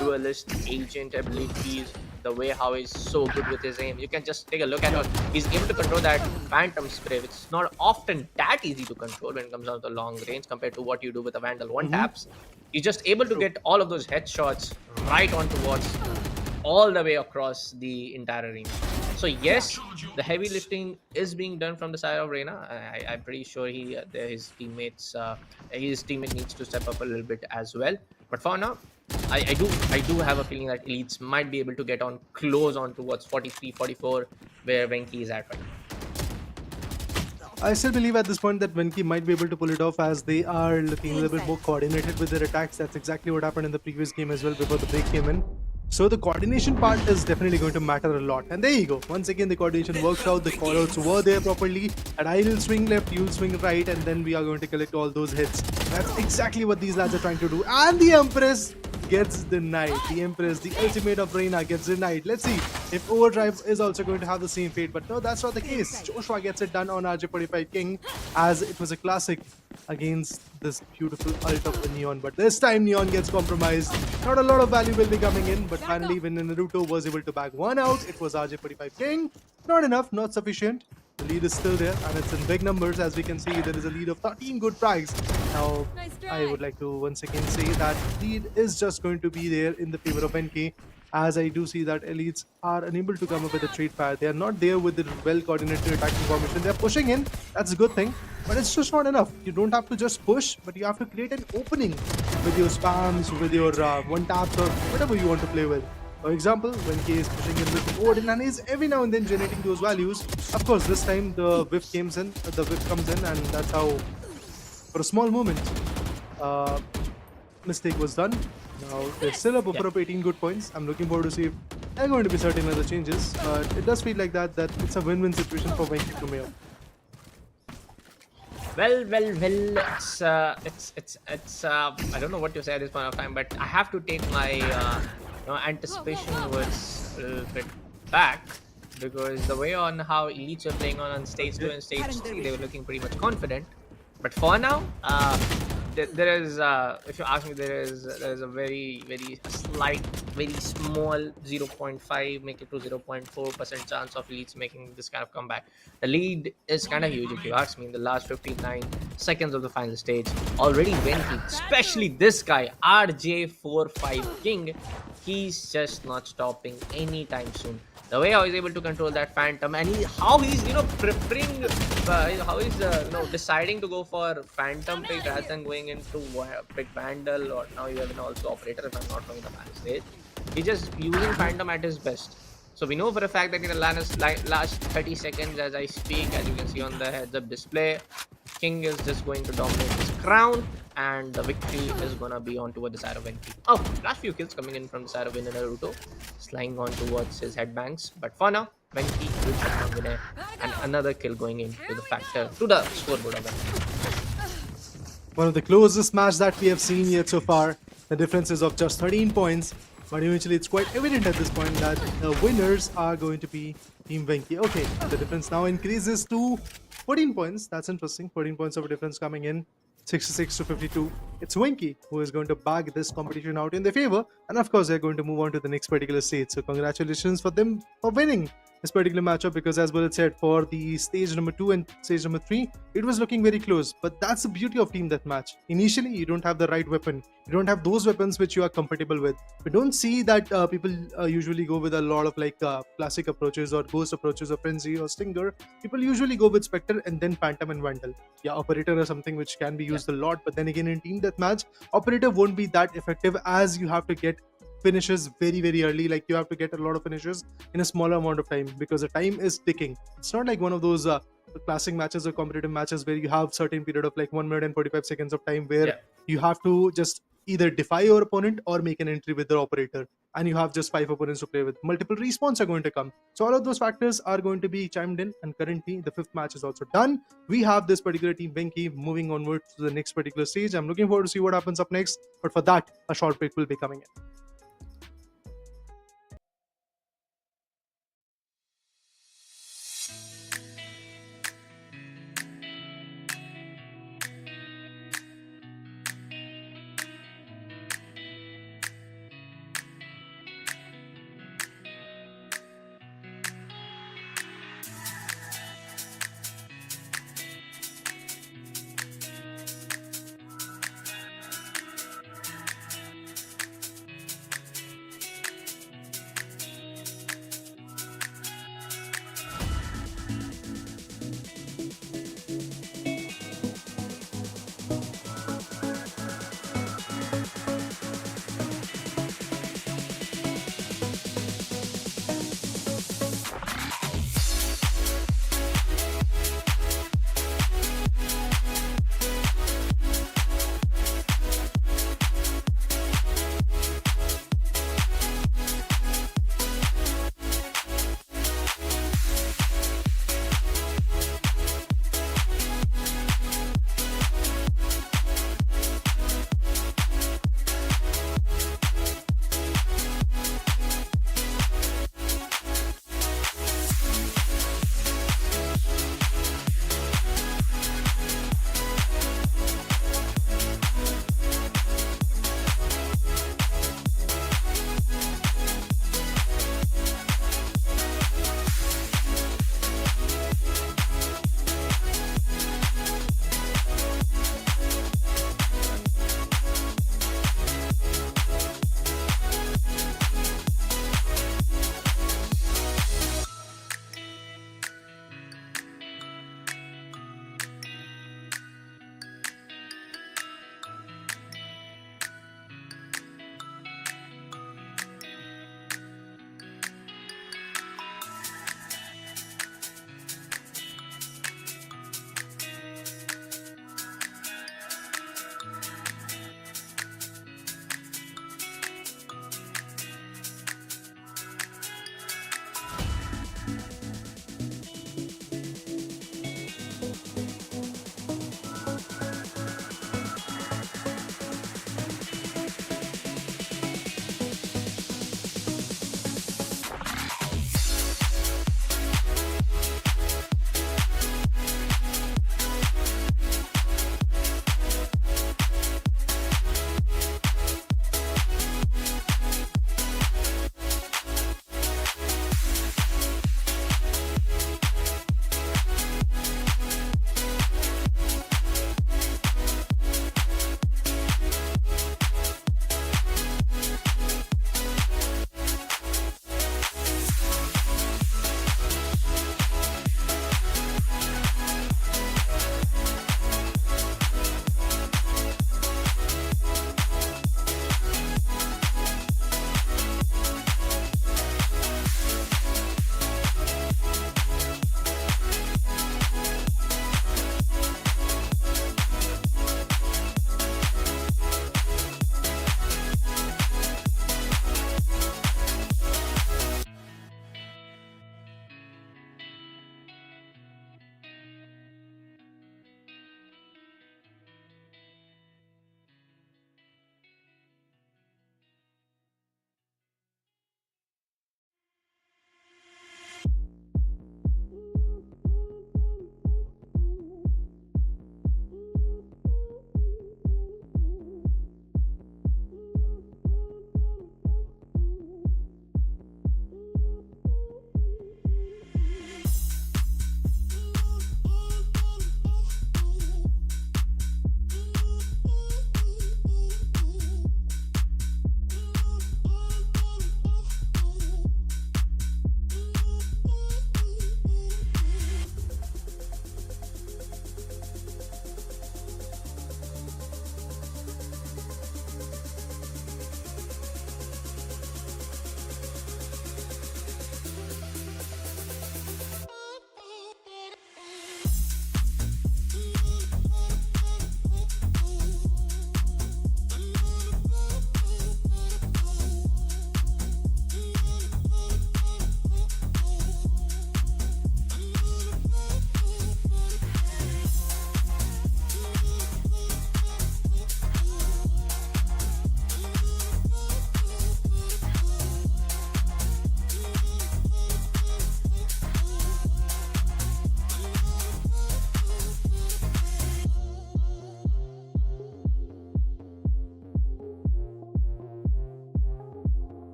Speaker 3: duelist agent abilities, the way how he's so good with his aim, you can just take a look at it. He's able to control that phantom spray, which is not often that easy to control when it comes down to long range compared to what you do with a Vandal one taps. He's just able to get all of those headshots right on towards all the way across the entire arena. So yes, the heavy lifting is being done from the side of Reyna. I'm pretty sure his teammates needs to step up a little bit as well. But for now, I do have a feeling that Elites might be able to get on close on towards 43, 44, where Winki is at right now.
Speaker 2: I still believe at this point that Winki might be able to pull it off, as they are looking a little bit more coordinated with their attacks. That's exactly what happened in the previous game as well before the break came in. So the coordination part is definitely going to matter a lot. And there you go. Once again, the coordination works out. The callouts were there properly. And I'll swing left, you'll swing right, and then we are going to collect all those hits. That's exactly what these lads are trying to do. And the Empress gets denied. The Empress, the ultimate of Reina, gets denied. Let's see if Overdrive is also going to have the same fate. But no, that's not the case. Joshua gets it done on RJ45 King, as it was a classic against this beautiful ult of the Neon. But this time Neon gets compromised. Not a lot of value will be coming in, but finally when Naruto was able to bag one out, it was RJ45 King. Not enough, not sufficient. The lead is still there, and it's in big numbers. As we can see, there is a lead of 13 good frags. Now,
Speaker 4: Nice
Speaker 2: I
Speaker 4: try.
Speaker 2: would like to once again say that lead is just going to be there in the favor of NK, as I do see that elites are unable to come up with a trade fire. They are not there with the well-coordinated attacking formation. They are pushing in. That's a good thing, but it's just not enough. You don't have to just push, but you have to create an opening with your spams, with your one taps, or whatever you want to play with. For example, when K is pushing in with Odin and is every now and then generating those values. Of course, this time the whiff comes in, and that's how, for a small moment, mistake was done. Now they're still up for 18 good points. I'm looking forward to see if there are going to be certain other changes, but it does feel like that it's a win-win situation for Winki from here.
Speaker 3: Well, it's I don't know what to say at this point of time, but I have to take my anticipation words a little bit back, because the way on how elites were playing on stage 2 and stage 3, they were looking pretty much confident. But for now, there is, if you ask me, there is a very slight, very small 0.5, make it to 0.4% chance of elites making this kind of comeback. The lead is kind of huge, if you ask me. In the last 59 seconds of the final stage, already Winki, especially this guy RJ45 King, he's just not stopping anytime soon. The way how he's able to control that Phantom, and how he's preparing, how he's deciding to go for Phantom pick rather than going into pick Vandal, or now you have also Operator, if I'm not wrong, in the final stage. He's just using Phantom at his best. So we know for a fact that in the last 30 seconds, as I speak, as you can see on the heads-up display, King is just going to dominate his crown, and the victory is gonna be on toward the side of Winki. Oh, last few kills coming in from the side of Naruto, sliding on towards his headbangs. But for now, Winki will shut down winner, and another kill going into the scoreboard of Winki.
Speaker 2: One of the closest match that we have seen yet so far. The difference is of just 13 points, but eventually it's quite evident at this point that the winners are going to be Team Winki. Okay, the difference now increases to 14 points. That's interesting. 14 points of a difference coming in. 66 to 52. It's Winki who is going to bag this competition out in their favor. And of course, they're going to move on to the next particular stage. So congratulations for them for winning this particular matchup, because as well said, for the stage number 2 and stage number 3, it was looking very close. But that's the beauty of team deathmatch. Initially, you don't have the right weapon. You don't have those weapons which you are comfortable with. We don't see that people usually go with a lot of classic approaches or ghost approaches or frenzy or stinger. People usually go with Spectre and then Phantom and Vandal. Yeah, Operator is something which can be used a lot, but then again in team deathmatch, Operator won't be that effective, as you have to get finishes very early. Like, you have to get a lot of finishes in a smaller amount of time, because the time is ticking. It's not like one of those classic matches or competitive matches where you have certain period of like 1 minute and 45 seconds of time where you have to just either defy your opponent or make an entry with the Operator, and you have just 5 opponents to play with. Multiple respawns are going to come, so all of those factors are going to be chimed in, and currently the 5th match is also done. We have this particular team Winki moving onward to the next particular stage. I'm looking forward to see what happens up next, but for that a short break will be coming in.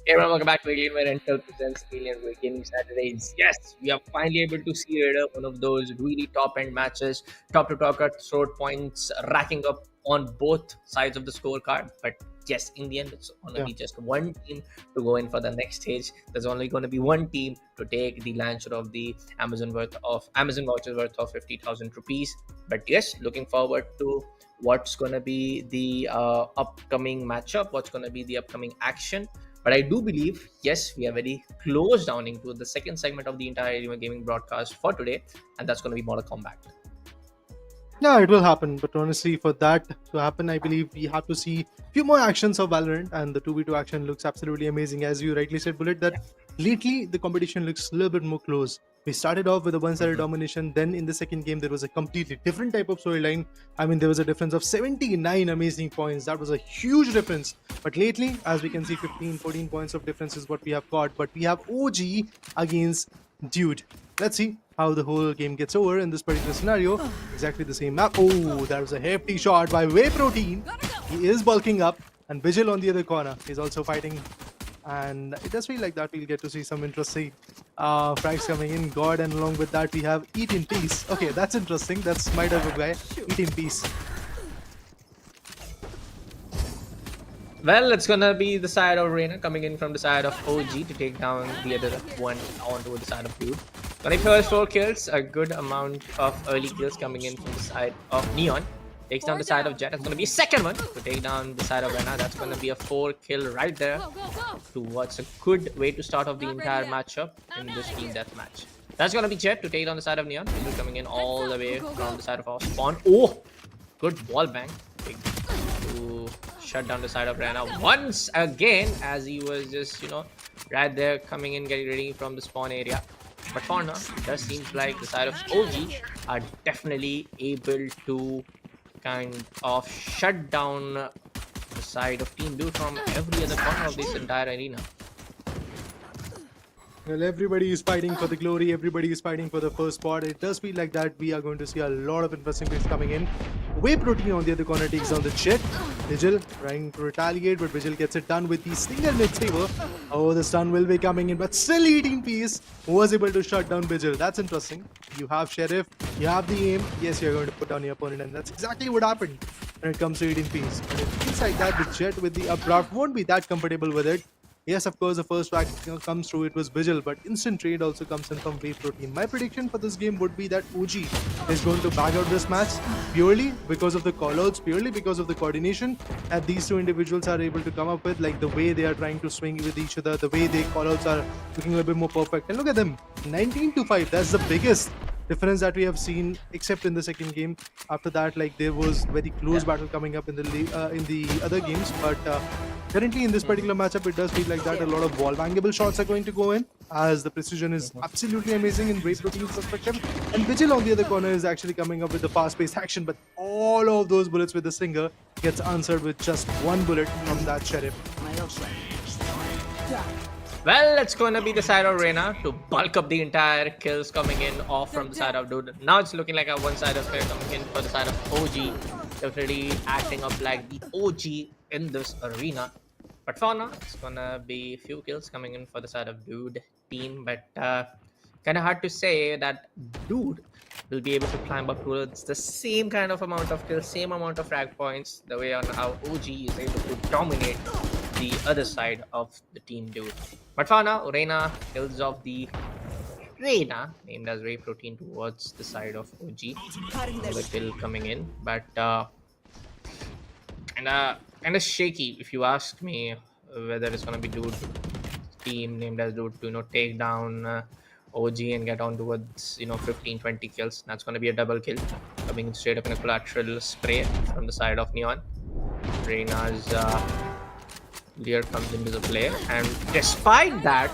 Speaker 3: Hey everyone, welcome back to Alienware Rental presents Alienware Gaming Saturdays. Yes, we are finally able to see one of those really top-end matches, top-to-top cutthroat points, racking up on both sides of the scorecard. But yes, in the end, it's going to be just one team to go in for the next stage. There's only going to be one team to take the land share of the Amazon vouchers worth of 50,000 rupees. But yes, looking forward to what's going to be the upcoming matchup, what's going to be the upcoming action. But I do believe, yes, we are very close down into the second segment of the entire Alienware Gaming broadcast for today, and that's going to be Mortal Kombat.
Speaker 2: Yeah, it will happen. But honestly, for that to happen, I believe we have to see a few more actions of Valorant, and the 2v2 action looks absolutely amazing. As you rightly said, Bullet, that lately the competition looks a little bit more close. We started off with a one-sided domination. Then in the second game, there was a completely different type of storyline. I mean, there was a difference of 79 amazing points. That was a huge difference. But lately, as we can see, 15, 14 points of difference is what we have got. But we have OG against Dude. Let's see how the whole game gets over in this particular scenario. Exactly the same map. Oh, that was a hefty shot by Whey Protein. He is bulking up. And Vigil on the other corner is also fighting. And it does feel like that we'll get to see some interesting frags coming in. God, and along with that we have Eat in Peace. Okay, that's interesting. That's my type of guy. Eat in Peace.
Speaker 3: Well, it's gonna be the side of Reina coming in from the side of OG to take down the other one onto the side of Dude. Gonna be first 4 kills, a good amount of early kills coming in from the side of Neon. Takes down the side of Jet. It's gonna be a second one to take down the side of Reina. That's gonna be a 4 kill right there. Towards a good way to start off the entire matchup in this team deathmatch. That's gonna be Jet to take down the side of Neon. He's coming in all the way from the side of our spawn. Oh, good wall bang. To shut down the side of Reina once again, as he was just right there coming in, getting ready from the spawn area. But for now, it does seem like the side of OG are definitely able to kind of shut down the side of Team Dude from every other corner of this entire arena.
Speaker 2: Well, everybody is fighting for the glory. Everybody is fighting for the first spot. It does feel like that we are going to see a lot of interesting things coming in. Whey Protein on the other corner takes down the Jet. Vigil trying to retaliate, but Vigil gets it done with the Stinger mid-saver. Oh, the stun will be coming in, but still Eating Peace was able to shut down Vigil. That's interesting. You have Sheriff, you have the aim. Yes, you're going to put down your opponent, and that's exactly what happened when it comes to Eating Peace. But it feels like that the Jet with the updraft won't be that comfortable with it. Yes, of course, the first track comes through, it was Vigil, but instant trade also comes in from Whey Protein. My prediction for this game would be that OG is going to bag out this match purely because of the callouts, purely because of the coordination that these two individuals are able to come up with, like the way they are trying to swing with each other, the way their callouts are looking a little bit more perfect. And look at them, 19-5, that's the biggest difference that we have seen, except in the second game. After that, like there was very close battle coming up in the other games, but currently in this particular matchup, it does feel like that a lot of wall bangable shots are going to go in, as the precision is absolutely amazing in Whey Protein's perspective. And Vigil on the other corner is actually coming up with the fast-paced action, but all of those bullets with the Stinger gets answered with just one bullet from that Sheriff.
Speaker 3: Well, it's going to be the side of Reina to bulk up the entire kills coming in off from the side of Dude. Now it's looking like a one-sided affair coming in for the side of OG. Definitely acting up like the OG in this arena. But for now, it's going to be a few kills coming in for the side of Dude team. But kind of hard to say that Dude will be able to climb up towards the same kind of amount of kills, same amount of frag points, the way on how OG is able to dominate the other side of the team Dude. But for now, Reina kills off the Reina, named as Whey Protein, towards the side of OG. Another kill coming in, but kind of shaky if you ask me whether it's gonna be Dude team named as Dude to take down OG and get on towards 15-20 kills. That's gonna be a double kill coming in straight up in a collateral spray from the side of Neon. Reina's Lear comes into the play, and despite that,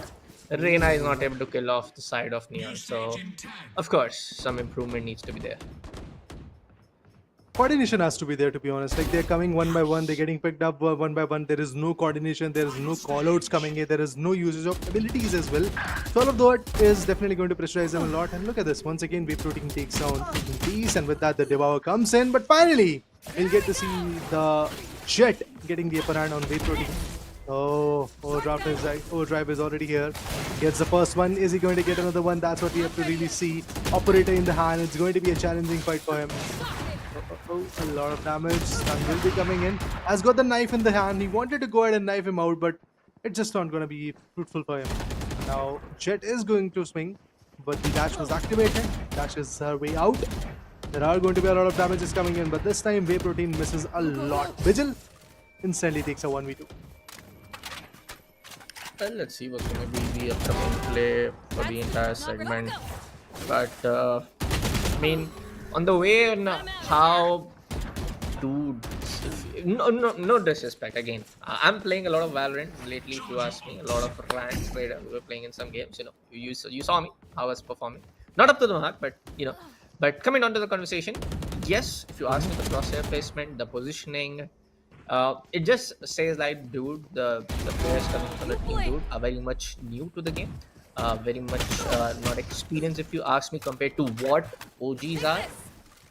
Speaker 3: Reyna is not able to kill off the side of Neon. So, of course, some improvement needs to be there.
Speaker 2: Coordination has to be there, to be honest. Like, they're coming one by one, they're getting picked up one by one. There is no coordination, there is no callouts coming in, there is no usage of abilities as well. So all of that is definitely going to pressurize them a lot. And look at this, once again, Wave Protein takes down Peace, and with that, the Devour comes in. But finally, we'll get to see the Jet getting the upper hand on Wave Protein. Oh, Overdrive is already here. Gets the first one. Is he going to get another one? That's what we have to really see. Operator in the hand. It's going to be a challenging fight for him. A lot of damage. Stun will be coming in. Has got the knife in the hand. He wanted to go ahead and knife him out, but it's just not going to be fruitful for him. Now, Jet is going to swing, but the dash was activated. Dash is her way out. There are going to be a lot of damages coming in, but this time Wave Protein misses a lot. Vigil instantly takes a 1v2.
Speaker 3: Well, let's see what's going to be the upcoming play for the entire segment. But, I mean, on the way on how dude, no disrespect again. I'm playing a lot of Valorant lately, if you ask me. A lot of ranks, right? We were playing in some games, you saw me, how I was performing. Not up to the mark, but but coming on to the conversation, yes, if you ask me, the crosshair placement, the positioning, it just says like, dude, the players coming from the team, dude, are very much new to the game. Very much not experienced, if you ask me, compared to what OGs are.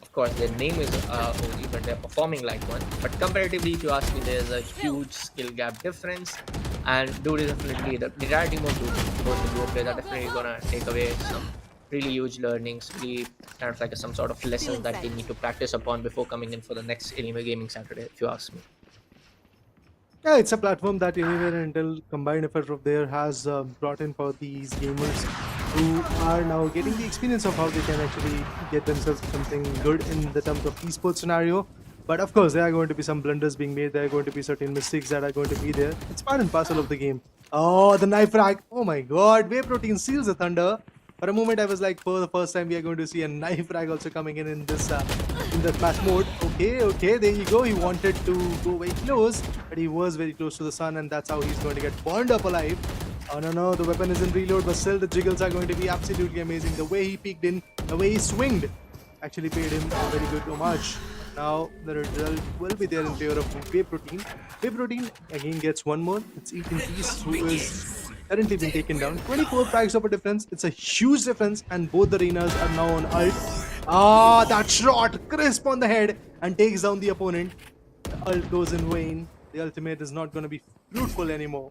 Speaker 3: Of course, their name is OG, but they're performing like one. But comparatively, if you ask me, there's a huge skill gap difference. And dude is definitely, the entire team of dude, both the duo players are definitely gonna take away some really huge learnings, really kind of like some sort of lessons that they need to practice upon before coming in for the next Alienware Gaming Saturday, if you ask me.
Speaker 2: Yeah, it's a platform that Alienware and Intel combined effort of there has brought in for these gamers who are now getting the experience of how they can actually get themselves something good in the terms of esports scenario. But of course, there are going to be some blunders being made. There are going to be certain mistakes that are going to be there. It's part and parcel of the game. Oh, the knife rack. Oh my god. Wave Protein seals the thunder. For a moment, I was like, for the first time, we are going to see a knife rag also coming in this in the match mode. Okay, there you go. He wanted to go very close, but he was very close to the sun, and that's how he's going to get burned up alive. Oh no, the weapon is in reload, but still the jiggles are going to be absolutely amazing. The way he peeked in, the way he swinged, actually paid him a very good homage. Now the result will be there in favor of Wave Protein. Wave Protein again gets one more. It's Eating Peace, who is currently been taken down. 24 frags of a difference. It's a huge difference, and both the arenas are now on ult. Ah, that shot crisp on the head and takes down the opponent. The ult goes in vain. The ultimate is not going to be fruitful anymore.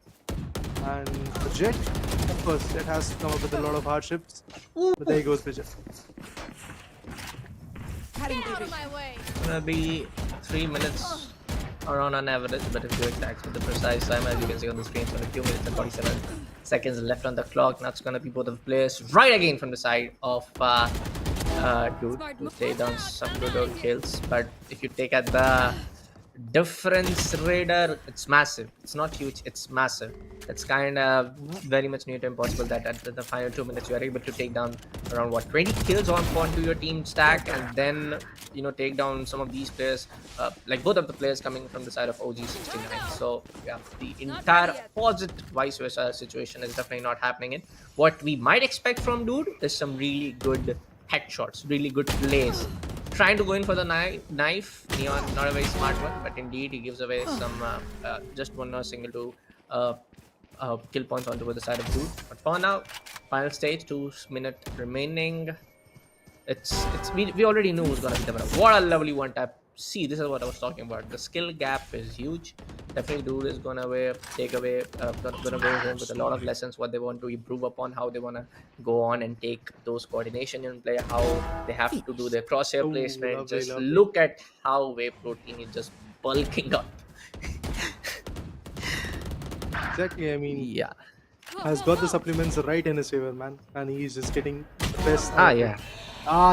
Speaker 2: And the Jet, of course, Jet has to come up with a lot of hardships. But there goes the Jet.
Speaker 4: Get out of my way.
Speaker 3: Gonna be 3 minutes around on average, but if you exact with the precise time, as you can see on the screen, it's only 2 minutes and 47 seconds left on the clock. Now it's gonna be both of the players right again from the side of dude to take down some good kills. But if you take at the difference radar, it's massive. It's not huge, it's massive. It's kind of very much near to impossible that at the final 2 minutes you are able to take down around 20 kills onto your team stack, and then take down some of these players, like both of the players coming from the side of OG69. So yeah, the entire opposite vice versa situation is definitely not happening. In what we might expect from dude is some really good headshots, really good plays. Trying to go in for the knife. Neon, not a very smart one, but indeed he gives away some just one or single to kill points onto the side of dude. But for now, final stage, 2 minutes remaining. We already knew it was gonna be the winner. What a lovely one tap. See, this is what I was talking about. The skill gap is huge. Definitely dude is gonna go home with a lot of lessons, what they want to improve upon, how they want to go on and take those coordination in play, how they have to do their crosshair placement. Just look at how Wave Protein is just bulking up.
Speaker 2: Exactly, I mean,
Speaker 3: Yeah.
Speaker 2: has got the supplements right in his favor, man, and he's just getting the best.
Speaker 3: Yeah.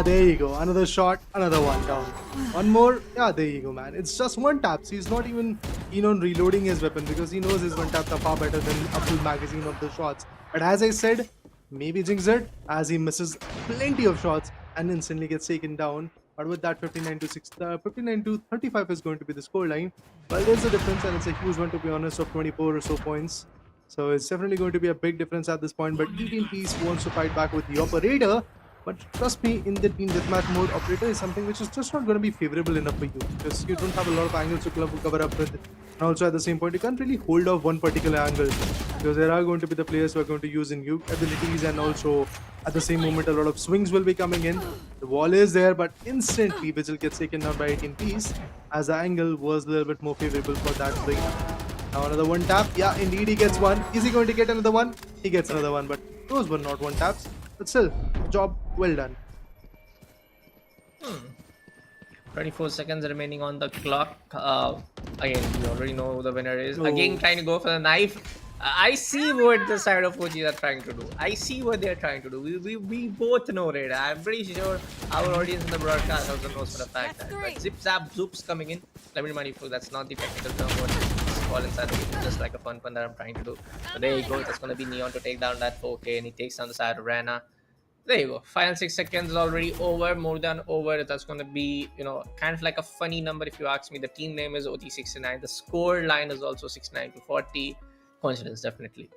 Speaker 2: There you go. Another shot, another one down. One more. Yeah, there you go, man. It's just one taps. He's not even keen on reloading his weapon because he knows his one taps are far better than a full magazine of the shots. But as I said, maybe jinx it as he misses plenty of shots and instantly gets taken down. But with that 59 to 35 is going to be the score line. Well, there's a difference, and it's a huge one to be honest, of 24 or so points. So it's definitely going to be a big difference at this point. But 18 Piece wants to fight back with the Operator. But trust me, in the team deathmatch mode, Operator is something which is just not going to be favorable enough for you, because you don't have a lot of angles to cover up with. And also at the same point, you can't really hold off one particular angle, because there are going to be the players who are going to use in nuke abilities, and also at the same moment a lot of swings will be coming in. The wall is there, but instantly Vigil gets taken down by 18 Piece, as the angle was a little bit more favorable for that swing. Now another one tap. Yeah, indeed he gets one. Is he going to get another one? He gets another one, but those were not one taps. But still, job well done.
Speaker 3: 24 seconds remaining on the clock. Again, we already know who the winner is. Again, trying to go for the knife. I see what the side of OG are trying to do. I see what they're trying to do. We both know it. I'm pretty sure our audience in the broadcast also knows for the fact that. But zip zap zoops coming in. Let me remind you, folks, that's not the technical term. What it's called inside the game. Just like a fun that I'm trying to do. So there you go. That's going to be Neon to take down that 4K, and he takes down the side of Rana. There you go. Final 6 seconds is already over, more than over. That's going to be, kind of like a funny number if you ask me. The team name is OT69. The score line is also 69 to 40. Coincidence, definitely.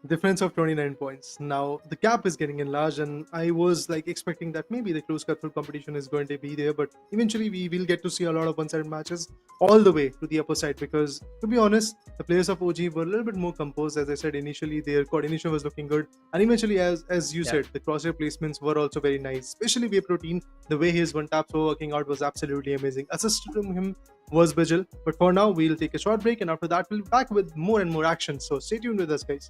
Speaker 2: Difference of 29 points. Now the gap is getting enlarged, and I was like expecting that maybe the close cutthroat competition is going to be there, but eventually we will get to see a lot of one-sided matches all the way to the upper side, because to be honest, the players of OG were a little bit more composed. As I said initially, their coordination was looking good, and eventually, as you said, the crosshair placements were also very nice, especially Whey Protein. The way his one taps were working out was absolutely amazing. Assist from him was Vigil. But for now, we'll take a short break, and after that we'll be back with more and more action, so stay tuned with us, guys.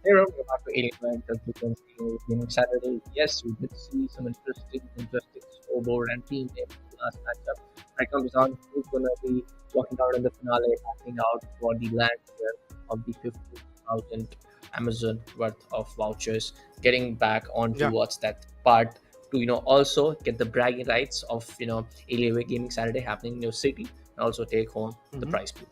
Speaker 3: Hey, Rob, we're back to Alienware Intermission Gaming Saturday. Yes, we did see some interesting scoreboard and team names in the last matchup. Right comes down who's going to be walking out in the finale, acting out for the land share of the 50,000 Amazon worth of vouchers, getting back on
Speaker 2: Yeah.
Speaker 3: towards that part to also get the bragging rights of Alienware Gaming Saturday happening in your city and also take home the
Speaker 2: Mhm.
Speaker 3: prize pool.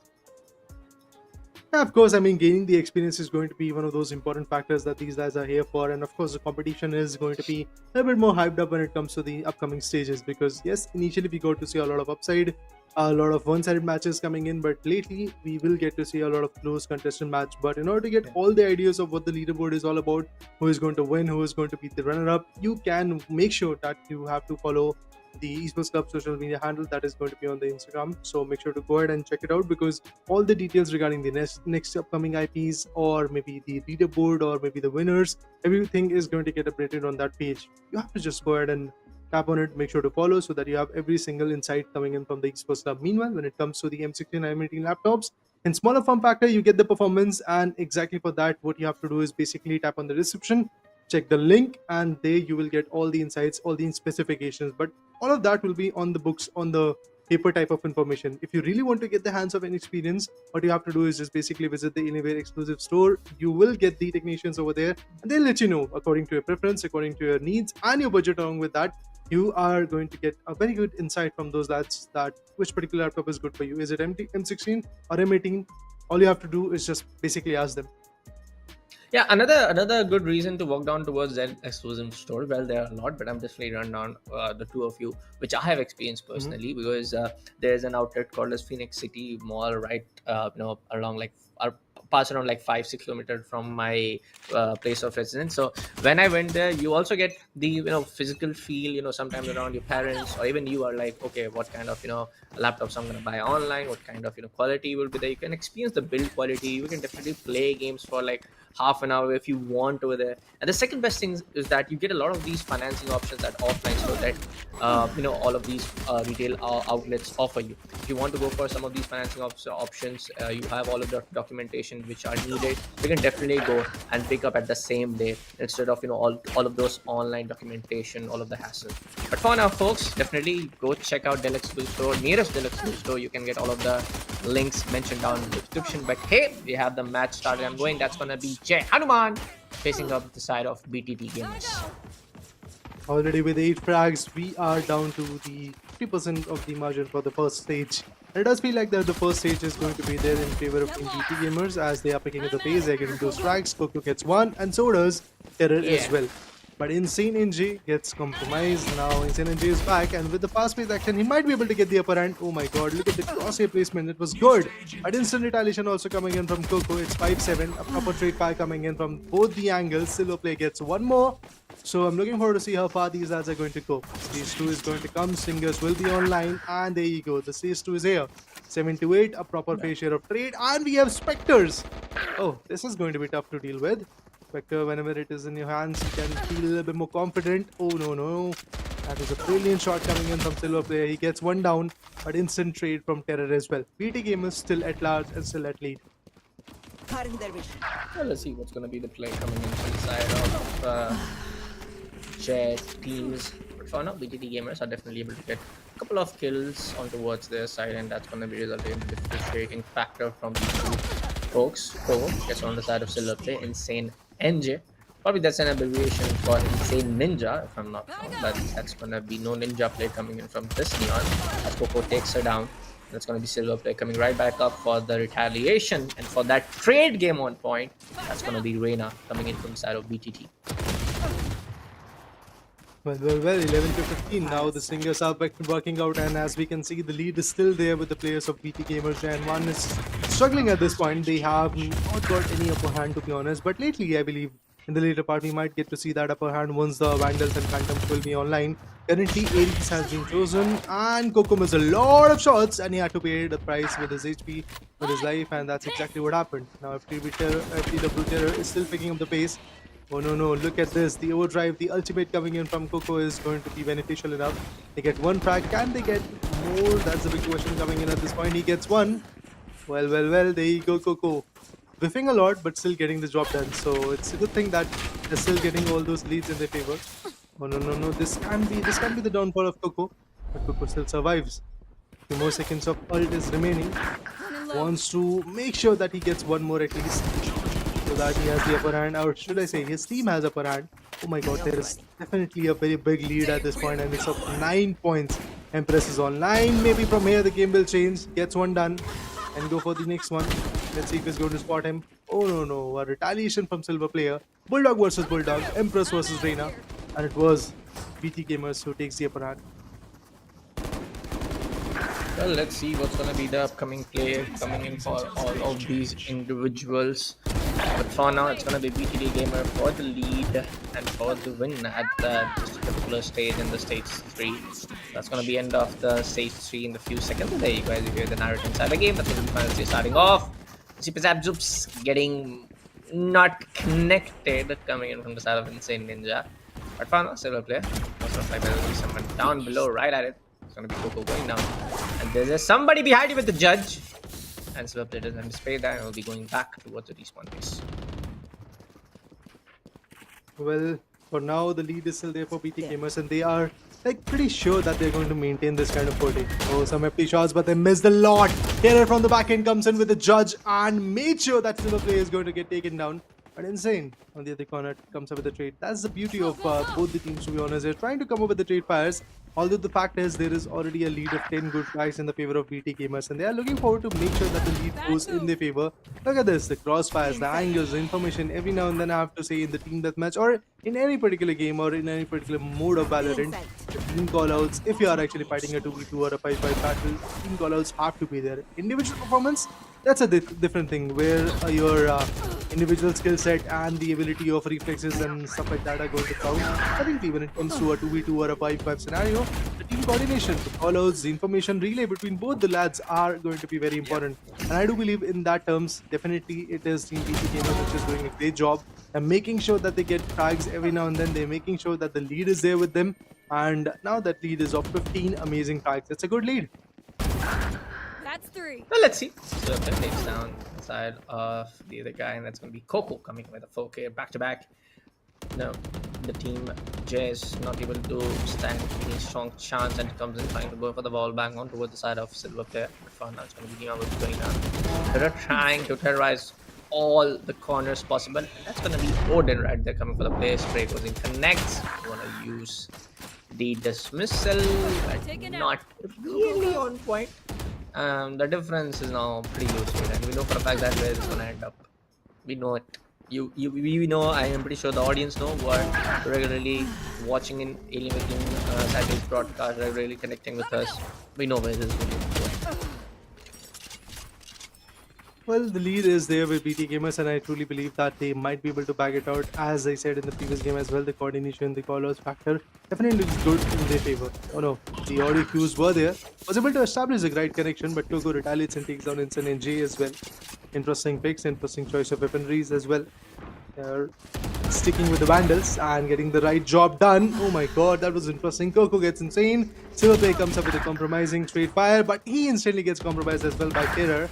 Speaker 2: Yeah, of course. I mean, gaining the experience is going to be one of those important factors that these guys are here for. And of course, the competition is going to be a little bit more hyped up when it comes to the upcoming stages. Because, yes, initially we got to see a lot of upside, a lot of one sided matches coming in. But lately, we will get to see a lot of close contestant match. But in order to get all the ideas of what the leaderboard is all about, who is going to win, who is going to be the runner up, you can make sure that you have to follow the Esports Club social media handle that is going to be on the Instagram. So make sure to go ahead and check it out because all the details regarding the next upcoming IPs or maybe the leaderboard or maybe the winners, everything is going to get updated on that page. You have to just go ahead and tap on it, make sure to follow so that you have every single insight coming in from the Esports Club. Meanwhile, when it comes to the M16 M18 laptops, in smaller form factor, you get the performance, and exactly for that, what you have to do is basically tap on the description, check the link, and there you will get all the insights, all the specifications. But all of that will be on the books, on the paper type of information. If you really want to get the hands of an experience, what you have to do is just basically visit the Alienware exclusive store. You will get the technicians over there, and they'll let you know according to your preference, according to your needs, and your budget. Along with that, you are going to get a very good insight from those lads that which particular laptop is good for you. Is it M16 or M18? All you have to do is just basically ask them.
Speaker 3: Yeah, another good reason to walk down towards that exclusive store. Well, there are a lot, but I'm just really run down the two of you, which I have experienced personally, because there's an outlet called as Phoenix City Mall, right? Along like pass around like 5-6 kilometers from my place of residence. So when I went there, you also get the physical feel. Sometimes around your parents or even you are like, okay, what kind of laptops I'm gonna buy online, what kind of quality will be there. You can experience the build quality. You can definitely play games for like half an hour if you want over there. And the second best thing is that you get a lot of these financing options that offline store that all of these retail outlets offer you. If you want to go for some of these financing options, you have all of the documentation which are needed. You can definitely go and pick up at the same day instead of all of those online documentation, all of the hassle. But for now, folks, definitely go check out Deluxe Blue Store, nearest Deluxe Blue Store. You can get all of the links mentioned down in the description. But hey, we have the match started and going. That's gonna be Hanuman facing up the side of BTT Gamers.
Speaker 2: Already with 8 frags, we are down to the 50% of the margin for the first stage. And it does feel like that the first stage is going to be there in favor of BT Gamers as they are picking up the pace. They're getting those frags. Coco gets one, and so does Terror as well. But Insane NJ gets compromised. Now Insane NJ is back, and with the fast pace action, he might be able to get the upper hand. Oh my god, look at the crosshair placement. It was good. But instant retaliation also coming in from Coco. It's 5-7. A proper trade fire coming in from both the angles. Silver Play gets one more. So I'm looking forward to see how far these lads are going to go. Stage 2 is going to come. Singers will be online. And there you go. The stage 2 is here. 7-8. A proper fair share of trade. And we have Spectres. Oh, this is going to be tough to deal with. Spectre, whenever it is in your hands, you can feel a little bit more confident. Oh, no. That is a brilliant shot coming in from Silver Player. He gets one down, but instant trade from Terror as well. BT Gamers still at large and still at lead.
Speaker 3: Well, let's see what's going to be the play coming in from the side of Jet teams. But for now, BTT Gamers are definitely able to get a couple of kills on towards their side, and that's going to be resulting in a differentiating factor from these two folks. So, gets on the side of Silver Play, Insane NJ. Probably that's an abbreviation for Insane Ninja, if I'm not wrong, but that's going to be no ninja play coming in from this Neon as Coco takes her down. That's going to be Silver Play coming right back up for the retaliation, and for that trade game on point, that's going to be Reina coming in from the side of BTT.
Speaker 2: Well, 11 to 15. Now the Singers are back working out, and as we can see, the lead is still there with the players of BT Gamers. And one is struggling at this point. They have not got any upper hand, to be honest. But lately, I believe, in the later part, we might get to see that upper hand once the Vandals and Phantoms will be online. Currently, Ares has been chosen, and Coco missed a lot of shots, and he had to pay the price with his HP, with his life, and that's exactly what happened. Now, FTW Terror is still picking up the pace. Oh no, look at this. The overdrive, the ultimate coming in from Coco is going to be beneficial enough. They get one frag. Can they get more? That's the big question coming in at this point. He gets one. Well, there you go, Coco. whiffing a lot, but still getting the job done. So it's a good thing that they're still getting all those leads in their favor. Oh no! This can be the downfall of Coco, but Coco still survives. Few more seconds of ult is remaining.
Speaker 4: Running low.
Speaker 2: Wants to make sure that he gets one more at least, so that he has the upper hand, or should I say, his team has upper hand. Oh my God, there is definitely a very big lead at this point, and it's of 9 points. Empress is online. Maybe from here the game will change. Gets one done, and go for the next one. Let's see if he's going to spot him. Oh no! A retaliation from Silver player. Bulldog versus Bulldog. Empress versus Reina, and it was BT Gamers who takes the upper hand.
Speaker 3: Well, let's see what's gonna be the upcoming play coming in for all of these individuals. But for now, it's gonna be BTD Gamer for the lead and for the win at this particular stage in the stage 3. That's gonna be end of the stage 3 in a few seconds. There you guys hear the narrative inside the game. That's what we're finally starting off. Zoops getting not connected coming in from the side of Insane Ninja. But for now, Silver player. Most of like there will be someone down below right at it. It's gonna be Coco going down. And there's somebody behind you with the judge. And Silver player doesn't anticipate that and will be going back towards the respawn base.
Speaker 2: Well, for now the lead is still there for BT Gamers, and they are like pretty sure that they're going to maintain this kind of footing. Oh, some empty shots, but they missed a lot. Khare from the back end comes in with the judge and made sure that Silver player is going to get taken down. But Insane on the other corner comes up with the trade. That's the beauty of both the teams, to be honest. They're trying to come up with the trade fires. Although the fact is there is already a lead of 10 good tries in the favor of BT Gamers, and they are looking forward to make sure that the lead goes in their favor. Look at this, the crossfires, the angles, the information. Every now and then I have to say in the team deathmatch or in any particular game or in any particular mode of Valorant, the team callouts, if you are actually fighting a 2v2 or a 5v5 battle, team callouts have to be there. Individual performance, that's a different thing where your individual skill set and the ability of reflexes and stuff like that are going to count. I think when it comes to a 2v2 or a 5v5 scenario, the team coordination, the callouts, the information relay between both the lads are going to be very important. And I do believe in that terms, definitely it is Team BT Gamers which is doing a great job and making sure that they get tags every now and then. They're making sure that the lead is there with them. And now that lead is of 15 amazing tags. It's a good lead.
Speaker 4: That's 3.
Speaker 3: Well, let's see. So that takes down the side of the other guy, and that's going to be Coco coming with a 4K back to back. No, the team J is not able to stand any strong chance, and comes in trying to go for the ball bang on towards the side of Silver player. But for now, it's going to be going down. They're trying to terrorize all the corners possible, and that's going to be Odin right there coming for the play. Shree goes in, connects. Want to use the dismissal, but not really on point. The difference is now pretty useful, and we know for a fact that where it's gonna end up. We know it. We know. I am pretty sure the audience know. Who are regularly watching in Alienware Saturday's broadcast, regularly connecting with us. We know where this is going to go.
Speaker 2: Well, the lead is there with BT Gamers, and I truly believe that they might be able to bag it out. As I said in the previous game as well, the coordination, the callouts factor definitely looks good in their favor. Oh no, the audio cues were there. Was able to establish the right connection, but Coco retaliates and takes down Insane and J as well. Interesting picks, interesting choice of weaponries as well. They're sticking with the Vandals and getting the right job done. Oh my god, that was interesting. Coco gets Insane. Silverplay comes up with a compromising straight fire, but he instantly gets compromised as well by Khare.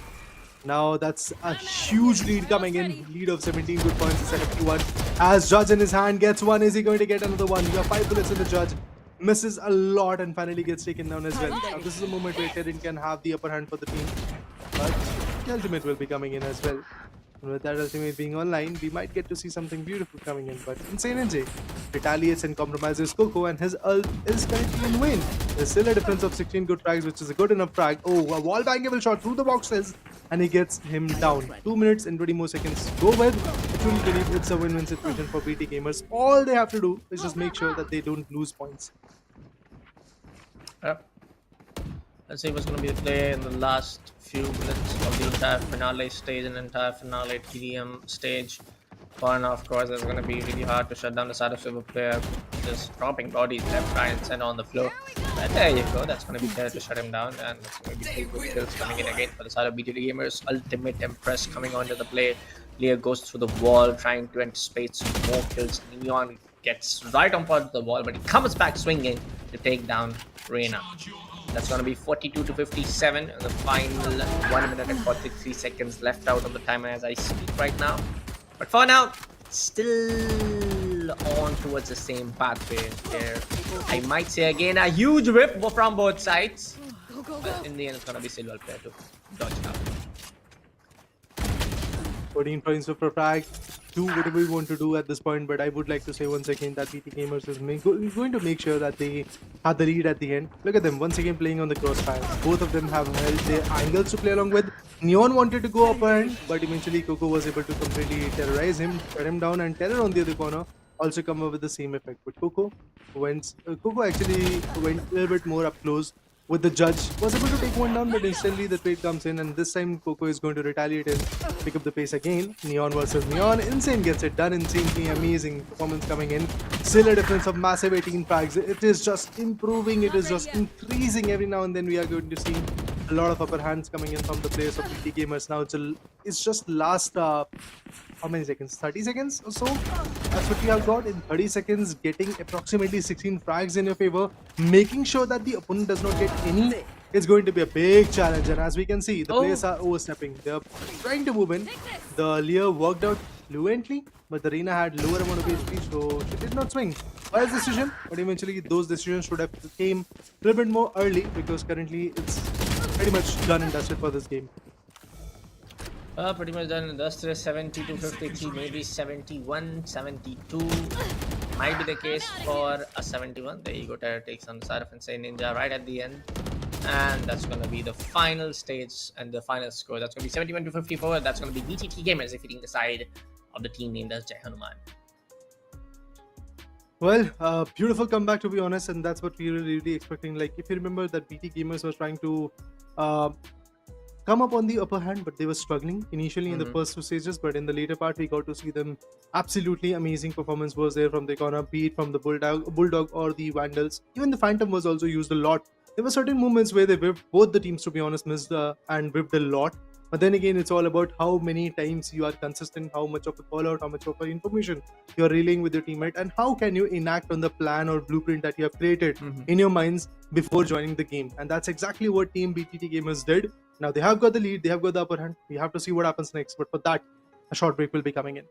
Speaker 2: Now that's a huge lead coming in. Lead of 17 good points instead of 1. As Judge in his hand gets one, is he going to get another one? You have 5 bullets in the Judge. Misses a lot and finally gets taken down as well. Now this is a moment where Terran can have the upper hand for the team. But the ultimate will be coming in as well. And with that ultimate being online, we might get to see something beautiful coming in. But Insane NJ retaliates and compromises Coco, and his ult is currently in vain. There's still a difference of 16 good frags, which is a good enough frag. Oh, a wall bangable shot through the boxes, and he gets him down. 2 minutes and 20 more seconds. Go with. I truly believe it's a win-win situation for BT Gamers. All they have to do is just make sure that they don't lose points.
Speaker 3: Let's see what's going to be the play in the last few minutes of the entire finale stage and entire finale TDM stage. For now, of course, it's going to be really hard to shut down the side of Silver player, just dropping bodies left, right, and center on the floor. But there you go, that's going to be there to shut him down, and it's going to be 2 good kills coming in again for the side of BTD Gamers. Ultimate Empress coming onto the play. Leah goes through the wall, trying to anticipate some more kills. Neon gets right on part of the wall, but he comes back swinging to take down Reina. That's going to be 42 to 57. The final 1 minute and 43 seconds left out of the timer as I speak right now. But for now, still on towards the same pathway there. I might say again a huge whip from both sides.
Speaker 4: Go, go,
Speaker 3: But
Speaker 4: go.
Speaker 3: in the end, it's going to be Silver player to dodge it out.
Speaker 2: 14 points for frag. Do whatever you want to do at this point, but I would like to say once again that BT Gamers is going to make sure that they have the lead at the end. Look at them once again playing on the crossfire. Both of them have held their angles to play along with. Neon wanted to go up and but eventually Coco was able to completely terrorize him, shut him down, and Terror on the other corner also come up with the same effect. But Coco actually went a little bit more up close with the judge, was able to take one down, but instantly the trade comes in, and this time Coco is going to retaliate and pick up the pace again. Neon versus Neon. Insane gets it done. Insanely amazing performance coming in. Still a difference of massive 18 frags. It is just improving. It is just increasing every now and then. We are going to see a lot of upper hands coming in from the players of BT Gamers now. It's just last how many seconds? 30 seconds or so? That's what you have got in 30 seconds, getting approximately 16 frags in your favor, making sure that the opponent does not get any. It's going to be a big challenge, and as we can see, the players are overstepping. They're trying to move in. The Lear worked out fluently, but the Reina had lower amount of HP, so she did not swing. Wise decision, but eventually those decisions should have came a little bit more early, because currently it's pretty much done and dusted for this game.
Speaker 3: Pretty much done and dusted. 70 to 53, maybe 71, 72. Might be the case for a 71. The Ego Terror takes on the side of Insane Ninja right at the end. And that's going to be the final stage and the final score. That's going to be 71 to 54. That's going to be BTT Gamers defeating the side of the team named as Jai Hanuman.
Speaker 2: Well, beautiful comeback to be honest, and that's what we were really expecting. Like, if you remember that BT Gamers was trying to come up on the upper hand, but they were struggling initially in the first two stages, but in the later part we got to see them. Absolutely amazing performance was there from the corner, be it from the Bulldog or the Vandals. Even the Phantom was also used a lot. There were certain moments where they whipped, both the teams to be honest missed and whipped a lot. But then again, it's all about how many times you are consistent, how much of a call out, how much of a information you are relaying with your teammate, and how can you enact on the plan or blueprint that you have created in your minds before joining the game. And that's exactly what Team BTT Gamers did. Now they have got the lead, they have got the upper hand. We have to see what happens next. But for that, a short break will be coming in.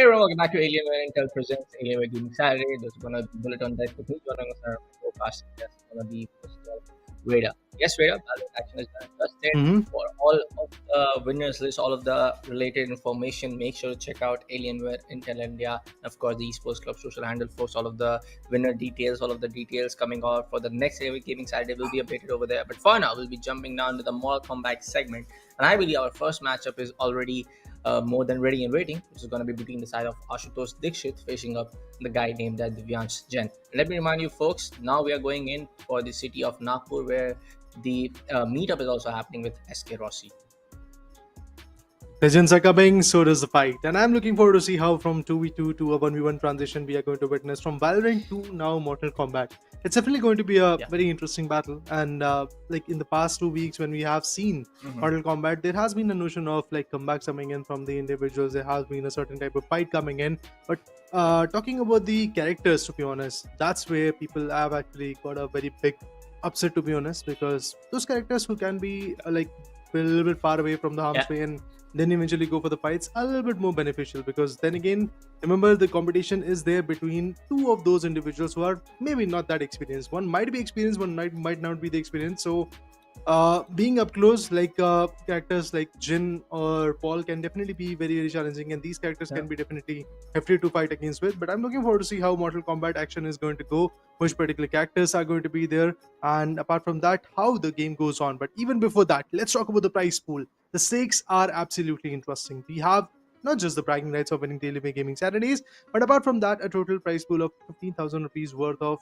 Speaker 3: Hey everyone, welcome back to Alienware Intel presents Alienware Gaming Saturday. There's gonna be bullet on deck with me. Joining us on our forecast. That's gonna be Mr. Raider. Yes, Raider, Valorant action is done and dusted.
Speaker 2: Mm-hmm.
Speaker 3: For all of the winners list, all of the related information, make sure to check out Alienware Intel India. And of course, the Esports Club social handle posts all of the winner details, all of the details coming out for the next Alienware Gaming Saturday will be updated over there. But for now, we'll be jumping down to the Mortal Kombat segment. And I believe our first matchup is already more than ready and waiting, which is going to be between the side of Ashutosh Dixit facing up the guy named Divyansh Jain. Let me remind you, folks, now we are going in for the city of Nagpur, where the meetup is also happening with SK Rossi.
Speaker 2: Legends are coming, so does the fight. And I'm looking forward to see how from 2v2 to a 1v1 transition we are going to witness from Valorant to now Mortal Kombat. It's definitely going to be a very interesting battle. And like in the past 2 weeks when we have seen Mortal Kombat, there has been a notion of like comebacks coming in from the individuals. There has been a certain type of fight coming in. But talking about the characters, to be honest, that's where people have actually got a very big upset, to be honest, because those characters who can be like a little bit far away from the harm's way and then eventually go for the fights a little bit more beneficial, because then again, remember, the competition is there between two of those individuals who are maybe not that experienced. One might be experienced, one might not be the experience. So being up close, like characters like Jin or Paul can definitely be very, very challenging, and these characters can be definitely hefty to fight against with. But I'm looking forward to see how Mortal Kombat action is going to go, which particular characters are going to be there, and apart from that, how the game goes on. But even before that, let's talk about the prize pool. The stakes are absolutely interesting. We have not just the bragging rights of winning Daily Gaming Saturdays, but apart from that, a total prize pool of 15,000 rupees worth of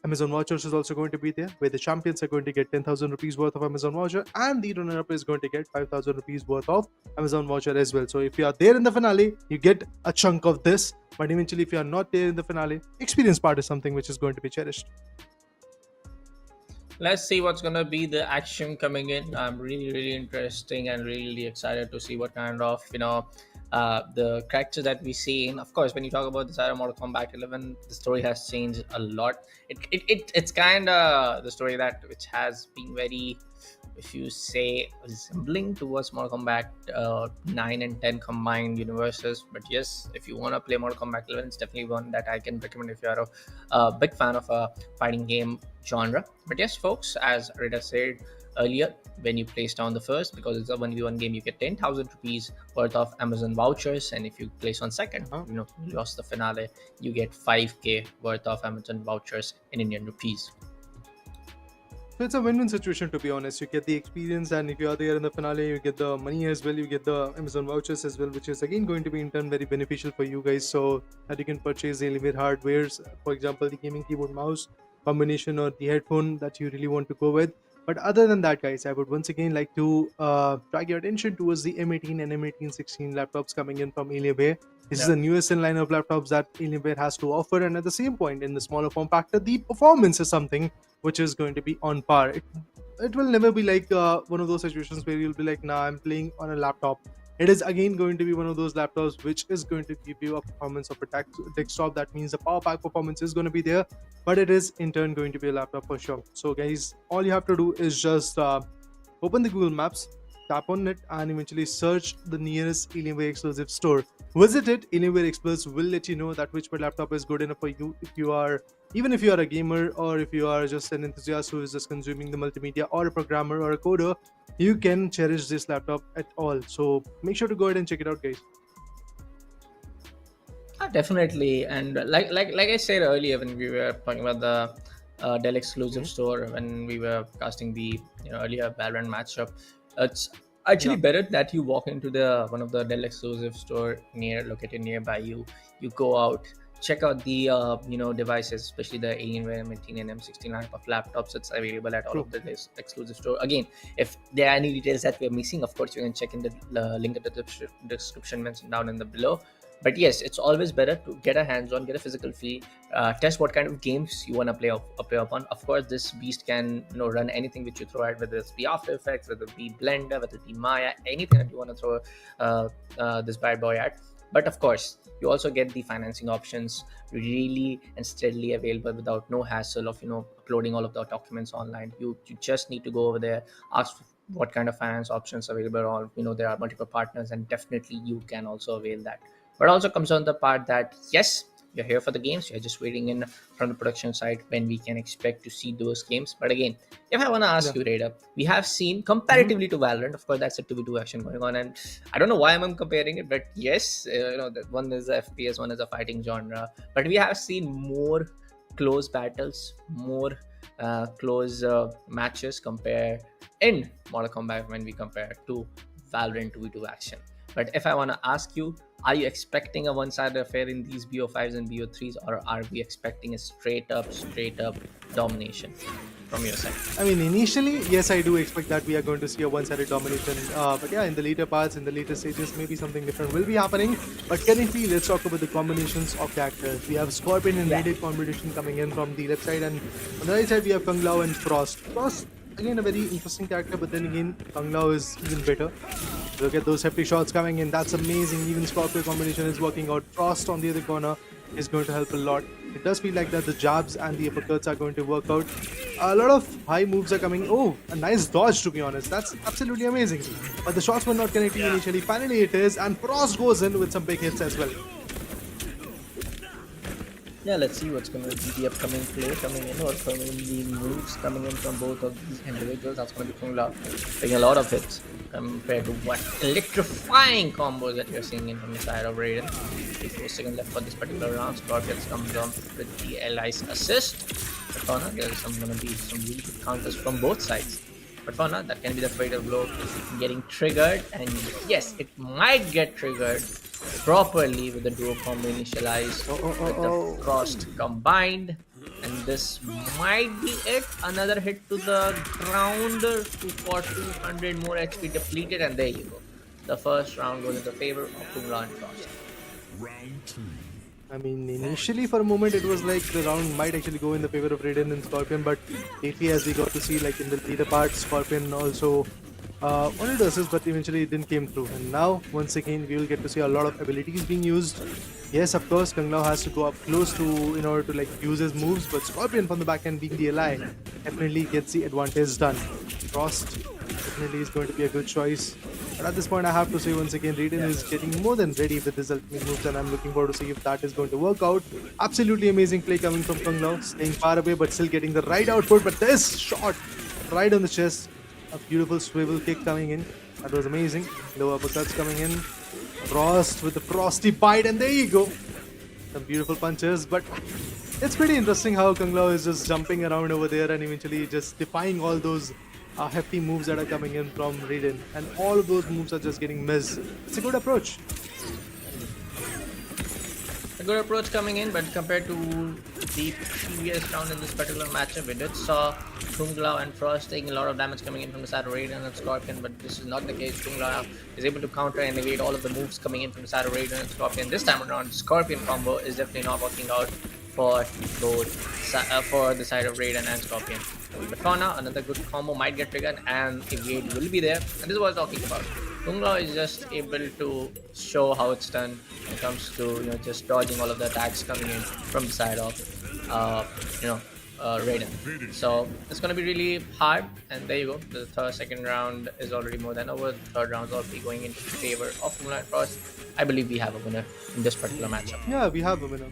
Speaker 2: Amazon vouchers is also going to be there, where the champions are going to get 10,000 rupees worth of Amazon voucher, and the runner-up is going to get 5,000 rupees worth of Amazon voucher as well. So if you are there in the finale, you get a chunk of this. But eventually, if you are not there in the finale, experience part is something which is going to be cherished.
Speaker 3: Let's see what's gonna be the action coming in. I'm really interesting and really excited to see what kind of the characters that we see. And of course, when you talk about the side of Mortal Kombat 11, the story has changed a lot. It's kind of the story that which has been very, if you say, resembling towards Mortal Kombat 9 and 10 combined universes. But yes, if you want to play Mortal Kombat 11, it's definitely one that I can recommend if you are a big fan of a fighting game genre. But yes, folks, as Rita said earlier, when you place down the first, because it's a 1v1 game, you get 10,000 rupees worth of Amazon vouchers, and if you place on second, you lost the finale, you get 5k worth of Amazon vouchers in Indian rupees.
Speaker 2: So it's a win-win situation, to be honest. You get the experience, and if you are there in the finale, you get the money as well. You get the Amazon vouchers as well, which is again going to be in turn very beneficial for you guys, so that you can purchase the Alienware hardwares, for example, the gaming keyboard mouse combination or the headphone that you really want to go with. But other than that, guys, I would once again like to drag your attention towards the M18 and M1816 laptops coming in from Alienware. This is the newest in line of laptops that Alienware has to offer, and at the same point, in the smaller form factor, the performance is something which is going to be on par. It will never be like one of those situations where you'll be like, nah, I'm playing on a laptop. It is again going to be one of those laptops which is going to give you a performance of a desktop. That means the power pack performance is going to be there, but it is in turn going to be a laptop for sure. So guys, all you have to do is just open the Google Maps, tap on it, and eventually search the nearest Alienware exclusive store. Visit it. Alienware experts will let you know that which laptop is good enough for you. Even if you are a gamer, or if you are just an enthusiast who is just consuming the multimedia, or a programmer or a coder, you can cherish this laptop at all. So make sure to go ahead and check it out, guys.
Speaker 3: Definitely, and like I said earlier when we were talking about the Dell exclusive store, when we were casting the earlier Valorant matchup, it's actually better that you walk into the one of the Dell exclusive store located nearby you. You go out, check out the devices, especially the Alienware M18 and M16 line of laptops. It's available at all of the exclusive store. Again, if there are any details that we're missing, of course you can check in the link in the description mentioned down in the below. But yes, it's always better to get a hands-on, get a physical feel, test what kind of games you want to play upon. Of course, this beast can run anything which you throw at, whether it's be After Effects, whether it be Blender, whether it be Maya, anything that you want to throw this bad boy at. But of course, you also get the financing options really and steadily available without no hassle of uploading all of the documents online. You just need to go over there, ask what kind of finance options available, or there are multiple partners, and definitely you can also avail that. But also comes on the part that yes, you're here for the games. You're just waiting in from the production side when we can expect to see those games. But again, if I want to ask you, Rada, we have seen comparatively to Valorant, of course, that's a 2v2 action going on, and I don't know why I'm comparing it, but yes, that one is a FPS, one is a fighting genre, but we have seen more close battles, more close matches compare in Mortal Kombat when we compare to Valorant 2v2 action. But if I want to ask you, are you expecting a one-sided affair in these BO5s and BO3s, or are we expecting a straight up domination from your side?
Speaker 2: I mean, initially, yes, I do expect that we are going to see a one-sided domination. But yeah, in the later parts, in the later stages, maybe something different will be happening. But currently, let's talk about the combinations of characters. We have Scorpion and Rated combination coming in from the left side, and on the right side, we have Kung Lao and Frost. Frost, again, a very interesting character, but then again, Kung Lao is even better. Look at those hefty shots coming in. That's amazing. Even Scorpion combination is working out. Frost on the other corner is going to help a lot. It does feel like that the jabs and the uppercuts are going to work out. A lot of high moves are coming. Oh, a nice dodge, to be honest. That's absolutely amazing. But the shots were not connecting initially. Finally it is, and Frost goes in with some big hits as well.
Speaker 3: Yeah, let's see what's going to be the upcoming play coming in, or coming in the moves coming in from both of these individuals. That's going to be Kung Lao taking a lot of hits compared to what electrifying combos that you're seeing in from the side of Raiden. 4 seconds left for this particular round. Scorpions comes down with the allies assist. But for now, there's going to be some really good counters from both sides. But for now, that can be the fatal blow getting triggered, and yes, it might get triggered properly with the duo combo initialized with the Frost combined, and this might be it. Another hit to the ground for 200 more HP depleted, and there you go. The first round goes in the favor of Kung Lao and Frost.
Speaker 2: I mean, initially for a moment it was like the round might actually go in the favor of Raiden and Scorpion, but lately as we got to see, like in the later part, Scorpion also wanted to assist, but eventually it didn't came through. And now once again we will get to see a lot of abilities being used. Yes, of course, Kung Lao has to go up close to in order to like use his moves, but Scorpion from the back end, being the ally, definitely gets the advantage done. Frost definitely is going to be a good choice. But at this point, I have to say once again, Raiden is getting more than ready with his ultimate moves, and I'm looking forward to see if that is going to work out. Absolutely amazing play coming from Kung Lao, staying far away but still getting the right output. But this shot right on the chest, a beautiful swivel kick coming in. That was amazing. Low uppercuts coming in. Frost with the frosty bite, and there you go. Some beautiful punches, but it's pretty interesting how Kung Lao is just jumping around over there and eventually just defying all those hefty moves that are coming in from Raiden, and all of those moves are just getting missed. It's a good approach.
Speaker 3: A good approach coming in, but compared to the previous round in this particular matchup, we did saw Kung Lao and Frost taking a lot of damage coming in from the side of Raiden and Scorpion, but this is not the case. Kung Lao is able to counter and evade all of the moves coming in from the side of Raiden and Scorpion. This time around, Scorpion combo is definitely not working out for both for the side of Raiden and Scorpion. But for now, another good combo might get triggered, and evade will be there. And this is what I was talking about. Kung Lao is just able to show how it's done when it comes to just dodging all of the attacks coming in from the side of Raiden. So it's going to be really hard, and there you go. The second round is already more than over. The third round is already going into favor of Kung Lao and Frost. I believe we have a winner in this particular matchup.
Speaker 2: Yeah, we have a winner.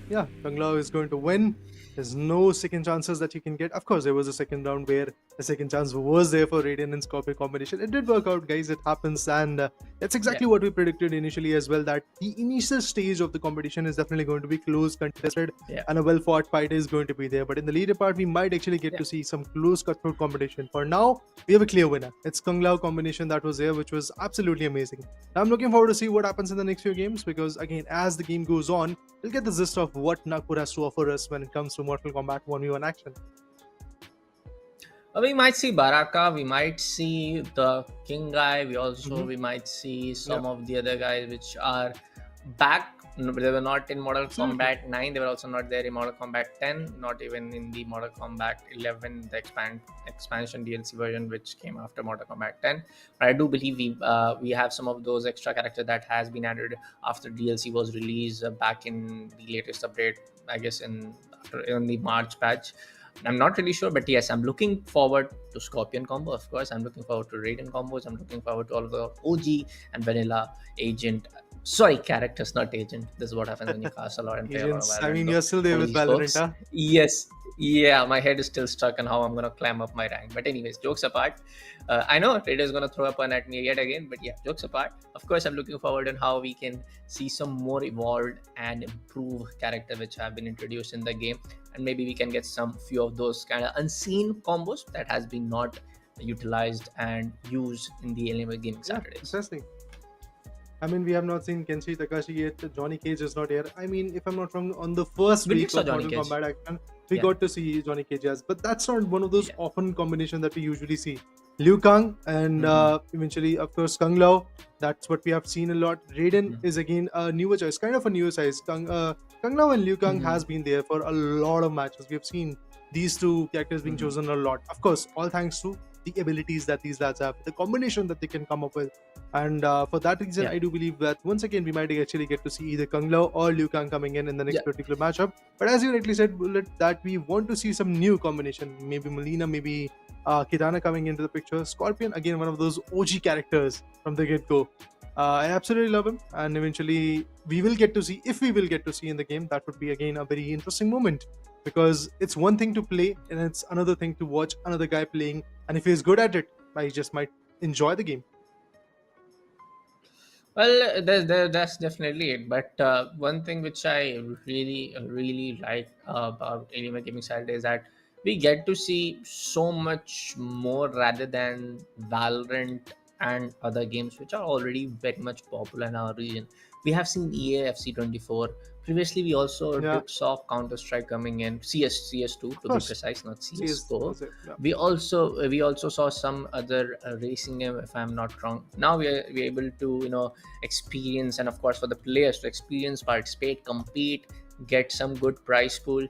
Speaker 2: Yeah, Kung Lao is going to win. There's no second chances that you can get. Of course, there was a second round where the second chance was there for Raiden and Scorpion combination. It did work out, guys. It happens, and that's exactly what we predicted initially as well, that the initial stage of the competition is definitely going to be close, contested, and a well-fought fight is going to be there. But in the later part, we might actually get to see some close cutthroat competition. For now, we have a clear winner. It's Kung Lao combination that was there, which was absolutely amazing. Now, I'm looking forward to see what happens in the next few games, because again, as the game goes on, we'll get the gist of what Nagpur has to offer us when it comes to Mortal Kombat 1v1 action.
Speaker 3: We might see Baraka, we might see the King guy, we might see some of the other guys which are back. They were not in Mortal Kombat 9, they were also not there in Mortal Kombat 10, not even in the Mortal Kombat 11, the expansion DLC version which came after Mortal Kombat 10. But I do believe we have some of those extra characters that has been added after DLC was released back in the latest update, I guess in the March patch. I'm not really sure, but yes, I'm looking forward to Scorpion combo, of course. I'm looking forward to Raiden combos. I'm looking forward to all of the OG and vanilla agent Sorry, characters, not agent. This is what happens when you cast a lot and play a lot of
Speaker 2: Agents. I
Speaker 3: Valorant.
Speaker 2: mean,
Speaker 3: Though.
Speaker 2: you're still there with
Speaker 3: Apologies,
Speaker 2: Valorant,
Speaker 3: folks.
Speaker 2: huh?
Speaker 3: Yes, yeah, my head is still stuck on how I'm gonna climb up my rank. But anyways, jokes apart, I know Trader is gonna throw a pun at me yet again. But yeah, jokes apart. Of course, I'm looking forward on how we can see some more evolved and improved character which have been introduced in the game, and maybe we can get some few of those kind of unseen combos that has been not utilized and used in the Alienware Gaming
Speaker 2: Yeah,
Speaker 3: Saturdays.
Speaker 2: interesting. I mean, we have not seen Kenshi Takashi yet. Johnny Cage is not here. I mean, if I'm not wrong, on the first
Speaker 3: We did
Speaker 2: week
Speaker 3: saw
Speaker 2: of
Speaker 3: Johnny
Speaker 2: Mortal
Speaker 3: Cage.
Speaker 2: Kombat Action, we
Speaker 3: Yeah.
Speaker 2: got to see Johnny Cage as, but that's not one of those
Speaker 3: Yeah.
Speaker 2: often combination that we usually see. Liu Kang and eventually, of course, Kung Lao. That's what we have seen a lot. Raiden is again a newer choice, kind of a newer size. Kung Lao and Liu Kang has been there for a lot of matches. We have seen these two characters being chosen a lot. Of course, all thanks to the abilities that these lads have, the combination that they can come up with. And for that reason,
Speaker 3: Yeah.
Speaker 2: I do believe that once again we might actually get to see either Kung Lao or Liu Kang coming in the next
Speaker 3: Yeah.
Speaker 2: particular matchup. But as you rightly said, Bullet, that we want to see some new combination. Maybe Melina, maybe Kitana coming into the picture. Scorpion, again, one of those OG characters from the get-go. I absolutely love him, and eventually we will get to see, if we will get to see in the game, that would be again a very interesting moment, because it's one thing to play and it's another thing to watch another guy playing, and if he's good at it, I just might enjoy the game.
Speaker 3: Well, that's definitely it. But one thing which I really like about Alienware Gaming Saturday is that we get to see so much more rather than Valorant and other games which are already very much popular in our region. We have seen EA FC 24. Previously, we also
Speaker 2: Yeah.
Speaker 3: did saw Counter Strike coming in, CS2
Speaker 2: Of
Speaker 3: to be
Speaker 2: course,
Speaker 3: precise, not
Speaker 2: CS,
Speaker 3: CS:GO.
Speaker 2: that's it, yeah.
Speaker 3: We also saw some other racing game, if I'm not wrong. Now we're able to experience, and of course for the players to experience, participate, compete, get some good prize pool.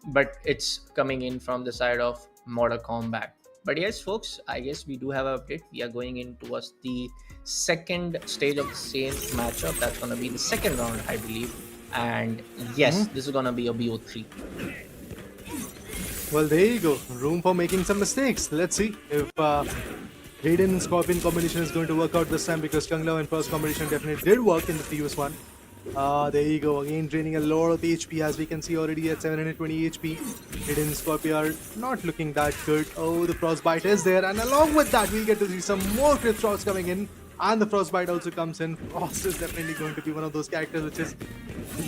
Speaker 3: But it's coming in from the side of Mortal Kombat. But yes, folks, I guess we do have an update. We are going in towards the second stage of the same matchup. That's going to be the second round, I believe. And yes, this is going to be a BO3.
Speaker 2: Well, there you go. Room for making some mistakes. Let's see if Raiden and Scorpion combination is going to work out this time, because Kung Lao and first combination definitely did work in the previous one. There you go. Again, draining a lot of HP, as we can see already at 720 HP. Raiden and Scorpion are not looking that good. Oh, the frostbite is there, and along with that, we'll get to see some more crit shots coming in. And the frostbite also comes in. Frost is definitely going to be one of those characters which is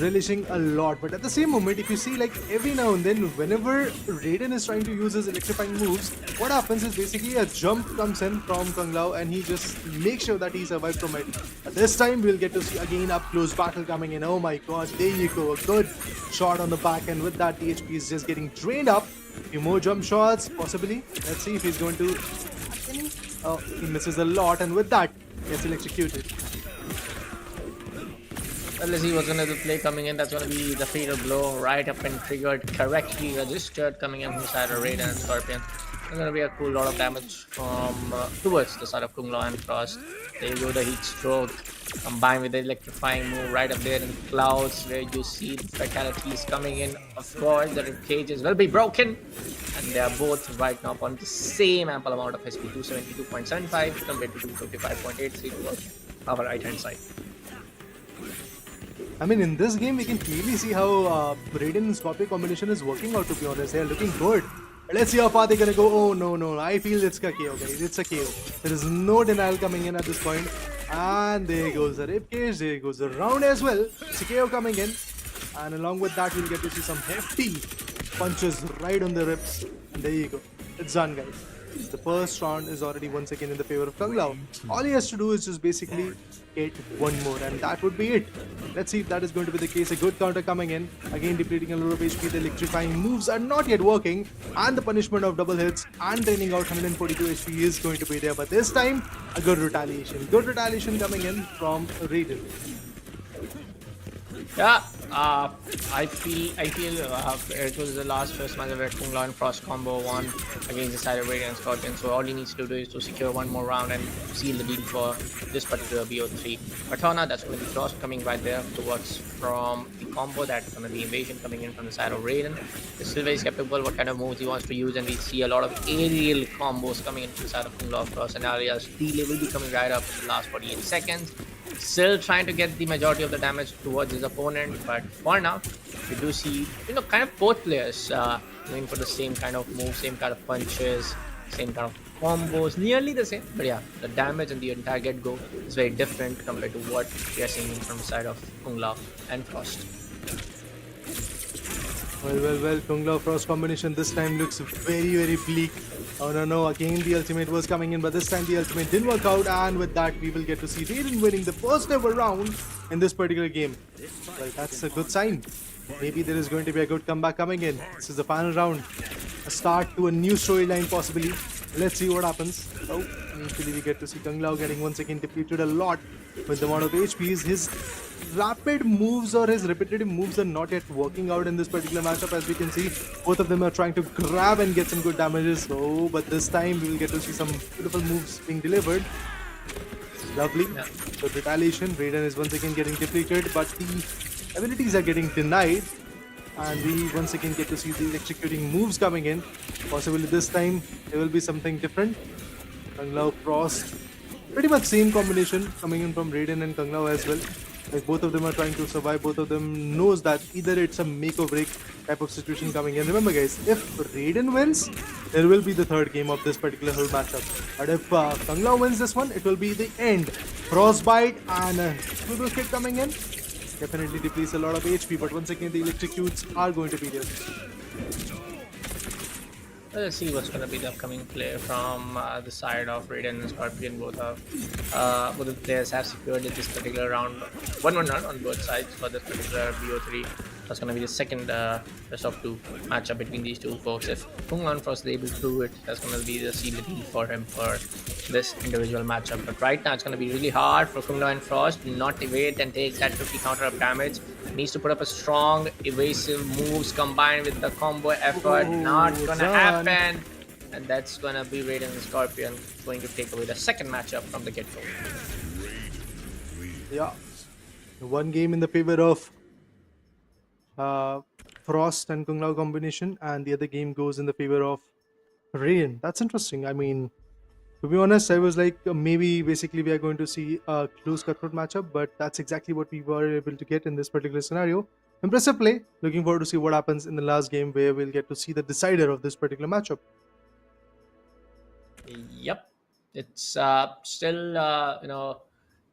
Speaker 2: relishing a lot. But at the same moment, if you see, like, every now and then, whenever Raiden is trying to use his electrifying moves, what happens is basically a jump comes in from Kung Lao and he just makes sure that he survives from it. But this time we'll get to see again up close battle coming in. Oh my god, there you go, a good shot on the back, and with that the HP is just getting drained up. A few more jump shots possibly. Let's see if he's going to... Oh, he misses a lot, and with that gets electrocuted.
Speaker 3: Well, let's see what's going to be the play coming in. That's going to be the fatal blow, right up and triggered, correctly registered, coming in from the side of Raiden and Scorpion. There's going to be a cool lot of damage from towards the side of Kung Lao and Frost. There you go, the heat stroke combined with the electrifying move right up there in the clouds, where you see the fatalities coming in. Of course, the rib cages will be broken, and they are both right now on the same ample amount of HP, 272.75 compared to 255.83 towards our right hand side.
Speaker 2: I mean, in this game, we can clearly see how Raiden and Scorpion combination is working out, to be honest. They are looking good. Let's see how far they're gonna go. Oh, no. I feel it's a KO, guys. It's a KO. There is no denial coming in at this point. And there goes the ribcage. There goes the round as well. It's a KO coming in. And along with that, we'll get to see some hefty punches right on the ribs. And there you go. It's done, guys. The first round is already once again in the favor of Kung Lao. All he has to do is just basically get one more, and that would be it. Let's see if that is going to be the case. A good counter coming in. Again, depleting a lot of HP. The electrifying moves are not yet working, and the punishment of double hits and draining out 142 HP is going to be there. But this time, a good retaliation. Good retaliation coming in from Raiden.
Speaker 3: Yeah, I feel it was the last first match where Kung Lao and Frost combo won against the side of Raiden and Scorpion. So all he needs to do is to secure one more round and seal the deal for this particular BO3. But for now, that's going to be Frost coming right there towards from the combo. That's going to be invasion coming in from the side of Raiden. He's still very skeptical what kind of moves he wants to use, and we see a lot of aerial combos coming in from the side of Kung Lao. Frost and Arya's delay will be coming right up in the last 48 seconds. Still trying to get the majority of the damage towards his opponent, but for now, we do see, kind of both players going for the same kind of moves, same kind of punches, same kind of combos, nearly the same. But yeah, the damage and the entire get-go is very different compared to what we are seeing from the side of Kung Lao and Frost.
Speaker 2: Well, Kung Lao Frost combination this time looks very bleak. Oh no, again the ultimate was coming in, but this time the ultimate didn't work out, and with that we will get to see Raiden winning the first ever round in this particular game. Well, that's a good sign. Maybe there is going to be a good comeback coming in. This is the final round. A start to a new storyline possibly. Let's see what happens. Oh, initially we get to see Kung Lao getting once again depleted a lot with the amount of HPs. His rapid moves or his repetitive moves are not yet working out in this particular matchup. As we can see, both of them are trying to grab and get some good damages. Oh, but this time we will get to see some beautiful moves being delivered. Lovely.
Speaker 3: Yeah.
Speaker 2: So retaliation, Raiden is once again getting depleted, but the abilities are getting denied. And we once again get to see the electrocuting moves coming in. Possibly this time there will be something different. Kung Lao Frost, pretty much same combination coming in from Raiden and Kung Lao as well. Like both of them are trying to survive, both of them knows that either it's a make or break type of situation coming in. Remember guys, if Raiden wins, there will be the third game of this particular whole matchup. But if Kung Lao wins this one, it will be the end. Frostbite and Kudos Kick coming in. Definitely depletes a lot of HP, but once again the electrocutes are going to be there.
Speaker 3: Let's see what's going to be the upcoming play from the side of Raiden and Scorpion. Both of the players have secured this particular round 1-1 on both sides for this particular BO3. That's going to be the second best of two matchup between these two folks. If Kung Lao Frost is able to do it, that's going to be the sealed deal for him for this individual matchup. But right now it's going to be really hard for Kung Lao and Frost not evade and take that 50 counter of damage. Needs to put up a strong evasive moves combined with the combo effort. Not going to happen. And that's going to be Raiden and Scorpion going to take away the second matchup from the get-go.
Speaker 2: Yeah. One game in the favor of Frost and Kung Lao combination, and the other game goes in the favor of Raiden. That's interesting. I mean, to be honest, I was like, maybe basically we are going to see a close cutthroat matchup, but that's exactly what we were able to get in this particular scenario. Impressive play. Looking forward to see what happens in the last game, where we'll get to see the decider of this particular matchup.
Speaker 3: Yep, it's still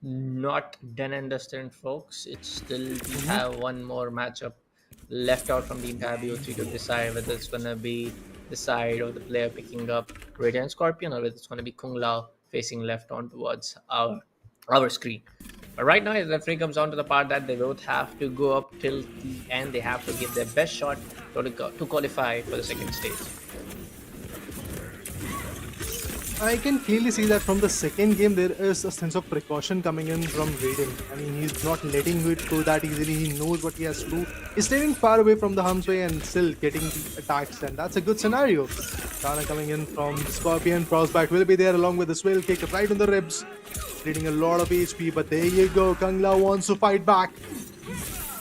Speaker 3: not done and dusted, folks. It's still we have one more matchup left out from the entire BO3 to decide whether it's gonna be the side of the player picking up Raiden and Scorpion, or whether it's gonna be Kung Lao facing left on towards our screen. But right now, the referee comes down to the part that they both have to go up till the end. They have to give their best shot to qualify for the second stage.
Speaker 2: I can clearly see that from the second game there is a sense of precaution coming in from Raiden. I mean, he's not letting it go that easily. He knows what he has to do. He's staying far away from the harm's way and still getting the attacks, and that's a good scenario. Kana coming in from Scorpion. Frostbite will be there along with the swivel kick right in the ribs. Leading a lot of HP, but there you go. Kung Lao wants to fight back.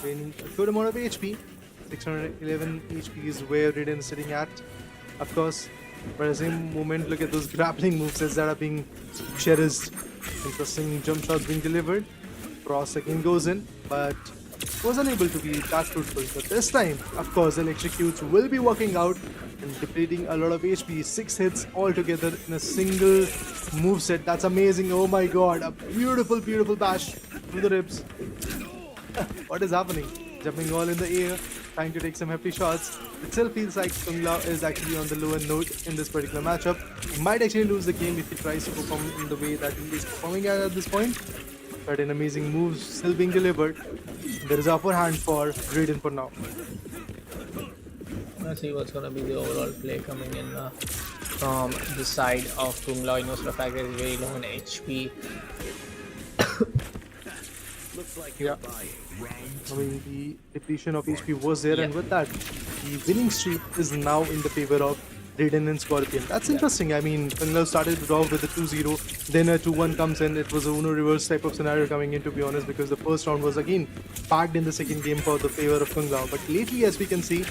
Speaker 2: Gaining a good amount of HP. 611 HP is where Raiden is sitting at. Of course, but at the same moment, look at those grappling movesets that are being cherished. Interesting jump shots being delivered. Frost again goes in, but was unable to be that fruitful. But this time, of course, electrocutes will be working out and depleting a lot of HP. 6 hits all together in a single moveset. That's amazing. Oh my god, a beautiful, beautiful bash through the ribs. What is happening? Jumping all in the air, trying to take some hefty shots. It still feels like Kung Lao is actually on the lower note in this particular matchup. He might actually lose the game if he tries to perform in the way that he is performing at this point. But an amazing moves still being delivered. There is upper hand for Raiden for now.
Speaker 3: Let's see what's going to be the overall play coming in from the side of Kung Lao. For the fact that he's very low on HP.
Speaker 1: Looks like
Speaker 2: Yeah. I mean, the depletion of HP was there, and with that, the winning streak is now in the favor of Raiden and Scorpion. That's interesting. I mean, Kung Lao started it off with a 2-0, then a 2-1 comes in. It was a Uno reverse type of scenario coming in, to be honest, because the first round was again packed in the second game for the favor of Kung Lao. But lately, as we can see,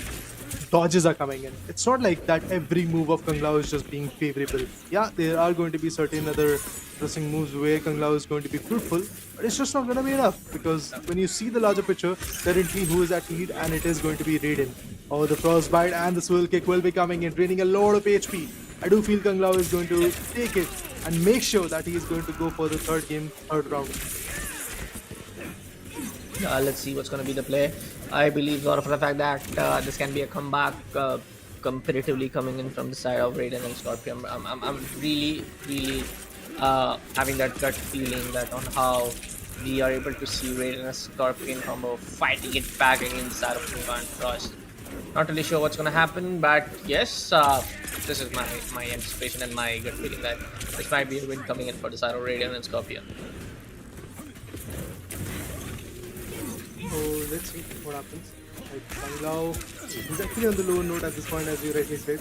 Speaker 2: dodges are coming in. It's not like that every move of Kung Lao is just being favorable. Yeah, there are going to be certain other interesting moves where Kung Lao is going to be fruitful, but it's just not going to be enough, because when you see the larger picture, currently who is at lead, and it is going to be Raiden. Oh, the frostbite and the swivel kick will be coming in, draining a lot of HP. I do feel Kung Lao is going to take it and make sure that he is going to go for the third round.
Speaker 3: Let's see what's going to be the play. I believe for the fact that this can be a comeback competitively coming in from the side of Raiden and Scorpion. I'm really having that gut feeling that on how we are able to see Raiden and Scorpion combo fighting it back against the side of Kung and Frost. Not really sure what's going to happen, but yes, this is my anticipation and my gut feeling that this might be a win coming in for the side of Raiden and Scorpion.
Speaker 2: So let's see what happens. Like Kung Lao is actually on the lower note at this point, as you rightly said.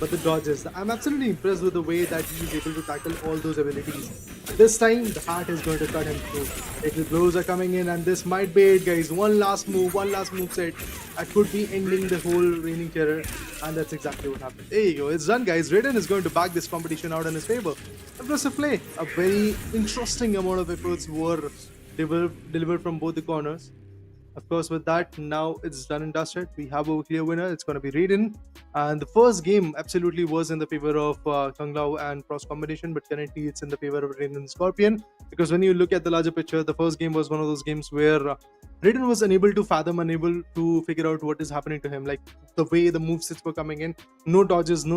Speaker 2: But the dodges, I'm absolutely impressed with the way that he's able to tackle all those abilities. This time, the heart is going to cut him through. Little blows are coming in, and this might be it, guys. One last move set that could be ending the whole reigning terror, and that's exactly what happened. There you go, it's done, guys. Raiden is going to back this competition out in his favor. Impressive play. A very interesting amount of efforts were delivered from both the corners. Of course, with that, now it's done and dusted. We have a clear winner. It's going to be Raiden. And the first game absolutely was in the favor of Kung Lao and Frost combination, but currently it's in the favor of Raiden and Scorpion. Because when you look at the larger picture, the first game was one of those games where Raiden was unable to fathom, unable to figure out what is happening to him. Like the way the movesets were coming in, no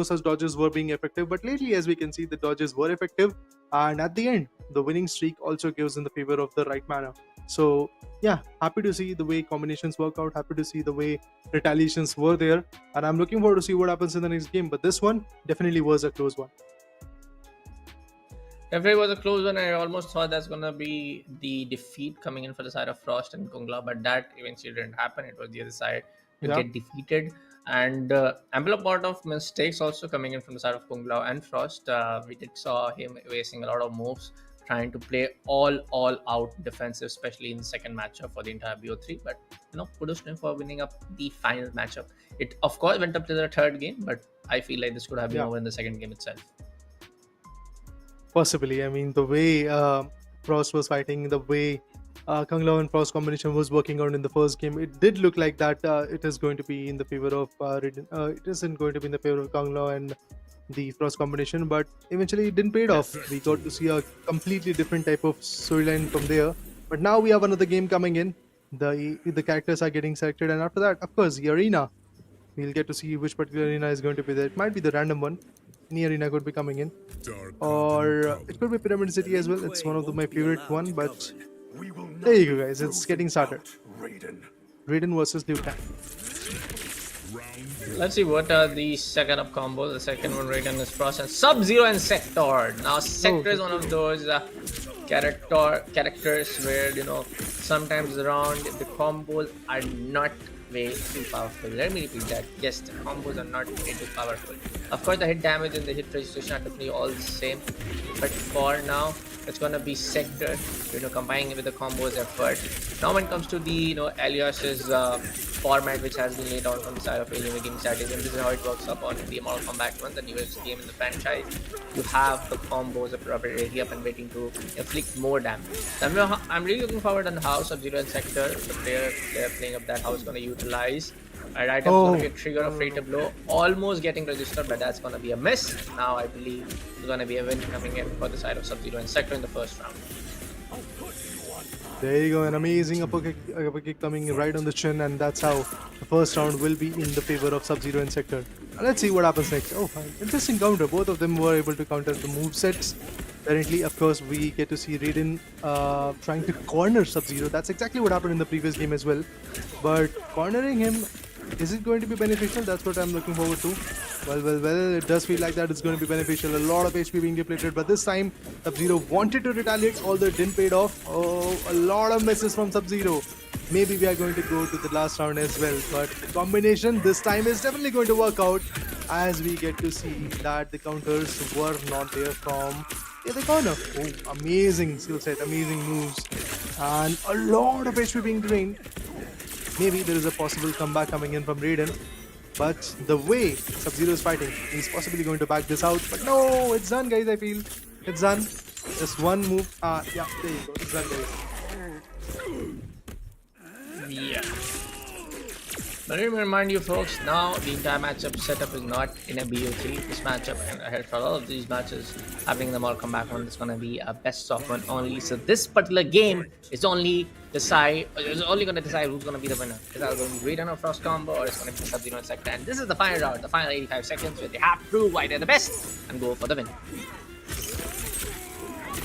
Speaker 2: such dodges were being effective. But lately, as we can see, the dodges were effective. And at the end, the winning streak also gives in the favor of the right manner. So yeah, happy to see the way combinations work out, happy to see the way retaliations were there, and I'm looking forward to see what happens in the next game. But this one definitely was a close one.
Speaker 3: Definitely was a close one. I almost thought that's gonna be the defeat coming in for the side of Frost and Kung Lao, but that eventually didn't happen. It was the other side to get defeated, and ample amount of mistakes also coming in from the side of Kung Lao and Frost. We did saw him wasting a lot of moves, trying to play all out defensive, especially in the second matchup for the entire BO3. But kudos to him for winning up the final matchup. It of course went up to the third game, but I feel like this could have been over in the second game itself.
Speaker 2: Possibly. I mean, the way Frost was fighting, the way Kung Lao and Frost combination was working out in the first game, it did look like that it is going to be in the favor of Raiden. It isn't going to be in the favor of Kung Lao and the Frost combination, but eventually it didn't pay it off. We got to see a completely different type of storyline from there. But now we have another game coming in. The characters are getting selected, and after that, of course, the arena. We'll get to see which particular arena is going to be there. It might be the random one. Any arena could be coming in, or it could be Pyramid City as well. It's one of my favorite one. But there you go, guys. It's getting started. Raiden versus Liu Kang.
Speaker 3: Let's see what are the second up combos. The second one, Raiden is Frost and Sub-Zero and Sector. Now Sector is one of those characters where sometimes around the combos are not way too powerful. Let me repeat that. Yes, the combos are not way too powerful. Of course, the hit damage and the hit registration are definitely all the same. But for now, it's gonna be Sector, combining it with the combos effort. Now, when it comes to the aliases format, which has been laid out on the side of Alienware gaming strategy, and this is how it works up on the Mortal Kombat 1, the newest game in the franchise. You have the combos ready up and waiting to inflict more damage. So I'm really looking forward on how Sub-Zero and Sector, the player playing up that, how it's gonna utilize. Right, item's gonna be a trigger of Rate of Blow, almost getting registered, but that's gonna be a miss. Now I believe it's gonna be a win coming in for the side of Sub-Zero and Sector in the first round.
Speaker 2: There you go, an amazing upper kick coming right on the chin, and that's how the first round will be in the favor of Sub-Zero and Sector. Let's see what happens next. Oh, interesting counter. Both of them were able to counter the movesets. Apparently, of course, we get to see Raiden trying to corner Sub-Zero. That's exactly what happened in the previous game as well. But cornering him, is it going to be beneficial? That's what I'm looking forward to. Well, it does feel like that it's going to be beneficial. A lot of HP being depleted, but this time Sub-Zero wanted to retaliate, although it didn't pay it off. Oh, a lot of misses from Sub-Zero. Maybe we are going to go to the last round as well, but the combination this time is definitely going to work out, as we get to see that the counters were not there from the corner. Oh, amazing skill set, amazing moves, and a lot of HP being drained. Maybe there is a possible comeback coming in from Raiden. But the way Sub-Zero is fighting, he's possibly going to back this out. But no, it's done, guys, I feel. It's done. Just one move. Yeah, there you go. It's done, guys.
Speaker 3: Yeah. But let me remind you folks, now the entire matchup setup is not in a BO3. This matchup and ahead for all of these matches happening in the Mortal Kombat one, it's going to be a best of one only. So this particular game is only going to decide who's going to be the winner. Is that going to be Raiden or Frost combo, or it's going to be Sub-Zero and Sector. And this is the final round, the final 85 seconds where they have to prove why they're the best and go for the win.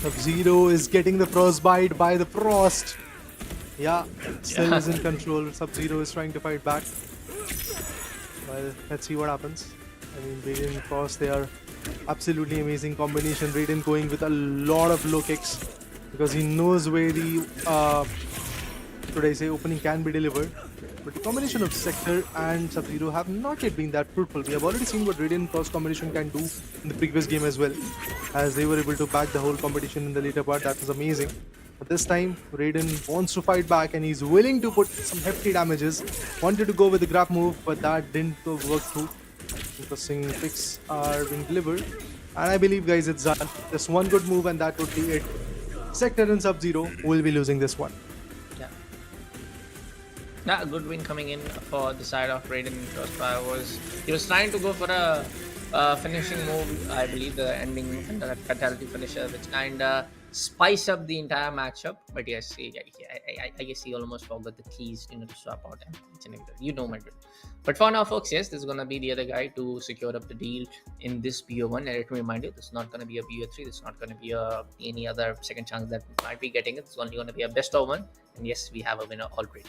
Speaker 2: Sub-Zero is getting the frostbite by the frost. Yeah, still is in control. Sub-Zero is trying to fight back. Well, let's see what happens. I mean, Raiden and Frost, they are absolutely amazing combination. Raiden going with a lot of low kicks because he knows where the opening can be delivered. But the combination of Sector and Sub-Zero have not yet been that fruitful. We have already seen what Raiden and Frost combination can do in the previous game as well, as they were able to back the whole competition in the later part. That was amazing. But this time, Raiden wants to fight back and he's willing to put some hefty damages. Wanted to go with the grab move, but that didn't work through. Interesting picks are being delivered. And I believe, guys, it's done. Just one good move and that would be it. Sector and Sub-Zero will be losing this one.
Speaker 3: Yeah, a good win coming in for the side of Raiden in Crossfire. He was trying to go for a finishing move, I believe the ending and the fatality finisher, which kind of spice up the entire matchup. But yes, I guess he almost forgot the keys, to swap out each and every. You know my drill. But for now, folks, yes, this is gonna be the other guy to secure up the deal in this BO1. And let me remind you, this is not gonna be a BO3. This is not gonna be any other second chance that we might be getting. It's only gonna be a best of one. And yes, we have a winner already.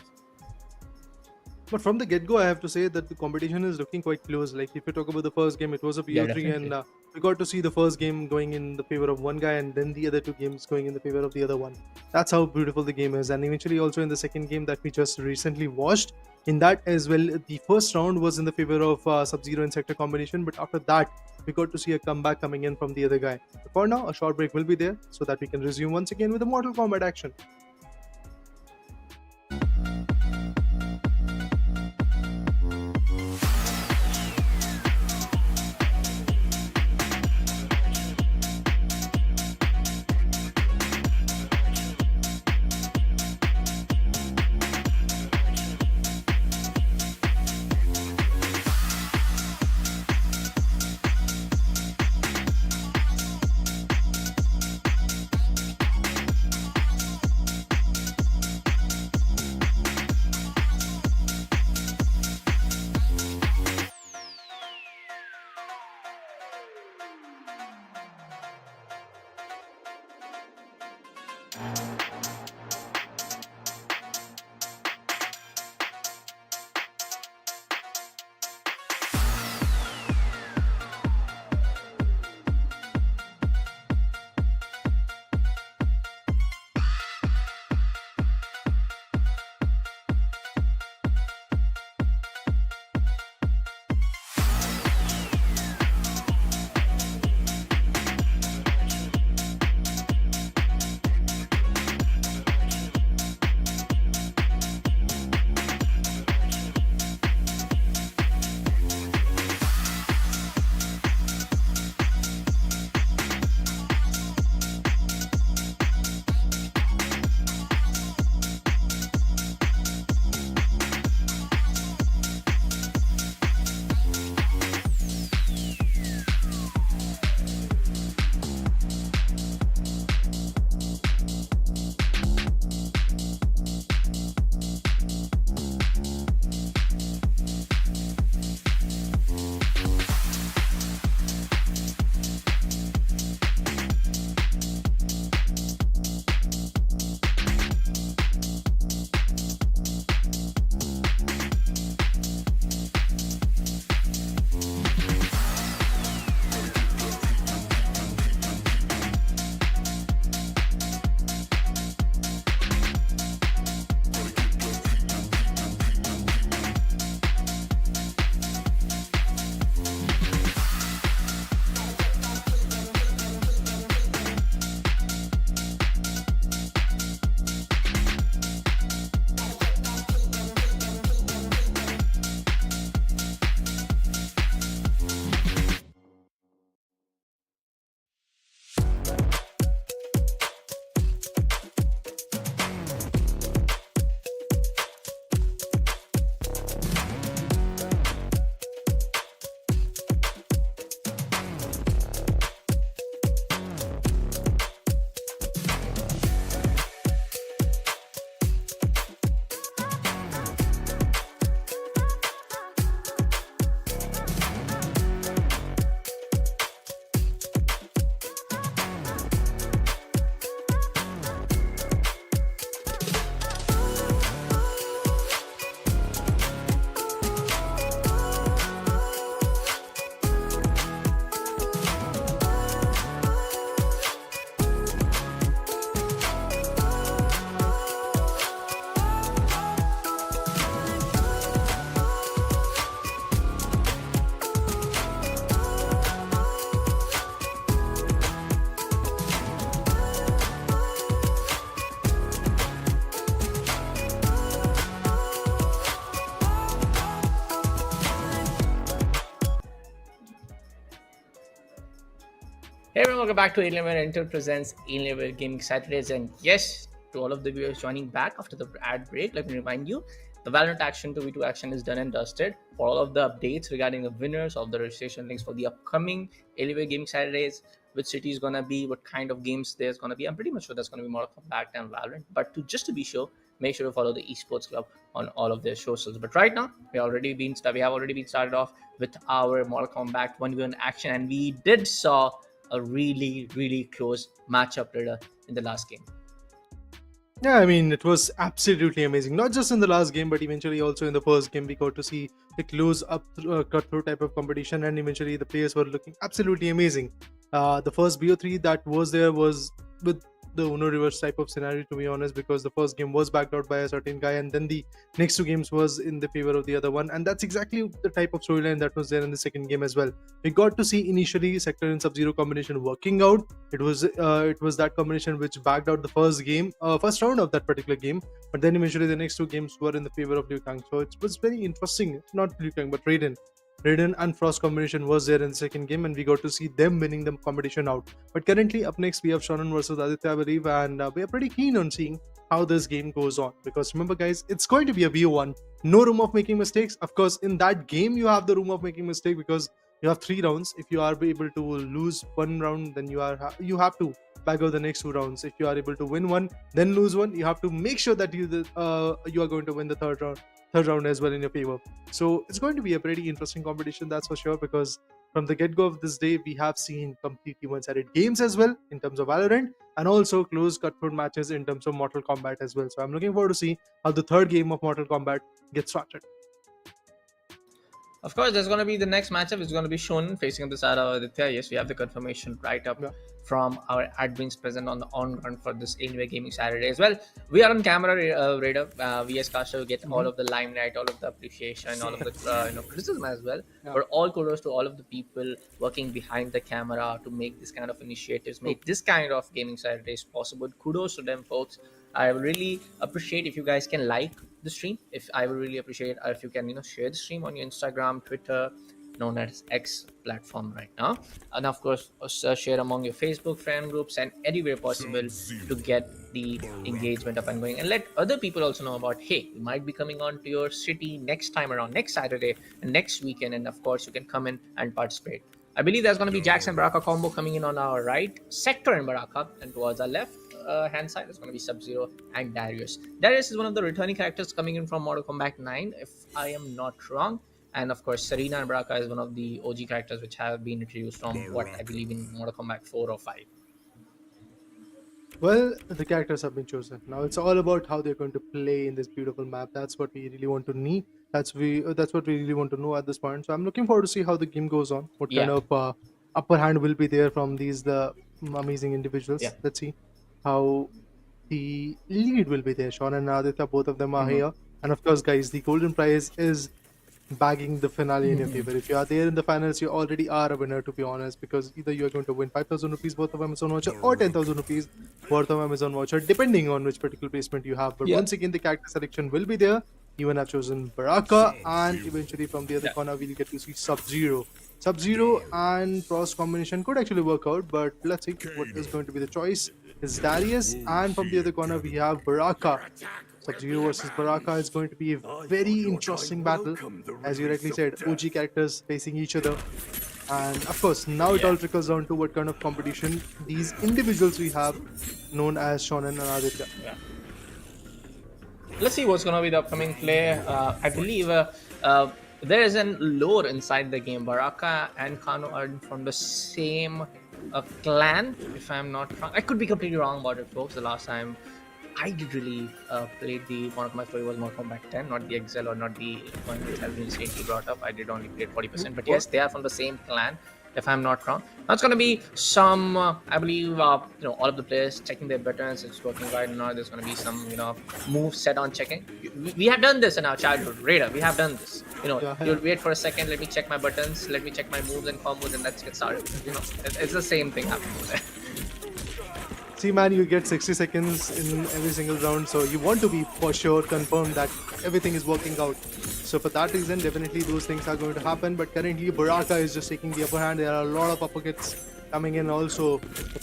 Speaker 2: But from the get-go, I have to say that the competition is looking quite close. Like, if you talk about the first game, it was a BO3, and we got to see the first game going in the favor of one guy, and then the other two games going in the favor of the other one. That's how beautiful the game is. And eventually, also in the second game that we just recently watched, in that as well, the first round was in the favor of Sub-Zero and Sector combination. But after that, we got to see a comeback coming in from the other guy. But for now, a short break will be there so that we can resume once again with the Mortal Kombat action.
Speaker 3: Hey everyone, welcome back to Alienware Enter presents Alienware Gaming Saturdays. And yes, to all of the viewers joining back after the ad break, let me remind you, the Valorant Action 2v2 action is done and dusted. For all of the updates regarding the winners of the registration links for the upcoming Alienware Gaming Saturdays, which city is gonna be, what kind of games there's gonna be, I'm pretty much sure that's gonna be Mortal Kombat and Valorant. But just to be sure, make sure to follow the esports club on all of their socials. But right now, we have already been started off with our Mortal Kombat 1v1 action, and we did saw a really close matchup Raider in the last game.
Speaker 2: Yeah, I mean, it was absolutely amazing. Not just in the last game, but eventually also in the first game, we got to see the close up cutthroat type of competition, and eventually the players were looking absolutely amazing. The first BO3 that was there was with the Uno reverse type of scenario, to be honest, because the first game was backed out by a certain guy, and then the next two games was in the favor of the other one, and that's exactly the type of storyline that was there in the second game as well. We got to see initially Sector and Sub-Zero combination working out. It was that combination which backed out the first round of that particular game, but then eventually the next two games were in the favor of Liu Kang. So it was very interesting, not Liu Kang but Raiden and Frost combination was there in the second game, and we got to see them winning the competition out. But currently up next we have Shaon versus Aditya, I believe, and we are pretty keen on seeing how this game goes on, because remember guys, it's going to be a BO1, no room of making mistakes. Of course, in that game you have the room of making mistake because you have 3 rounds. If you are able to lose one round, then you have to back out the next 2 rounds. If you are able to win one, then lose one, you have to make sure that you are going to win the third round as well in your favor. So it's going to be a pretty interesting competition, that's for sure, because from the get-go of this day, we have seen completely one-sided games as well in terms of Valorant, and also close cutthroat matches in terms of Mortal Kombat as well. So I'm looking forward to see how the third game of Mortal Kombat gets started.
Speaker 3: Of course, there's going to be the next matchup. It's going to be Shaon facing up the side of Aditya. Yes, we have the confirmation right up from our admins present on the on-ground for this Alienware Gaming Saturday as well. We are on camera, Raider. VS Caster will get all of the limelight, all of the appreciation, all of the criticism as well. But all kudos to all of the people working behind the camera to make this kind of initiatives, make this kind of gaming Saturdays possible. Kudos to them, folks. I would really appreciate if you guys can like the stream. I would really appreciate if you can share the stream on your Instagram, Twitter, known as X platform right now, and of course share among your Facebook friend groups and anywhere possible to get the engagement up and going, and let other people also know about, hey, we might be coming on to your city next time around, next Saturday and next weekend, and of course you can come in and participate. I believe there's going to be Jax and Baraka combo coming in on our right, Sector and Baraka, and towards our left hand side is going to be Sub-Zero and Darius. Darius is one of the returning characters coming in from Mortal Kombat 9, if I am not wrong. And of course, Serena and Baraka is one of the OG characters which have been introduced from what I believe in Mortal Kombat 4 or 5.
Speaker 2: Well, the characters have been chosen. Now it's all about how they're going to play in this beautiful map. That's what we really want to need. That's what we really want to know at this point. So I'm looking forward to see how the game goes on. What kind of upper hand will be there from the amazing individuals. Let's see how the lead will be there. Shaon and Aditya, both of them are here. And of course, guys, the golden prize is bagging the finale in your favor. If you are there in the finals, you already are a winner, to be honest, because either you are going to win 5,000 rupees worth of Amazon voucher or 10,000 rupees worth of Amazon voucher, depending on which particular placement you have. But once again, the character selection will be there. Even I've chosen Baraka, and eventually from the other corner, we'll get to see Sub-Zero. Sub-Zero and Frost combination could actually work out, but let's see what is going to be the choice. Is Darius, and from the other corner, we have Baraka. Sub-Zero versus Baraka is going to be a very interesting battle. As you rightly said, OG characters facing each other. And of course, now it all trickles down to what kind of competition these individuals we have, known as Shaon and Aditya.
Speaker 3: Let's see what's going to be the upcoming play. I believe there is a lore inside the game. Baraka and Kano are from the same clan, if I'm not wrong. I could be completely wrong about it, folks. The last time I did really play the Mortal Kombat 4 was Mortal Kombat 10, not the Excel or not the one which has been recently brought up. I did only play 40%, but yes, they are from the same clan, if I'm not wrong. Now it's going to be some, I believe, all of the players checking their buttons. It's working right now. There's going to be some, moves set on checking. We have done this in our childhood, Raider. We have done this. You'll wait for a second. Let me check my buttons. Let me check my moves and combos, and let's get started. It's the same thing happening there.
Speaker 2: See, man, you get 60 seconds in every single round, so you want to be for sure confirmed that everything is working out. So for that reason, definitely those things are going to happen. But currently, Baraka is just taking the upper hand. There are a lot of uppercuts coming in also.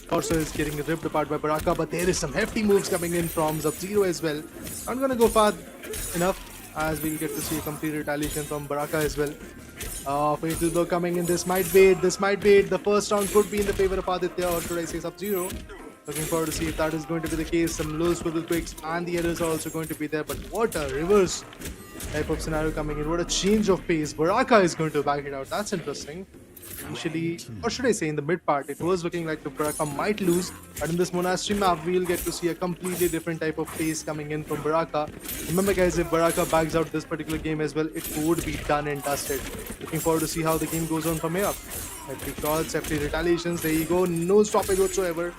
Speaker 2: Torso is getting ripped apart by Baraka, but there is some hefty moves coming in from Sub-Zero as well. Not gonna go far enough, as we'll get to see a complete retaliation from Baraka as well. Fatal blow coming in. This might be it. The first round could be in the favor of Aditya, or should I say Sub-Zero. Looking forward to see if that is going to be the case. Some low swivel quicks and the errors are also going to be there. But what a reverse type of scenario coming in. What a change of pace. Baraka is going to back it out. That's interesting. Initially, or should I say in the mid part, it was looking like the Baraka might lose. But in this Monastery map, we'll get to see a completely different type of pace coming in from Baraka. Remember guys, if Baraka backs out this particular game as well, it would be done and dusted. Looking forward to see how the game goes on from here. Hefty shots, hefty retaliations, there you go. No stoppage whatsoever.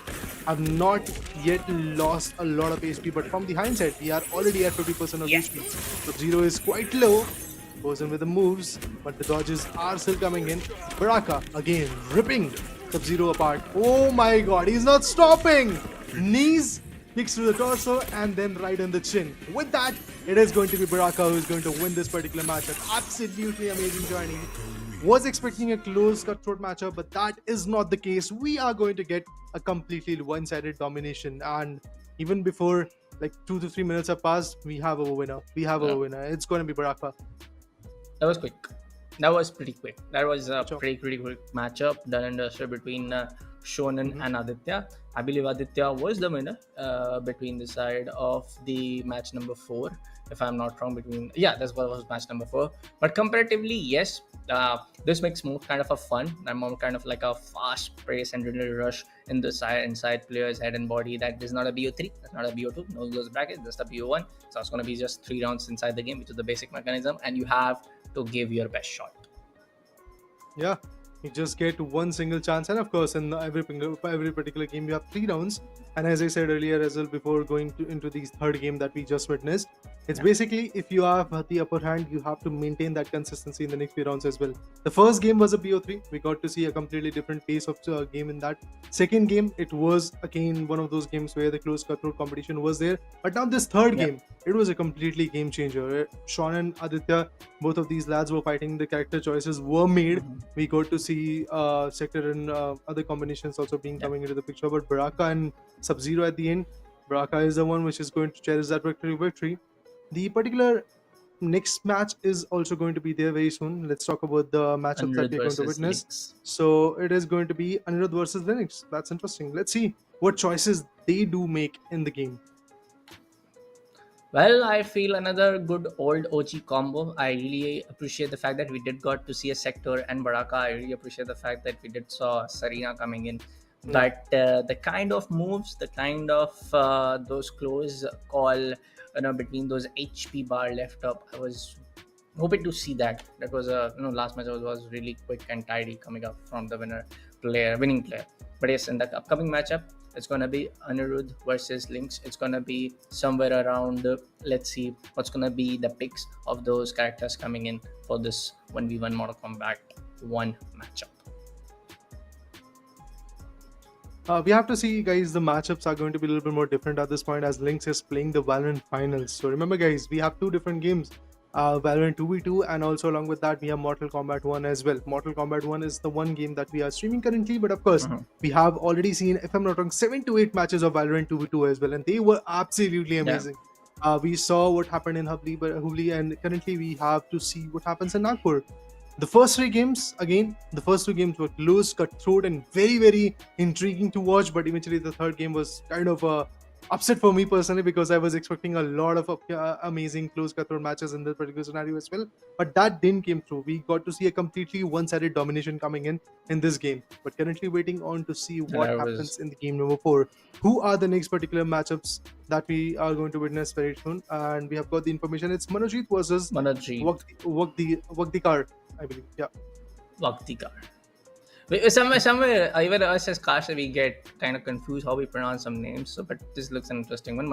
Speaker 2: Have not yet lost a lot of HP, but from the hindsight, we are already at 50% of HP. Sub-Zero is quite low. Goes in with the moves, but the dodges are still coming in. Baraka again ripping Sub-Zero apart. Oh my god, he's not stopping! Knees, kicks to the torso, and then right on the chin. With that, it is going to be Baraka who is going to win this particular matchup. Absolutely amazing joining. Was expecting a close cutthroat matchup, but that is not the case. We are going to get a completely one-sided domination, and even before like 2 to 3 minutes have passed, we have a winner. It's going to be Baraka.
Speaker 3: That was quick. That was pretty quick. That was a pretty quick matchup done and dusted between Shaon and Aditya. I believe Aditya was the winner between the side of the match number 4, if I'm not wrong. That's what was match number 4. But comparatively, yes, this makes more kind of a fun and more kind of like a fast pace and adrenaline rush in the inside players' head and body. That is not a BO3, that's not a BO2, no those brackets, just a BO1. So it's going to be just 3 rounds inside the game, which is the basic mechanism, and you have to give your best shot.
Speaker 2: Yeah, you just get one single chance, and of course in every particular game you have 3 rounds. And as I said earlier as well, before going into the third game that we just witnessed, it's basically if you have the upper hand, you have to maintain that consistency in the next few rounds as well. The first game was a BO3. We got to see a completely different pace of game in that. Second game, it was again one of those games where the close cutthroat competition was there. But now this third game, it was a completely game changer. Shaon and Aditya, both of these lads were fighting. The character choices were made. We got to see Sector and other combinations also being coming into the picture. But Baraka and Sub-Zero at the end, Baraka is the one which is going to cherish that victory. The particular next match is also going to be there very soon. Let's talk about the matchup that we're going to witness.
Speaker 3: Linx.
Speaker 2: So it is going to be Anirudh versus Linx. That's interesting. Let's see what choices they do make in the game.
Speaker 3: Well, I feel another good old OG combo. I really appreciate the fact that we did got to see a Sector and Baraka. I really appreciate the fact that we did saw Serena coming in. But the kind of moves, the kind of those close call, between those HP bar left up, I was hoping to see that. That was last match was really quick and tidy coming up from the winning player. But yes, in the upcoming matchup, it's gonna be Anirudh versus Linx. It's gonna be somewhere around. Let's see what's gonna be the picks of those characters coming in for this 1v1 Mortal Kombat 1 matchup.
Speaker 2: We have to see, guys, the matchups are going to be a little bit more different at this point as Linx is playing the Valorant finals. So remember, guys, we have 2 different games, Valorant 2v2, and also along with that we have Mortal Kombat 1 as well. Mortal Kombat 1 is the one game that we are streaming currently, but of course we have already seen, if I'm not wrong, 7 to 8 matches of Valorant 2v2 as well, and they were absolutely amazing. We saw what happened in Hubballi, and currently we have to see what happens in Nagpur. The first 3 games, again, the first 2 games were close, cutthroat, and very, very intriguing to watch. But eventually, the third game was kind of a upset for me personally, because I was expecting a lot of amazing close cutthroat matches in this particular scenario as well. But that didn't come through. We got to see a completely one-sided domination coming in this game. But currently waiting on to see what happens in the game number 4. Who are the next particular matchups that we are going to witness very soon? And we have got the information. It's Manojit versus Wakdikar, I believe. Yeah.
Speaker 3: Wakdikar. Somewhere, even us as Khare, we get kind of confused how we pronounce some names. So, but this looks an interesting one.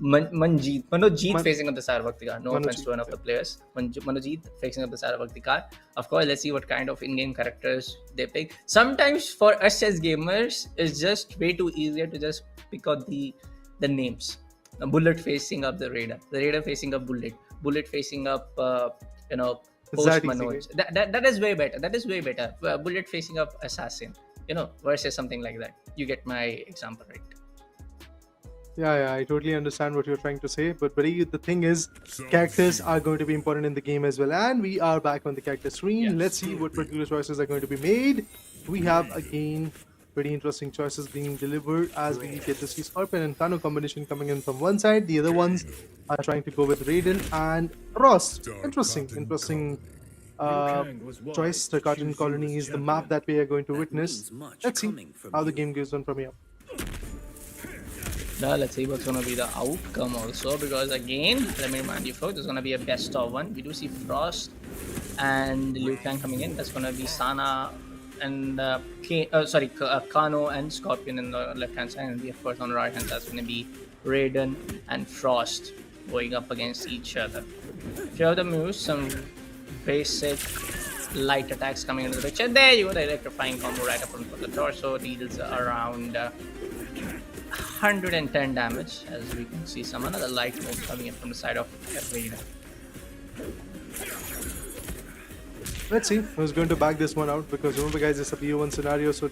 Speaker 3: Manojit facing up the side of Wakdikar. No offense to one of the players. Manojit facing up the side of Wakdikar. Of course, let's see what kind of in-game characters they pick. Sometimes for us as gamers, it's just way too easier to just pick out the names. A Bullet facing up the Raider facing up Bullet. bullet facing up,
Speaker 2: It's
Speaker 3: post
Speaker 2: that easy,
Speaker 3: Manoj. That is way better. That is way better. Bullet facing up assassin, versus something like that. You get my example, right?
Speaker 2: Yeah, I totally understand what you're trying to say. But buddy, the thing is, characters are going to be important in the game as well. And we are back on the character screen.
Speaker 3: Yeah.
Speaker 2: Let's see what particular choices are going to be made. We have again pretty interesting choices being delivered as we get to see Scorpion and Kano combination coming in from one side. The other ones are trying to go with Raiden and Ross. Interesting choice. The Cartoon Colony is the map that we are going to witness. Let's see how the game goes on from here.
Speaker 3: Let's see what's going to be the outcome also, because again, let me remind you folks, there's going to be a best of one. We do see Frost and Liu Kang coming in. That's going to be Sana and Kano and Scorpion in the left hand side, and we, of course, on the right hand side is going to be Raiden and Frost going up against each other. Few of the moves, some basic light attacks coming into the picture. There you go, the electrifying combo right up on the torso, deals around 110 damage, as we can see some another light move coming in from the side of Raiden.
Speaker 2: Let's see who's going to back this one out, because remember guys, it's a BO1 scenario, so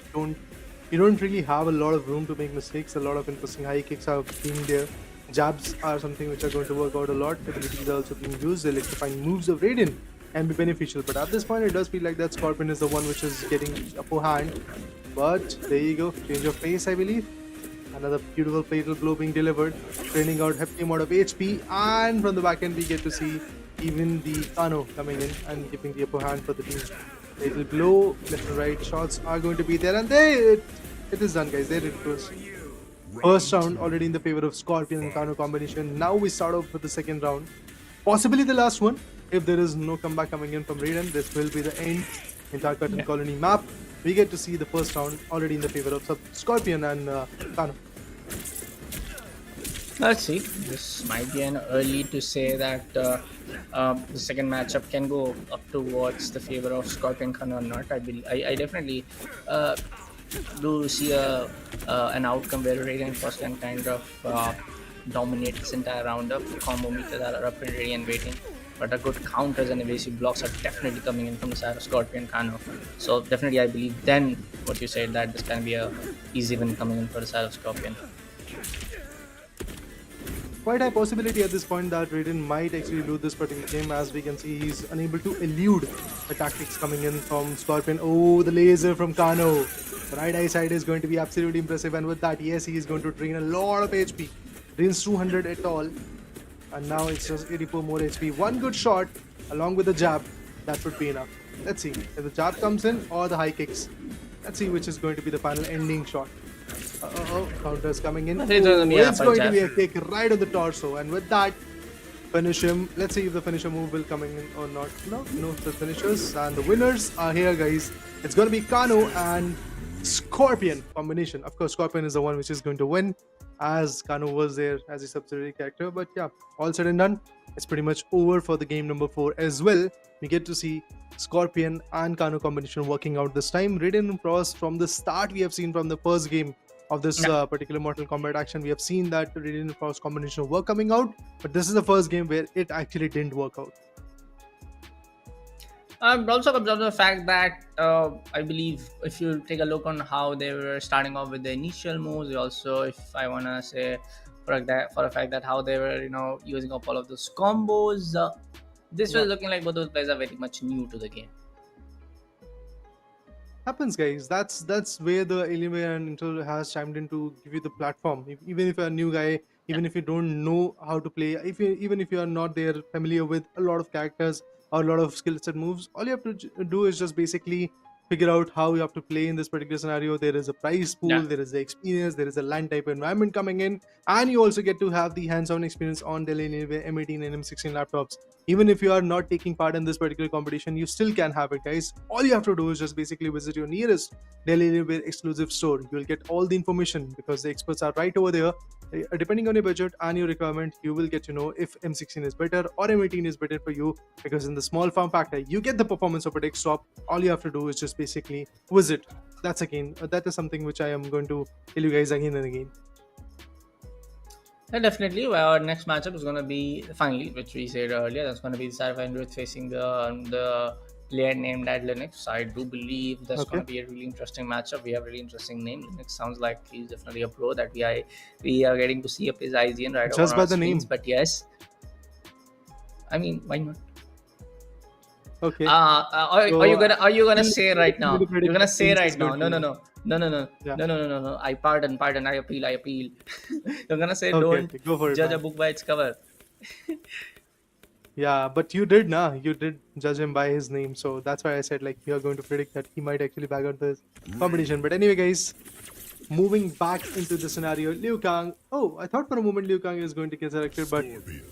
Speaker 2: you don't really have a lot of room to make mistakes. A lot of interesting high kicks are being there. Jabs are something which are going to work out a lot. Abilities are also being used. The electrifying moves of Raiden can be beneficial, but at this point it does feel like that Scorpion is the one which is getting upper hand. But there you go, change of pace, I believe. Another beautiful fatal blow being delivered, draining out hefty amount of HP, and from the back end we get to see even the Kano coming in and giving the upper hand for the team. Fatal blow, left and right shots are going to be there, and there it is done, guys. There it goes. First round already in the favor of Scorpion and Kano combination. Now we start off with the second round, possibly the last one. If there is no comeback coming in from Raiden, this will be the end. Entire Cartoon Colony map. We get to see the first round already in the favor of Scorpion and Kano.
Speaker 3: Let's see. This might be an early to say that the second matchup can go up towards the favor of Scorpion Kano or not. I definitely do see an outcome where Raiden Frost can kind of dominate this entire round of combo meters that are up and ready and waiting. But a good counters and evasive blocks are definitely coming in from the side of Scorpion Kano. So definitely I believe then what you said, that this can be a easy win coming in for the side of Scorpion.
Speaker 2: Quite high possibility at this point that Raiden might actually lose this particular game, as we can see he's unable to elude the tactics coming in from Scorpion. Oh, the laser from Kano. The right eye side is going to be absolutely impressive, and with that, yes, he is going to drain a lot of HP. Drains 200 at all. And now it's just 84 more HP. One good shot along with the jab, that would be enough. Let's see if the jab comes in or the high kicks. Let's see which is going to be the final ending shot. Counters coming in. It's going to be a kick right on the torso, and with that, finish him. Let's see if the finisher move will coming in or not. No such finishers, and the winners are here, guys. It's going to be Kano and Scorpion combination. Of course, Scorpion is the one which is going to win, as Kano was there as a subsidiary character. But yeah, all said and done, it's pretty much over for the game number 4 as well. We get to see Scorpion and Kano combination working out this time. Raiden and Frost, from the start, we have seen from the first game of this particular Mortal Kombat action, we have seen that Raiden and Frost combination were coming out, but this is the first game where it actually didn't work out.
Speaker 3: Also observe the fact that I believe if you take a look on how they were starting off with the initial moves, also if I want to say for a fact that how they were using up all of those combos, this was looking like both those players are very much new to the game.
Speaker 2: Happens, guys. That's where the Alienware and Intel has chimed in to give you the platform. Even if you're a new guy, even if you don't know how to play, even if you are not there familiar with a lot of characters or a lot of skill set moves, all you have to do is just basically figure out how you have to play in this particular scenario. There is a prize pool, there is the experience, there is a land type environment coming in, and you also get to have the hands-on experience on Dell Alienware M18 and M16 laptops. Even if you are not taking part in this particular competition, you still can have it, guys. All you have to do is just basically visit your nearest Dell Alienware exclusive store. You will get all the information because the experts are right over there. Depending on your budget and your requirement, you will get to know if M16 is better or M18 is better for you, because in the small form factor, you get the performance of a desktop. All you have to do is just basically visit. That is something which I am going to tell you guys again and again.
Speaker 3: Definitely. Well, our next matchup is going to be finally, which we said earlier. That's going to be the side of Android facing the player named at Linux. I do believe that's going
Speaker 2: Okay.
Speaker 3: to be a really interesting matchup. We have a really interesting name. Linux sounds like he's definitely a pro that we are getting to see up his IGN right over
Speaker 2: Just
Speaker 3: on
Speaker 2: by
Speaker 3: our
Speaker 2: the
Speaker 3: screens.
Speaker 2: name.
Speaker 3: But yes, I mean, why not?
Speaker 2: Okay.
Speaker 3: Are you gonna
Speaker 2: Still
Speaker 3: say right
Speaker 2: going to
Speaker 3: now? You're
Speaker 2: predict
Speaker 3: gonna
Speaker 2: that
Speaker 3: say
Speaker 2: Links is
Speaker 3: right now?
Speaker 2: going
Speaker 3: No,
Speaker 2: to
Speaker 3: no,
Speaker 2: win.
Speaker 3: no, no, no, no,
Speaker 2: Yeah.
Speaker 3: no, no, no, no, no. I pardon. I appeal. You're gonna say
Speaker 2: Okay.
Speaker 3: don't
Speaker 2: Okay. Go for it,
Speaker 3: judge a
Speaker 2: man.
Speaker 3: book by its cover.
Speaker 2: Yeah, but you did, nah. You did judge him by his name, so that's why I said like you're going to predict that he might actually back out this competition. But anyway, guys, moving back into the scenario, Liu Kang. Oh, I thought for a moment Liu Kang is going to get selected, but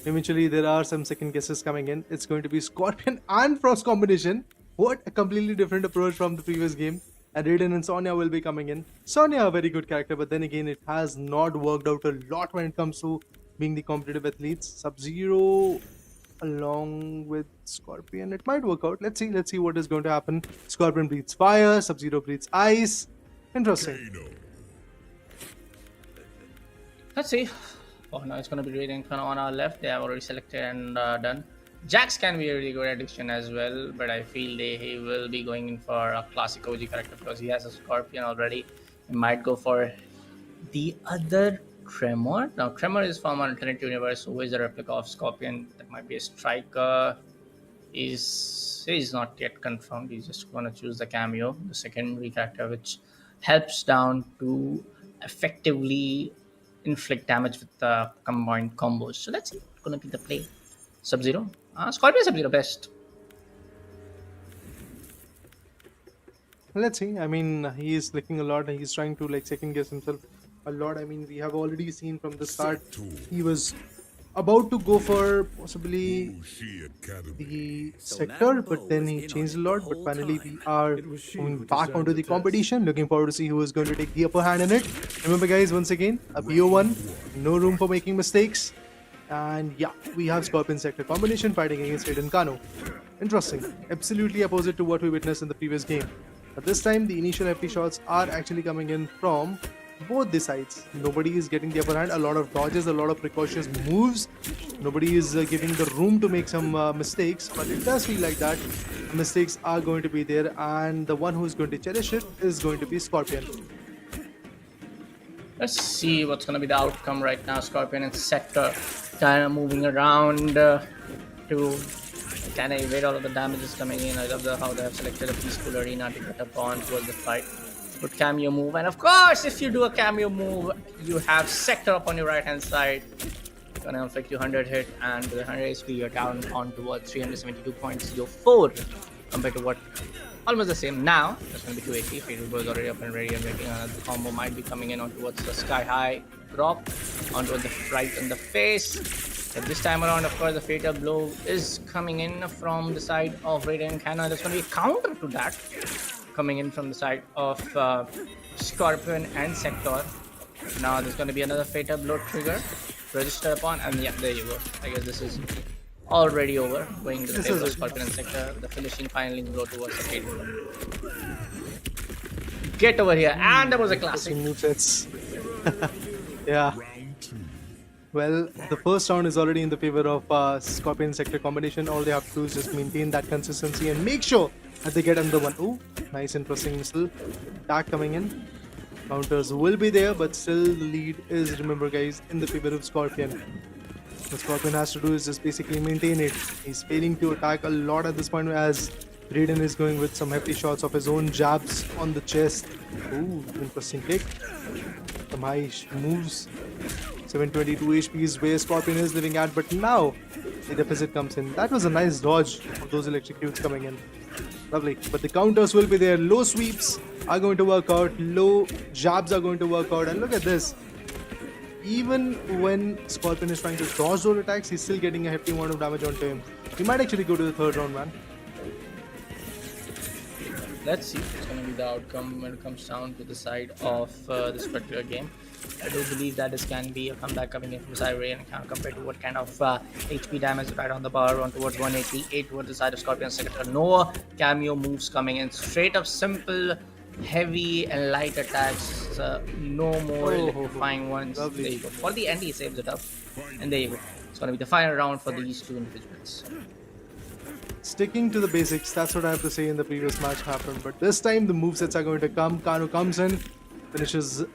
Speaker 2: eventually there are some second guesses coming in. It's going to be Scorpion and Frost combination. What a completely different approach from the previous game. And Raiden and Sonya will be coming in. Sonya, a very good character, but then again, it has not worked out a lot when it comes to being the competitive athletes. Sub-Zero along with Scorpion, it might work out. Let's see what is going to happen. Scorpion breathes fire, Sub-Zero breathes ice. Interesting.
Speaker 3: Let's see. Oh no, it's gonna be Raiden kind of on our left. They have already selected and done. Jax can be a really good addition as well, but I feel he will be going in for a classic OG character because he has a Scorpion already. He might go for the other Tremor. Now Tremor is from an alternate universe, who is a replica of Scorpion. That might be a striker. Is not yet confirmed. He's just gonna choose the cameo, the secondary character, which helps down to effectively inflict damage with the combined combos. So that's it. Gonna be the play. Sub-Zero. Scorpion Sub-Zero best.
Speaker 2: Let's see. I mean, he is clicking a lot. He's trying to like second guess himself a lot. I mean, we have already seen from the start he was about to go for possibly the sector, but then he changed a lot. But finally, we are moving back onto the competition. Looking forward to see who is going to take the upper hand in it. Remember, guys, once again, a BO1, no room for making mistakes. And yeah, we have Scorpion Sector combination fighting against Raiden Kano. Interesting. Absolutely opposite to what we witnessed in the previous game. But this time, the initial FP shots are actually coming in from both the sides. Nobody is getting the upper hand. A lot of dodges, a lot of precautious moves. Nobody is giving the room to make some mistakes. But it does feel like that mistakes are going to be there. And the one who is going to cherish it is going to be Scorpion.
Speaker 3: Let's see what's gonna be the outcome right now. Scorpion and Sector kind of moving around to kind of evade all of the damages coming in. I love how they have selected a peaceful arena to get up on towards the fight. Good cameo move, and of course, if you do a cameo move, you have Sector up on your right hand side. Gonna inflict you 100 hit, and with 100 HP, you're down on towards 372.04 compared to what almost the same now. That's gonna be 280. Fatal Blow is already up and ready and waiting. The combo might be coming in on towards the sky high drop, onto the right in the face. But this time around, of course, the Fatal Blow is coming in from the side of Raiden Kano. There's gonna be a counter to that coming in from the side of Scorpion and Sector. Now there's gonna be another Fatal Blow trigger register upon, and yeah, there you go. I guess this is already over, going to the favor of Scorpion and Sector, the finishing final blow towards the Fatal Blow. Get over here, and that was a classic.
Speaker 2: Movesets. Yeah. Well, the first round is already in the favor of Scorpion Sector combination. All they have to do is just maintain that consistency and make sure that they get under one. Oh, nice, interesting missile attack coming in. Counters will be there, but still the lead is, remember guys, in the favor of Scorpion. What Scorpion has to do is just basically maintain it. He's failing to attack a lot at this point as Raiden is going with some hefty shots of his own jabs on the chest. Ooh, interesting kick. Some high moves. 722 HP is where Scorpion is living at, but now the deficit comes in. That was a nice dodge of those electrocutes coming in. Lovely. But the counters will be there. Low sweeps are going to work out. Low jabs are going to work out. And look at this. Even when Scorpion is trying to dodge those attacks, he's still getting a hefty amount of damage onto him. He might actually go to the third round, man.
Speaker 3: Let's see what's going to be the outcome when it comes down to the side of this particular game. I do believe that this can be a comeback coming in from Raiden compared to what kind of HP damage right on the bar on towards 188 towards the side of Scorpion Sector. No cameo moves coming in. Straight up simple, heavy and light attacks. no more
Speaker 2: Oh,
Speaker 3: electrifying ones.
Speaker 2: lovely.
Speaker 3: There you go. For the end, he saves it up. And there you go. It's going to be the final round for these two individuals.
Speaker 2: Sticking to the basics, that's what I have to say. In the previous match happened, but this time the movesets are going to come. Kano comes in, finishes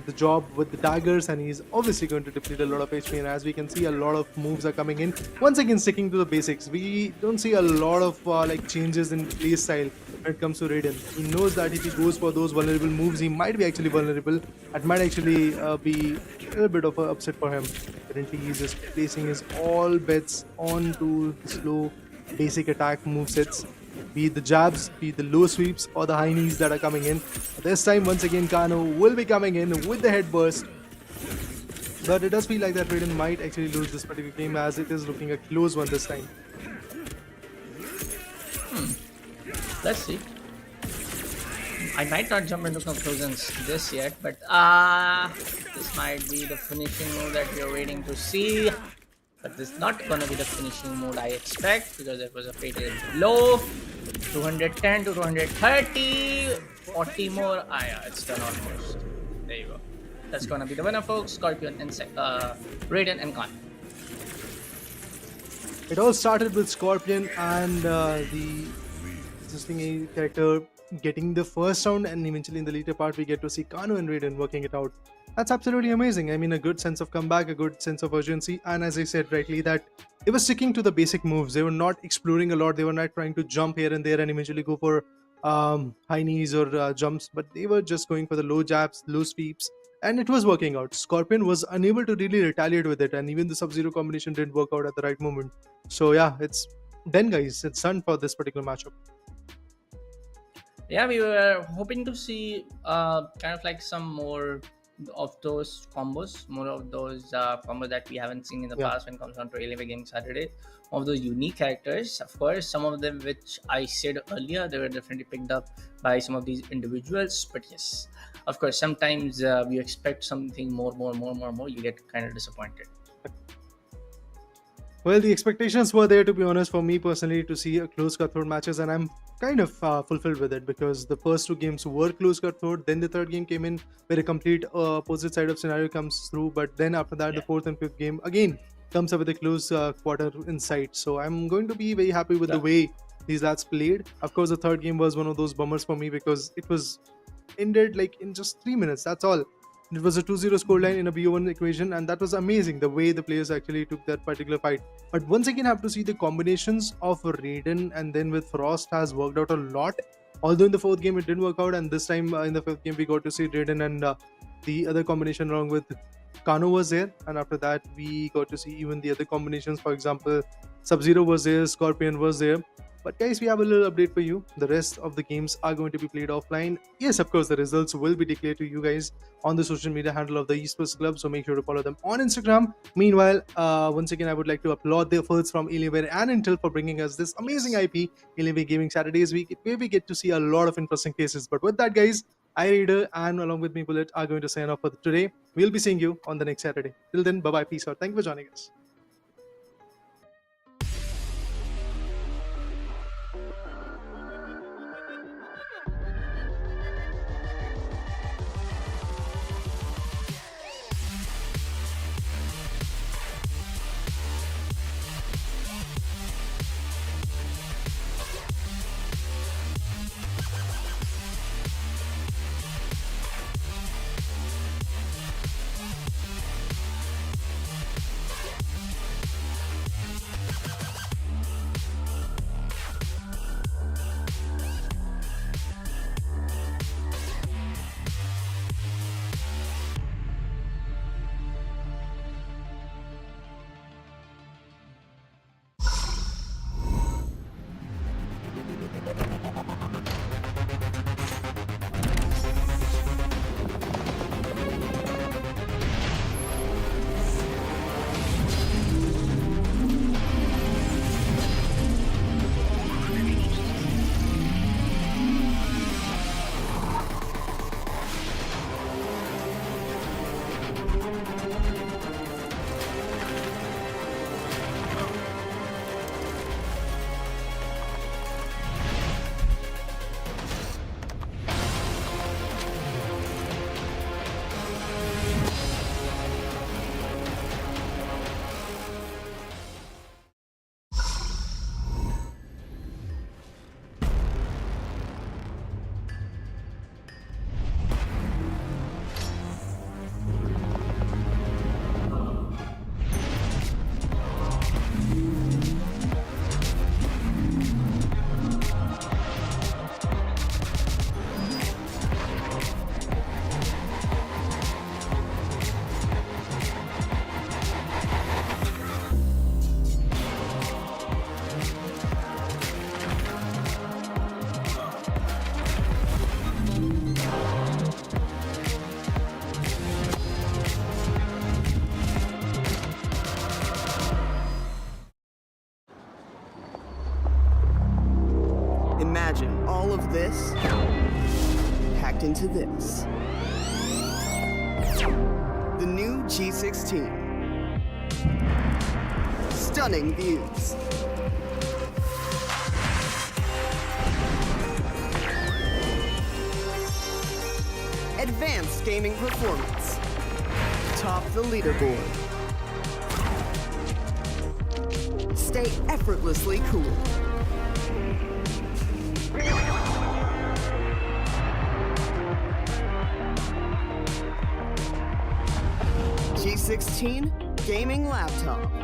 Speaker 2: the job with the daggers, and he's obviously going to deplete a lot of HP. And as we can see, a lot of moves are coming in. Once again, sticking to the basics, we don't see a lot of like changes in play style when it comes to Raiden. He knows that if he goes for those vulnerable moves, he might be actually vulnerable. That might actually be a little bit of an upset for him. Currently, he's just placing his all bets onto the slow basic attack movesets, be it the jabs, be it the low sweeps or the high knees that are coming in. This time, once again, Kano will be coming in with the head burst. But it does feel like that Raiden might actually lose this particular game, as it is looking a close one this time.
Speaker 3: Let's see. I might not jump into conclusions this yet, but this might be the finishing move that we are waiting to see. But this is not gonna be the finishing mode I expect, because it was a fatal blow. 210 to 230, 40 more. Yeah, it's done almost. There you go. That's gonna be the winner, folks. Scorpion and Raiden and Khan.
Speaker 2: It all started with Scorpion and the existing character getting the first round, and eventually in the later part we get to see Kano and Raiden working it out. That's absolutely amazing. I mean, a good sense of comeback, a good sense of urgency, and as I said rightly, that they were sticking to the basic moves. They were not exploring a lot. They were not trying to jump here and there and eventually go for high knees or jumps, but they were just going for the low jabs, low sweeps, and it was working out. Scorpion was unable to really retaliate with it, and even the Sub-Zero combination didn't work out at the right moment. So yeah, it's done, guys. It's done for this particular matchup.
Speaker 3: Yeah, we were hoping to see kind of like some more of those combos, more of those combos that we haven't seen in the past when it comes on to Alienware Gaming Saturday. Of those unique characters, of course, some of them which I said earlier, they were definitely picked up by some of these individuals. But yes, of course, sometimes you expect something more, you get kind of disappointed.
Speaker 2: Well, the expectations were there, to be honest, for me personally, to see a close cutthroat matches, and I'm kind of fulfilled with it, because the first two games were close cutthroat. Then the third game came in where a complete opposite side of scenario comes through, but then after that, the fourth and fifth game again comes up with a close quarter in sight. So I'm going to be very happy with the way these lads played. Of course, the third game was one of those bummers for me, because it was ended like in just 3 minutes. That's all. It was a 2-0 scoreline in a BO1 equation, and that was amazing, the way the players actually took that particular fight. But once again, I have to see the combinations of Raiden and then with Frost has worked out a lot. Although in the fourth game it didn't work out, and this time in the fifth game we got to see Raiden and the other combination along with Kano was there, and after that we got to see even the other combinations. For example, Sub-Zero was there, Scorpion was there. But guys, we have a little update for you. The rest of the games are going to be played offline. Yes, of course, the results will be declared to you guys on the social media handle of the Esports Club, so make sure to follow them on Instagram. Meanwhile, once again, I would like to applaud the efforts from Alienware and Intel for bringing us this amazing IP, Alienware Gaming Saturdays week, where we get to see a lot of interesting cases. But with that, guys, I, Raider, and along with me, Bullet, are going to sign off for today. We'll be seeing you on the next Saturday. Till then, bye-bye, peace out. Thank you for joining us.
Speaker 1: Imagine all of this packed into this. The new G16. Stunning views. Advanced gaming performance. Top the leaderboard. Stay effortlessly cool. G16 gaming laptop.